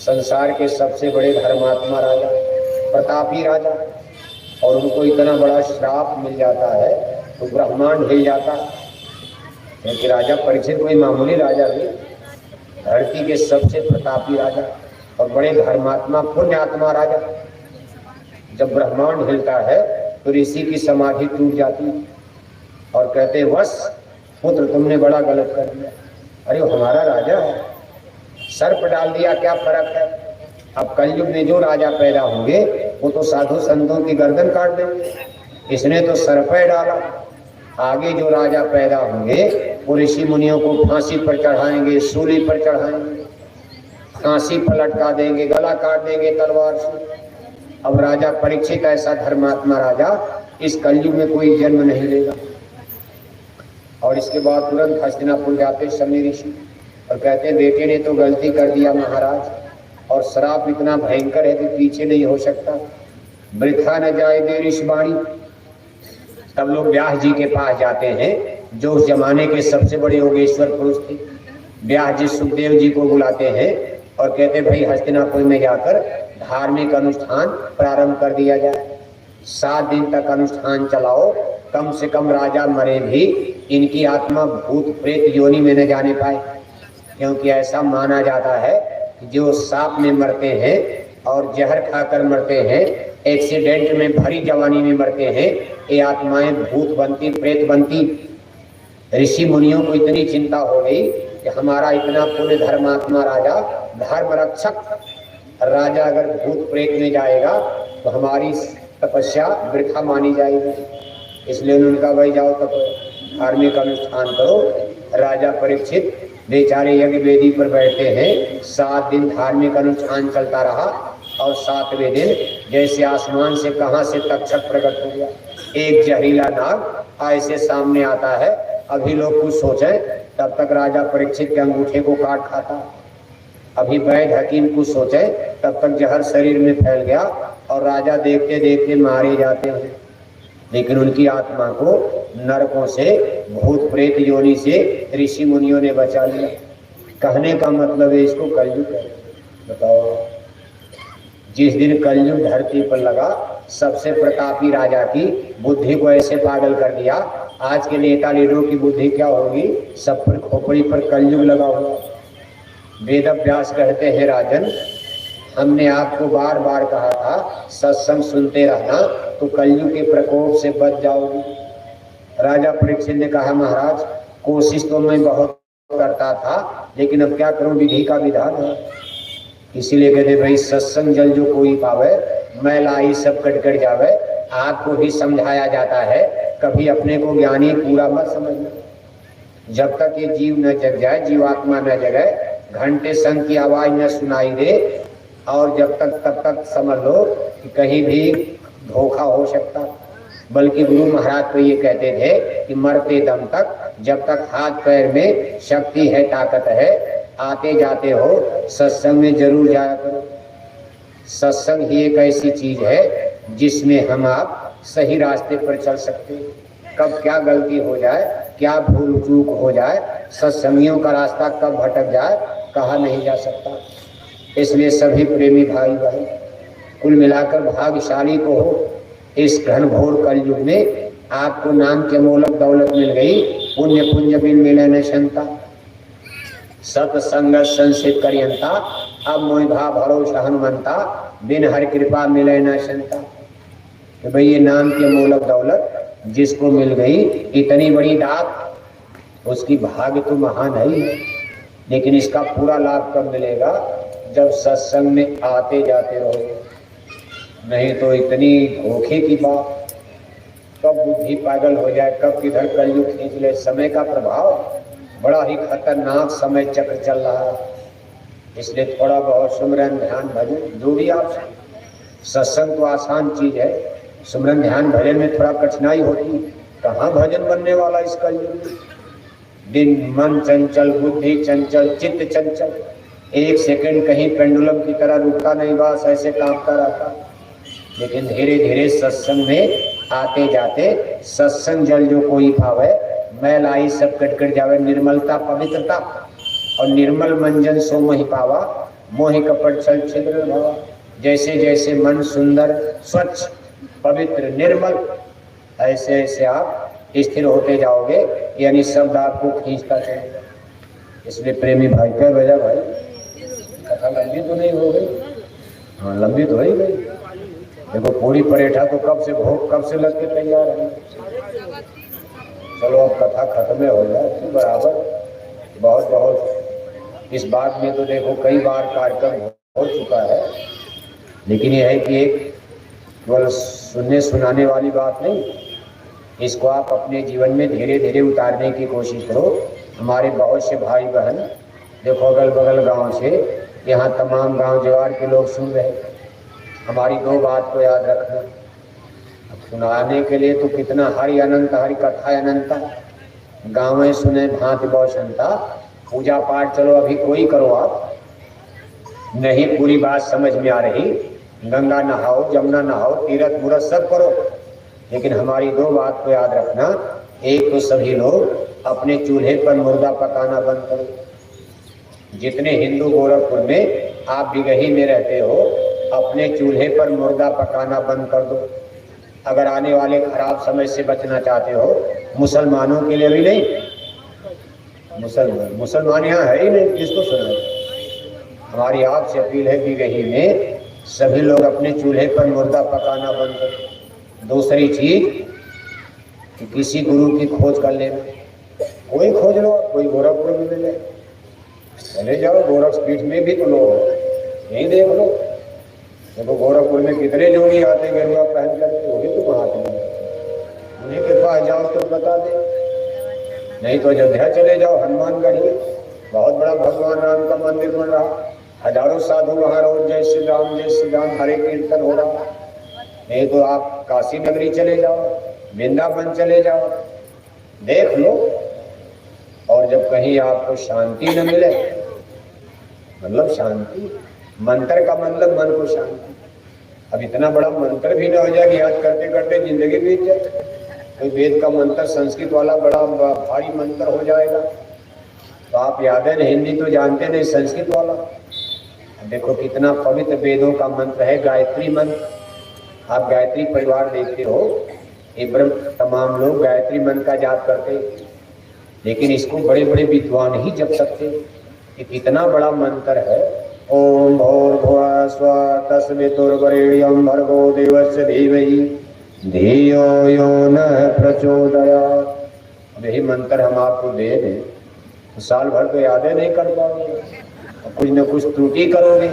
संसार के सबसे बड़े धर्मात्मा राजा, प्रतापी राजा, और उनको इतना बड़ा श्राप मिल जाता है तो ब्रह्मांड हिल जाता। क्योंकि राजा परीक्षित कोई मामूली राजा नहीं, धरती के सबसे प्रतापी राजा और बड़े धर्मात्मा पुण्यात्मा राजा। जब ब्रह्मांड हिलता है तो ऋषि की समाधि टूट जाती और कहते बस पुत्र तुमने बड़ा गलत कर दिया। अरे वो हमारा राजा है, सर्प डाल दिया, क्या फर्क है? अब कलयुग में जो राजा पैदा होंगे वो तो साधु संतों की गर्दन काट देंगे, इसने तो सर्प डाला। आगे जो राजा पैदा होंगे वो ऋषि मुनियों को फांसी पर चढ़ाएंगे, सूली पर चढ़ाएंगे, फांसी पर लटका देंगे, गला काट देंगे तलवार से। अब राजा परीक्षित ऐसा धर्मात्मा राजा इस कलयुग में कोई जन्म नहीं लेगा। और इसके बाद तुरंत हस्तिनापुर जाते शमी ऋषि और कहते हैं बेटे ने तो गलती कर दिया महाराज, और श्राप इतना भयंकर है कि पीछे नहीं हो सकता, वृथा न जाए दे ऋषिवाणी। तब लोग व्यास जी के पास जाते हैं जो उस जमाने के सबसे बड़े योगेश्वर पुरुष थे। व्यास जी सुखदेव जी को बुलाते हैं और कहते भाई हस्तिनापुर में जाकर धार्मिक अनुष्ठान प्रारंभ कर दिया जाए, 7 दिन तक अनुष्ठान चलाओ, कम से कम राजा मरे भी इनकी आत्मा भूत प्रेत योनि में न जाने पाए, क्योंकि ऐसा माना जाता है कि जो सांप में मरते हैं और जहर खाकर मरते हैं, एक्सीडेंट में भरी जवानी में मरते हैं, ये आत्माएं भूत बनती प्रेत बनती। ऋषि मुनियों को इतनी चिंता हो गई कि हमारा इतना पुण्य धर्मात्मा राजा, धर्म रक्षक राजा अगर भूत प्रेत में जाएगा तो हमारी तपस्या वृथा मानी जाएगी। इसलिए उन्होंने कहा भाई जाओ तब धार्मिक अनुष्ठान करो। राजा परीक्षित बेचारे यज्ञ वेदी पर बैठे हैं, 7 दिन धार्मिक अनुष्ठान चलता रहा और 7वें दिन जैसे आसमान से कहां से तक्षक प्रकट हो गया, एक जहरीला नाग ऐसे सामने आता है। अभी लोग कुछ सोचे तब तक राजा परीक्षित के अंगूठे को काट खाता, अभी वैद्य हकीम कुछ सोचे तब तक जहर शरीर में फैल गया और राजा देखते देखते मारे जाते हैं। लेकिन उनकी आत्मा को नरकों से, भूत प्रेत योनि से ऋषि मुनियों ने बचा लिया। कहने का मतलब है इसको कलयुग है। बताओ, जिस दिन कलयुग धरती पर लगा, सबसे प्रतापी राजा की बुद्धि को ऐसे पागल कर दिया। आज के नेता लीडरों की बुद्धि क्या होगी, सब पर खोपड़ी पर कलयुग लगा हुआ। वेद व्यास कहते हैं राजन, हमने आपको बार बार कहा था सत्संग सुनते रहना तो कलयुग के प्रकोप से बच जाओगे। राजा परीक्षित ने कहा महाराज कोशिश तो मैं बहुत करता था, लेकिन अब क्या करूं, विधि का विधान है। इसीलिए कहते भाई सत्संग जल जो कोई पावे, मैं लाई सब कट कर जावे। आपको भी समझाया जाता है कभी अपने को ज्ञानी पूरा मत समझना। जब तक ये जीव न जग जाए, जीवात्मा न जगे, घंटे संग की आवाज न सुनाई दे, और जब तक तब तक समझ लो कि कहीं भी धोखा हो सकता। बल्कि गुरु महाराज तो ये कहते थे कि मरते दम तक, जब तक हाथ पैर में शक्ति है, ताकत है, आते जाते हो सत्संग में जरूर जाया करो। सत्संग ही एक ऐसी चीज है जिसमें हम आप सही रास्ते पर चल सकते हैं। कब क्या गलती हो जाए, क्या भूल चूक हो जाए, सत्संगियों का रास्ता कब भटक जाए, कहा नहीं जा सकता। इसलिए सभी प्रेमी भाई भाई कुल मिलाकर भाग्यशाली को हो। इस घनघोर कलयुग में आपको नाम के मूलक दौलत मिल गई, पुण्य पुण्य बिन मिले न क्षमता, सत्संग संसित करियंता, अब मोहिभा भरोसा हनुमंता, बिन हर कृपा मिले न क्षमता। तो भाई ये नाम के मूलक दौलत जिसको मिल गई, इतनी बड़ी दात, उसकी भाग्य तो महान है। लेकिन इसका पूरा लाभ कब मिलेगा, जब सत्संग में आते जाते रहोगे। नहीं तो इतनी धोखे की बात, कब बुद्धि पागल हो जाए, कब किधर कलयुग खींच ले। समय का प्रभाव बड़ा ही खतरनाक समय चक्र चल रहा है। इसलिए थोड़ा बहुत सुमरन ध्यान भजन जो भी आप, सत्संग तो आसान चीज है, सुमरन ध्यान भजन में थोड़ा कठिनाई होती। कहाँ भजन बनने वाला इस कलयुग में। दिन मन चंचल, बुद्धि चंचल, चित्त चंचल, 1 सेकंड कहीं पेंडुलम की तरह रुकता नहीं, बस ऐसे कांपता रहता। लेकिन धीरे धीरे सत्संग में आते जाते, सत्संग जल जो कोई पावे, मैल आई सब कट कर जावे। निर्मलता पवित्रता और निर्मल मंजन सो मोहि पावा, मोहि कपट छल छिद्र भावा। जैसे जैसे मन सुंदर, स्वच्छ, पवित्र, निर्मल, ऐसे ऐसे आप स्थिर होते जाओगे, यानी शब्द आपको खींचता चलेगा। इसलिए प्रेमी भाई क्या वजह भाई, कथा लंबी तो नहीं हो गई? हाँ लंबी तो ही गई। देखो पूरी परेठा तो कब से भोग कब से लग के तैयार है। चलो अब कथा खत्म हो जाए तो बराबर। बहुत बहुत इस बात में तो देखो कई बार कार्यक्रम हो चुका है, लेकिन यह है कि एक केवल सुनने सुनाने वाली बात नहीं, इसको आप अपने जीवन में धीरे धीरे उतारने की कोशिश करो। हमारे बहुत से भाई बहन देखो अगल बगल गांव से यहाँ तमाम गांव जवार के लोग सुन रहे। हमारी 2 बात को याद रखना, अब सुनाने के लिए तो कितना हरि अनंत, हरि कथा अनंता, गाँव में सुने भांति बहुसंता, पूजा पाठ चलो अभी कोई करो आप, नहीं पूरी बात समझ में आ रही, गंगा नहाओ, जमुना नहाओ, तीर्थ मुरत सब करो, लेकिन हमारी दो बात को याद रखना। एक तो सभी लोग अपने चूल्हे पर मुर्गा पकाना बंद करो। जितने हिंदू गोरखपुर में आप बिगही में रहते हो, अपने चूल्हे पर मुर्गा पकाना बंद कर दो। अगर आने वाले खराब समय से बचना चाहते हो, मुसलमानों के लिए भी नहीं, मुसलमान यहाँ है ही नहीं, किसको सुना। हमारी आपसे अपील है कि बिगही में सभी लोग अपने चूल्हे पर मुर्गा पकाना बंद करो। दूसरी चीज कि किसी गुरु की खोज कर लेना, कोई खोज लो, कोई गोरखपुर में मिले, चले जाओ, गोरखपीठ में भी तो लोग यही देख लो। देखो गोरखपुर में कितने जोगी आते हैं गेरुआ पहन करके, वो भी तो वहां उन्हीं के पास जाओ तो बता दे। नहीं तो अयोध्या चले जाओ, हनुमानगढ़ ही बहुत बड़ा भगवान राम का मंदिर बन रहा, हजारों साधु वहां रोज जय श्री राम हरे कीर्तन हो रहा। नहीं तो आप काशी नगरी चले जाओ, वृंदावन चले जाओ, देख लो। और जब कहीं आपको शांति न मिले, मतलब शांति, मंत्र का मतलब मन को शांति। अब इतना बड़ा मंत्र भी ना हो जाए कि याद करते करते जिंदगी बीत जाए। कोई वेद का मंत्र संस्कृत वाला बड़ा भारी मंत्र हो जाएगा, तो आप याद है हिंदी तो जानते नहीं, संस्कृत वाला। देखो कितना पवित्र वेदों का मंत्र है, गायत्री मंत्र। आप गायत्री परिवार देखते हो, ब्रह्म तमाम लोग गायत्री मंत्र का जाप करते, लेकिन इसको बड़े बड़े विद्वान ही जप सकते। ये कितना बड़ा मंत्र है। ओम भूर्भुवः स्वः तस्मितुर्वरेण्यं भर्गो देवस्य धीमहि धियो यो नः प्रचोदयात्। यही मंत्र हम आपको दे दें तो साल भर तो यादें नहीं कर पाओगे, कुछ न कुछ त्रुटि करोगे,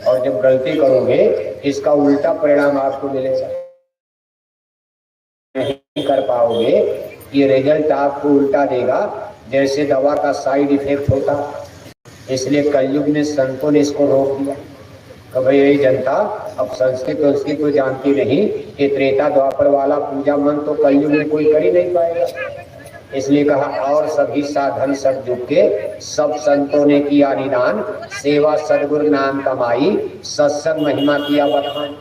और जब गलती करोगे इसका उल्टा परिणाम आपको मिलेगा, नहीं कर पाओगे। ये रिजल्ट आपको उल्टा देगा, जैसे दवा का साइड इफेक्ट होता। इसलिए कलयुग में संतों ने इसको रोक दिया कि भाई यही जनता अब संस्कृत तो जानती नहीं, ये त्रेता द्वापर वाला पूजा मन तो कलयुग में कोई कर ही नहीं पाएगा। इसलिए कहा और सभी साधन सब जुग के सब संतों ने किया निदान, सेवा सदगुरु नाम कमाई, सत्संग महिमा किया बखान।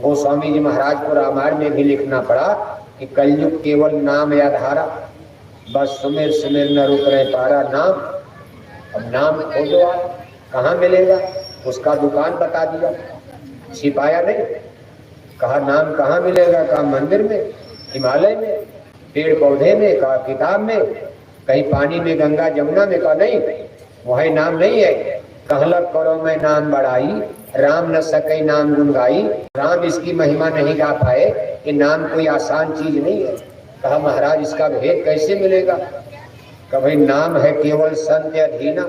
गोस्वामी जी महाराज को रामायण में भी लिखना पड़ा कि कलयुग केवल नाम या धारा, बस सुमिर सुमिर न रुक रहे पारा नाम। अब नाम खोजो, आप कहाँ मिलेगा, उसका दुकान बता दिया, छिपाया नहीं। कहा नाम कहाँ मिलेगा, कहा मंदिर में, हिमालय में, पेड़ पौधे में, कहा किताब में, कहीं पानी में, गंगा जमुना में, कहा नहीं वही नाम नहीं है। कहलक करो मैं नाम बढ़ाई, राम न सके नाम गुण गाई। राम इसकी महिमा नहीं गा पाए कि नाम कोई आसान चीज नहीं है। कहा महाराज इसका भेद कैसे मिलेगा, कि भाई नाम है केवल संत अधीना,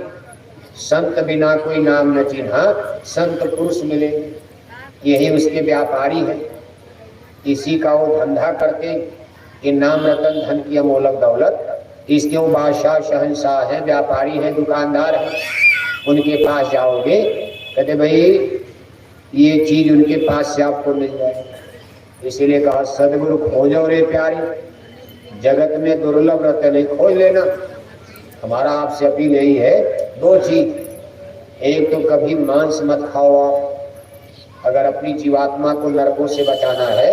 संत बिना कोई नाम न चिन्हा, संत पुरुष मिले यही उसके व्यापारी है। इसी का वो धंधा करते कि नाम रतन धन की अमोलक दौलत, इसके वो बादशाह शहंशाह है, व्यापारी है, दुकानदार है। उनके पास जाओगे कहते भाई ये चीज उनके पास से आपको मिल जाएगी। इसीलिए कहा सदगुरु खोजो रे प्यारी, जगत में दुर्लभ रतन है, खोज लेना। हमारा आपसे अपील यही है, दो चीज, एक तो कभी मांस मत खाओ आप। अगर अपनी जीवात्मा को नरकों से बचाना है,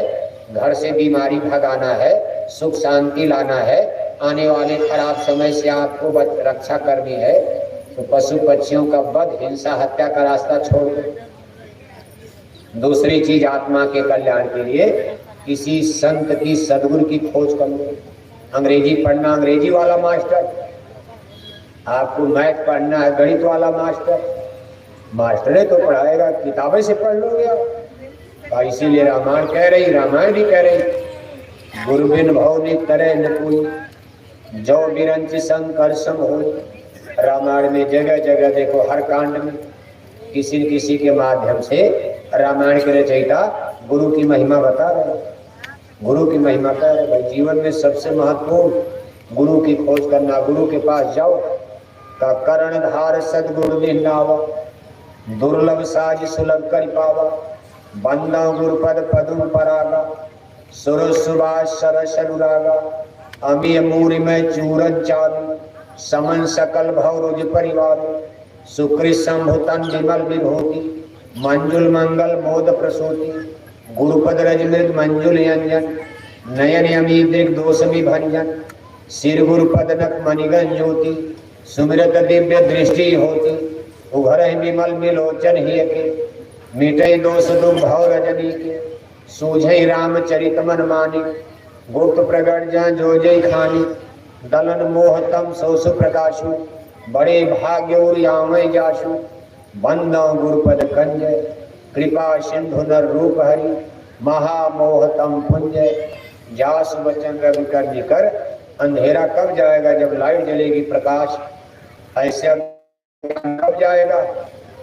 घर से बीमारी भगाना है, सुख शांति लाना है, आने वाले खराब समय से आपको रक्षा करनी है, तो पशु पक्षियों का वध, हिंसा, हत्या का रास्ता छोड़ दो। दूसरी चीज आत्मा के कल्याण के लिए किसी संत की, सदगुरु की खोज कर लो। अंग्रेजी पढ़ना, अंग्रेजी वाला मास्टर, आपको मैथ पढ़ना है, गणित वाला मास्टर, मास्टर तो पढ़ाएगा, किताबें से पढ़ लोगे आप। इसीलिए रामायण कह रही, रामायण भी कह रही, गुरु बिन भव नि करे न कोई, जो बिरंच शंकर सम हो। रामायण में जगह जगह देखो, हर कांड में किसी न किसी के माध्यम से रामायण के रचयिता गुरु की महिमा बता रहे, गुरु की महिमा कह रहे। भाई जीवन में सबसे महत्वपूर्ण गुरु की खोज करना। गुरु के पास जाओ, का करण धार सदगुरु निन्नावा, दुर्लभ साज सुलभ कर पावा, बंदा गुरुपद पदुम परागा, सुर सुभाष सरस अनुरागा, अमी मूरी में चूरन चारू समन सकल भव रुज परिवार सुकृत संभुतन विमल विभूति मंजुल मंगल मोद प्रसूति गुरुपद रजमृत मंजुल यंजन नयन यमी दृग दोष विभंजन सिर गुरुपद नक मणिगन ज्योति सुमिरत दिव्य दृष्टि होती उघर विमल मिलोचन ही के मिटई दोष दुख भव रजनी के सूझई रामचरित मन मानी गुप्त प्रगट जहाँ जो जय खानी दलन मोहतम सौसु प्रकाशु बड़े भाग्य यामय जाशु बंदो गुरुपद कंजय कृपा सिंधु नर रूप हरि महामोहतम पुंजय जासु वचन रवि कर निकर अंधेरा कब जाएगा जब लाइट जलेगी प्रकाश ऐसे कब जाएगा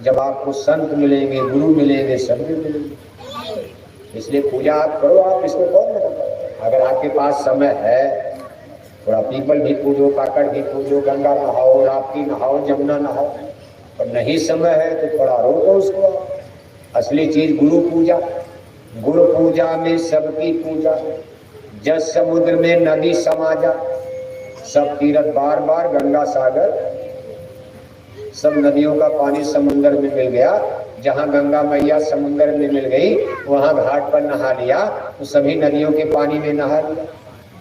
जब आपको संत मिलेंगे गुरु मिलेंगे सदगुरु मिलेंगे। इसलिए पूजा आप करो, आप इसको कौन मना। अगर आपके पास समय है थोड़ा पीपल भी पूजो, काकड़ भी पूजो, गंगा नहाओ, राप्ती नहाओ, जमुना नहाओ, और नहीं समय है तो थोड़ा रोको उसको। असली चीज गुरु पूजा, गुरु पूजा में सबकी पूजा, जस समुद्र में नदी समाजा, सब तीर्थ बार बार गंगा सागर, सब नदियों का पानी समुद्र में मिल गया। जहाँ गंगा मैया समुद्र में मिल गई वहाँ घाट पर नहा लिया तो सभी नदियों के पानी में नहा लिया।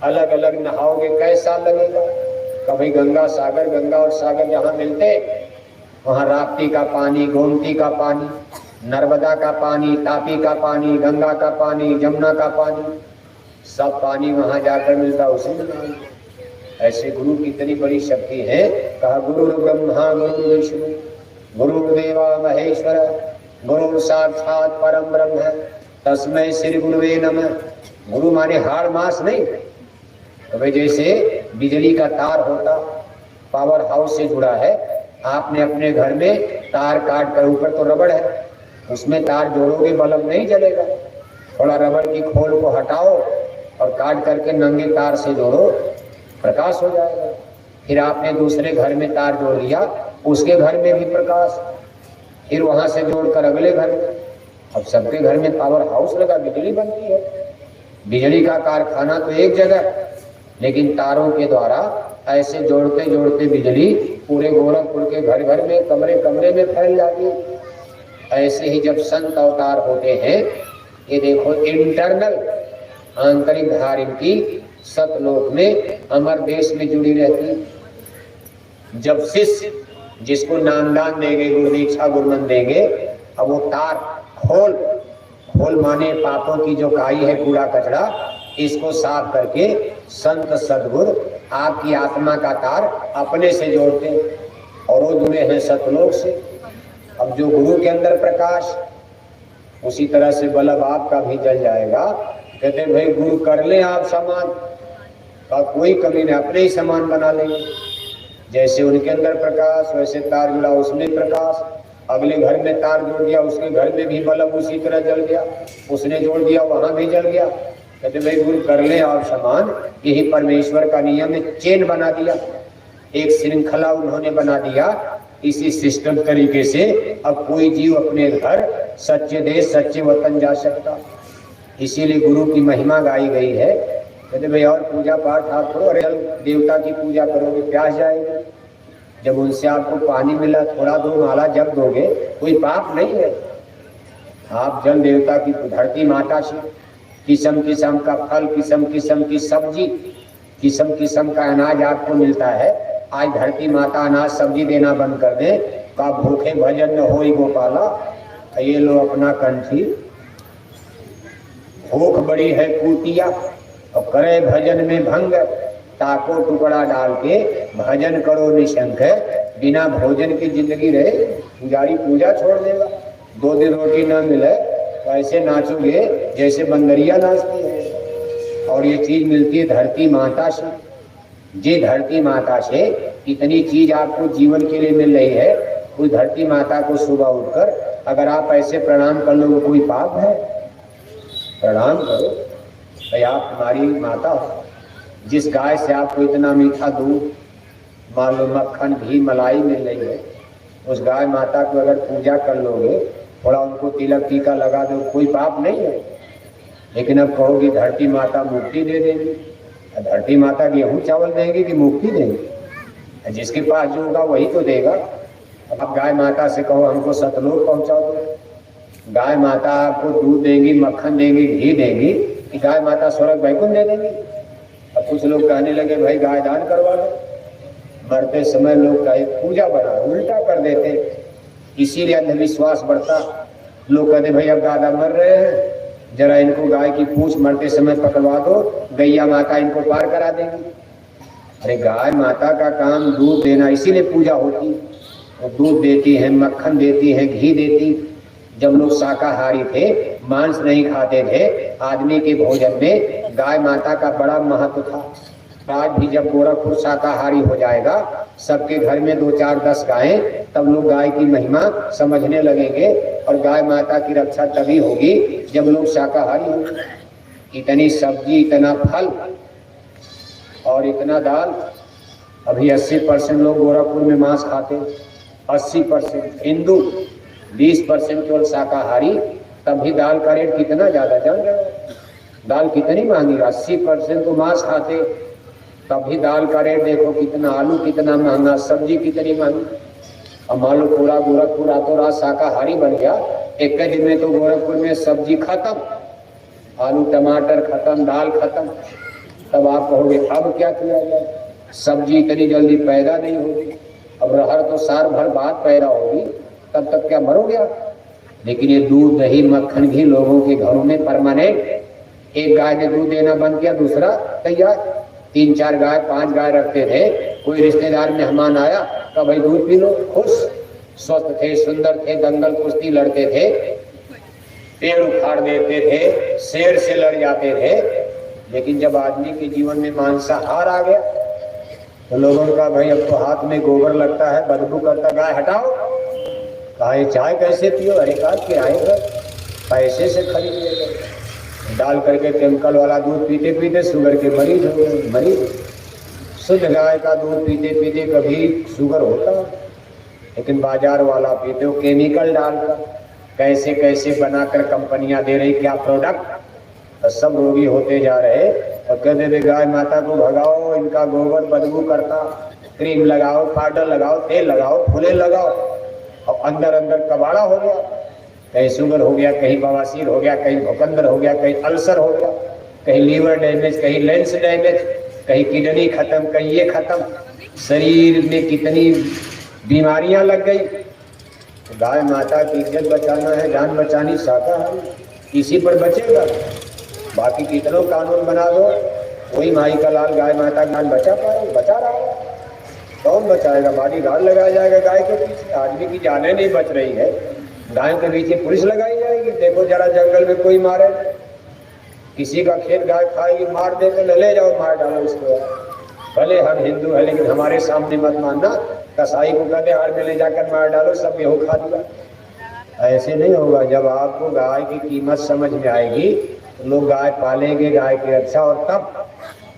अलग अलग नहाओगे कैसा लगेगा। कभी गंगा सागर, गंगा और सागर जहाँ मिलते वहाँ राप्ती का पानी, गोमती का पानी, नर्मदा का पानी, तापी का पानी, गंगा का पानी, जमुना का पानी, सब पानी वहाँ जाकर मिलता, उसी में नहा। ऐसे गुरु की इतनी बड़ी शक्ति है। कहा गुरु ब्रह्मा गुरु विष्णु गुरुर्देवा महेश्वर गुरु साक्षात परम ब्रह्म तस्मै श्री गुरुवे नमः। गुरु माने हाड़ मास नहीं। तो भाई जैसे बिजली का तार होता, पावर हाउस से जुड़ा है, आपने अपने घर में तार काट कर, ऊपर तो रबड़ है, उसमें तार जोड़ोगे बल्ब नहीं जलेगा। थोड़ा रबड़ की खोल को हटाओ और काट करके नंगे तार से जोड़ो, प्रकाश हो जाएगा। फिर आपने दूसरे घर में तार जोड़ लिया, उसके घर में भी प्रकाश, फिर वहां से जोड़कर अगले घर में। अब सबके घर में पावर हाउस लगा, बिजली बनती है। बिजली का कारखाना तो एक जगह, लेकिन तारों के द्वारा ऐसे जोड़ते जोड़ते बिजली पूरे गोरखपुर के घर घर में, कमरे कमरे में फैल जाती है। ऐसे ही जब संत अवतार होते हैं, ये देखो इंटरनल आंतरिक धार इनकी सतलोक में अमर देश में जुड़ी रहती। जब शिष्य जिसको नामदान देंगे, गुरु दीक्षा गुरुमन देंगे, अब वो तार खोल खोल माने पापों की जो काई है, कूड़ा कचरा, इसको साफ करके संत सदगुरु आपकी आत्मा का तार अपने से जोड़ते और वो जुड़े हैं सतलोक से। अब जो गुरु के अंदर प्रकाश, उसी तरह से बल्ब आपका भी जल जाएगा। कहते भाई गुरु कर ले आप समान, का कोई कमी नहीं, अपने ही समान बना लेंगे। जैसे उनके अंदर प्रकाश, वैसे तार जुड़ा उसमें प्रकाश, अगले घर में तार जोड़ दिया, उसके घर में भी बल्ब उसी तरह जल गया, उसने जोड़ दिया वहां भी जल गया। कहते भाई गुरु कर ले आप समान। यही परमेश्वर का नियम है, चेन बना दिया, एक श्रृंखला उन्होंने बना दिया। इसी सिस्टम तरीके से अब कोई जीव अपने घर, सच्चे देश, सच्चे वतन जा सकता। इसीलिए गुरु की महिमा गाई गई है। कहते भाई और पूजा पाठ आप करो, अरे देवता की पूजा करोगे प्यास जाएगी। जब उनसे आपको पानी मिला, थोड़ा दो माला जब दोगे, कोई पाप नहीं है। आप जल देवता की, धरती माता से किस्म किस्म का फल, किस्म किस्म की सब्जी, किस्म किस्म का अनाज आपको मिलता है। आज धरती माता अनाज सब्जी देना बंद कर दे, का भूखे भजन न होई गोपाला, ये लो अपना कंठी। भूख बड़ी है कुतिया और करे भजन में भंग, ताको टुकड़ा डाल के भजन करो निशंक। बिना भोजन की जिंदगी रहे, पुजारी पूजा छोड़ देगा। 2 दिन रोटी ना मिले तो ऐसे नाचोगे जैसे बंदरिया नाचती है। और ये चीज मिलती है धरती माता से। जी धरती माता से इतनी चीज आपको जीवन के लिए मिल रही है। कोई धरती माता को सुबह उठकर अगर आप ऐसे प्रणाम कर लो, कोई पाप है? प्रणाम करो भाई, आप हमारी माता हो। जिस गाय से आपको इतना मीठा दूध, मान लो मक्खन, घी, मलाई मिल रही है, उस गाय माता को अगर पूजा कर लोगे, थोड़ा उनको तिलक टीका लगा दो, कोई पाप नहीं है। लेकिन अब कहोगी धरती माता मुक्ति दे देंगी, धरती माता गेहूं चावल देंगी कि मुक्ति देंगी? जिसके पास जो होगा वही तो देगा। अब गाय माता से कहो हमको सतलोक पहुंचा दो, गाय माता आपको दूध देंगी, मक्खन देंगी, घी देंगी, कि गाय माता स्वर्ग वैकुंठ दे देंगी? अब कुछ लोग कहने लगे भाई गाय दान करवा दो। मरते समय लोग गाय पूजा बना उल्टा कर देते, इसीलिए अंधविश्वास बढ़ता। लोग कहते भाई अब दादा मर रहे हैं, जरा इनको गाय की पूंछ मरते समय पकड़वा दो, गैया माता इनको पार करा देंगी। अरे गाय माता का काम दूध देना, इसीलिए पूजा होती। वो दूध देती है, मक्खन देती है, घी देती। जब लोग शाकाहारी थे, मांस नहीं खाते थे, आदमी के भोजन में गाय माता का बड़ा महत्व था। आज भी जब गोरखपुर शाकाहारी हो जाएगा, सबके घर में 2, 4, 10 गायें, तब लोग गाय की महिमा समझने लगेंगे। और गाय माता की रक्षा तभी होगी जब लोग शाकाहारी होंगे। इतनी सब्जी, इतना फल और इतना दाल। अभी 80% लोग गोरखपुर में मांस खाते, 80% हिंदू, 20% केवल शाकाहारी। तभी दाल का रेट कितना ज्यादा जान रहे हो? दाल कितनी महंगी, 80% तो मांस खाते, तभी दाल का रेट देखो कितना, आलू कितना महंगा, सब्जी कितनी महंगी। अब मान लो पूरा गोरखपुर रातों रात शाकाहारी बन गया, एक दिन में तो गोरखपुर में सब्जी खत्म, आलू टमाटर खत्म, दाल खत्म। तब आप कहोगे अब क्या किया जाए? सब्जी इतनी जल्दी पैदा नहीं होगी, अब रहर तो साल भर बाद पैदा होगी, तब तक क्या मरोगे आप? लेकिन ये दूध, दही, मक्खन, घी लोगों के घरों में परमानेंट। एक गाय ने दूध देना बंद किया, दूसरा तैयार। 3, 4 गाय, 5 गाय रखते थे। कोई रिश्तेदार मेहमान आया तो भाई दूध पी लो, खुश। स्वस्थ थे, सुंदर थे, दंगल कुश्ती लड़ते थे, पेड़ उखाड़ देते थे, शेर से लड़ जाते थे। लेकिन जब आदमी के जीवन में मांसाहार आ गया तो लोगों का भाई अब तो हाथ में गोबर लगता है, बदबू करता, गाय हटाओ। कहा चाय कैसे पियो? अरे कहा किराए पर पैसे से खरीद ले, डाल करके केमिकल वाला दूध पीते पीते शुगर के मरीज हो गए। मरीज शुद्ध गाय का दूध पीते पीते कभी शुगर होता, लेकिन बाजार वाला पीते हो केमिकल डालकर, कैसे कैसे बनाकर कंपनियां दे रही क्या प्रोडक्ट, तो सब रोगी होते जा रहे। और कहते थे गाय माता को भगाओ, इनका गोबर बदबू करता, क्रीम लगाओ, पाउडर लगाओ, तेल लगाओ, फूले लगाओ, और अंदर अंदर कबाड़ा हो गया। कहीं शुगर हो गया, कहीं बवासीर हो गया, कहीं भूखंदर हो गया, कहीं अल्सर हो गया, कहीं लीवर डैमेज, कहीं लेंस डैमेज, कहीं किडनी खत्म, कहीं ये खत्म। शरीर में कितनी बीमारियां लग गई। तो गाय माता की इज्जत बचाना है, जान बचानी शाकाहारी, इसी पर बचेगा। बाकी कितनों कानून बना दो, वही माई का लाल गाय माता जान बचा पाए? बचा रहा है, कौन बचाएगा? बॉडी गार्ड लगाया जाएगा गाय के पीछे, आदमी की जानें नहीं बच रही है, गाय के पीछे पुलिस लगाई जाएगी। देखो जरा जंगल में कोई मारे, किसी का खेत गाय खाएगी, मार दे तो ले जाओ, मार डालो उसको। भले हम हिंदू है लेकिन हमारे सामने मत मानना, कसाई को कहते हार में ले जाकर मार डालो, सब गेहूँ खा दिया। ऐसे नहीं होगा। जब आपको गाय की कीमत समझ में आएगी तो लोग गाय पालेंगे, गाय की रक्षा। और तब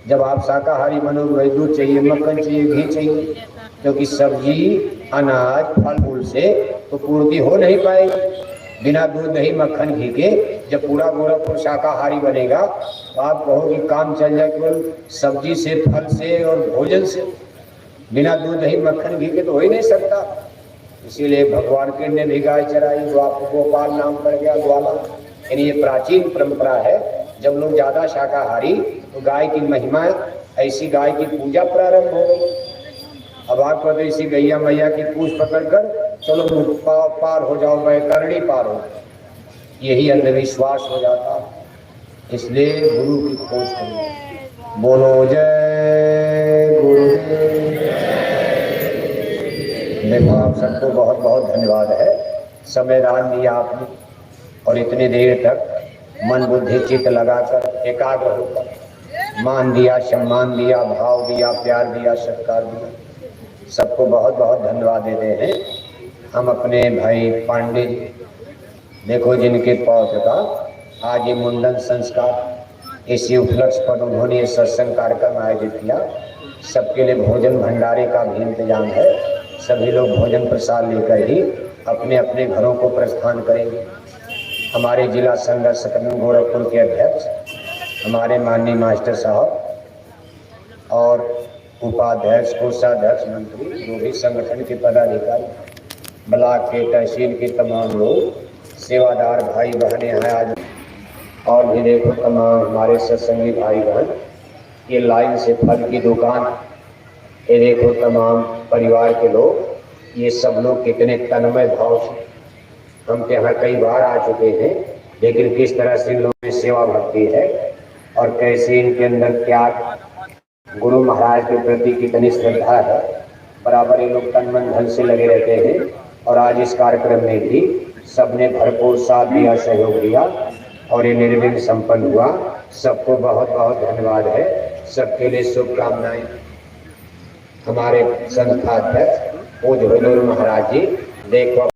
जब आप शाकाहारी बनोगे, वही दूध चाहिए, मक्खन चाहिए, घी चाहिए, क्योंकि सब्जी, अनाज, फल फूल से तो पूर्ति हो नहीं पाएगी। बिना दूध, दही, मक्खन, घी के जब पूरा गोरखपुर शाकाहारी बनेगा तो आप कहोगे काम चल जाए केवल सब्जी से, फल से और भोजन से। बिना दूध, दही, मक्खन, घी के तो हो ही नहीं सकता। इसीलिए भगवान के ने भी गाय चराई, जो आपको गोपाल नाम पड़ गया, ग्वाला। यानी ये प्राचीन परंपरा है। जब लोग ज्यादा शाकाहारी तो गाय की महिमा, ऐसी गाय की पूजा प्रारंभ हो गई। अब आप कहते इसी गैया मैया की पूछ पकड़कर चलो पार हो जाओ, बैतरणी पार हो, यही अंधविश्वास हो जाता। इसलिए गुरु की खोज करो। बोलो जय गुरुदेव। देखो आप सबको बहुत बहुत धन्यवाद है, समय दान दिया आपने, और इतनी देर तक मन बुद्धि चित्त लगाकर एकाग्र होकर मान दिया, सम्मान दिया, भाव दिया, प्यार दिया, सत्कार दिया। सबको बहुत बहुत धन्यवाद देते हैं। हम अपने भाई पांडे जी, देखो जिनके पौध का आज ये मुंडन संस्कार, इसी उपलक्ष्य पर उन्होंने सत्संग कार्यक्रम आयोजित किया। सबके लिए भोजन भंडारे का भी इंतजाम है। सभी लोग भोजन प्रसाद लेकर ही अपने अपने घरों को प्रस्थान करेंगे। हमारे जिला संघर्ष संगठन गोरखपुर के अध्यक्ष हमारे माननीय मास्टर साहब और उपाध्यक्ष, कोषाध्यक्ष, मंत्री, जो भी संगठन के पदाधिकारी, ब्लॉक के, तहसील के तमाम लोग, सेवादार भाई बहनें हैं आज, और भी देखो तमाम हमारे सत्संगी भाई बहन, ये लाइन से फल की दुकान, ये देखो तमाम परिवार के लोग, ये सब लोग कितने तन्मय भाव से, हम के यहाँ कई बार आ चुके हैं, लेकिन किस तरह से इन लोगों में सेवा भक्ति है और कैसे इनके अंदर त्याग, गुरु महाराज के प्रति कितनी श्रद्धा है, बराबर ये लोग तन मन धन से लगे रहते हैं। और आज इस कार्यक्रम में भी सबने भरपूर साथ दिया, सहयोग दिया और ये निर्विघ्न संपन्न हुआ। सबको बहुत बहुत धन्यवाद है, सबके लिए शुभकामनाएं। हमारे संस्थाध्यक्ष पूज्य हुजूर महाराज जी, देखो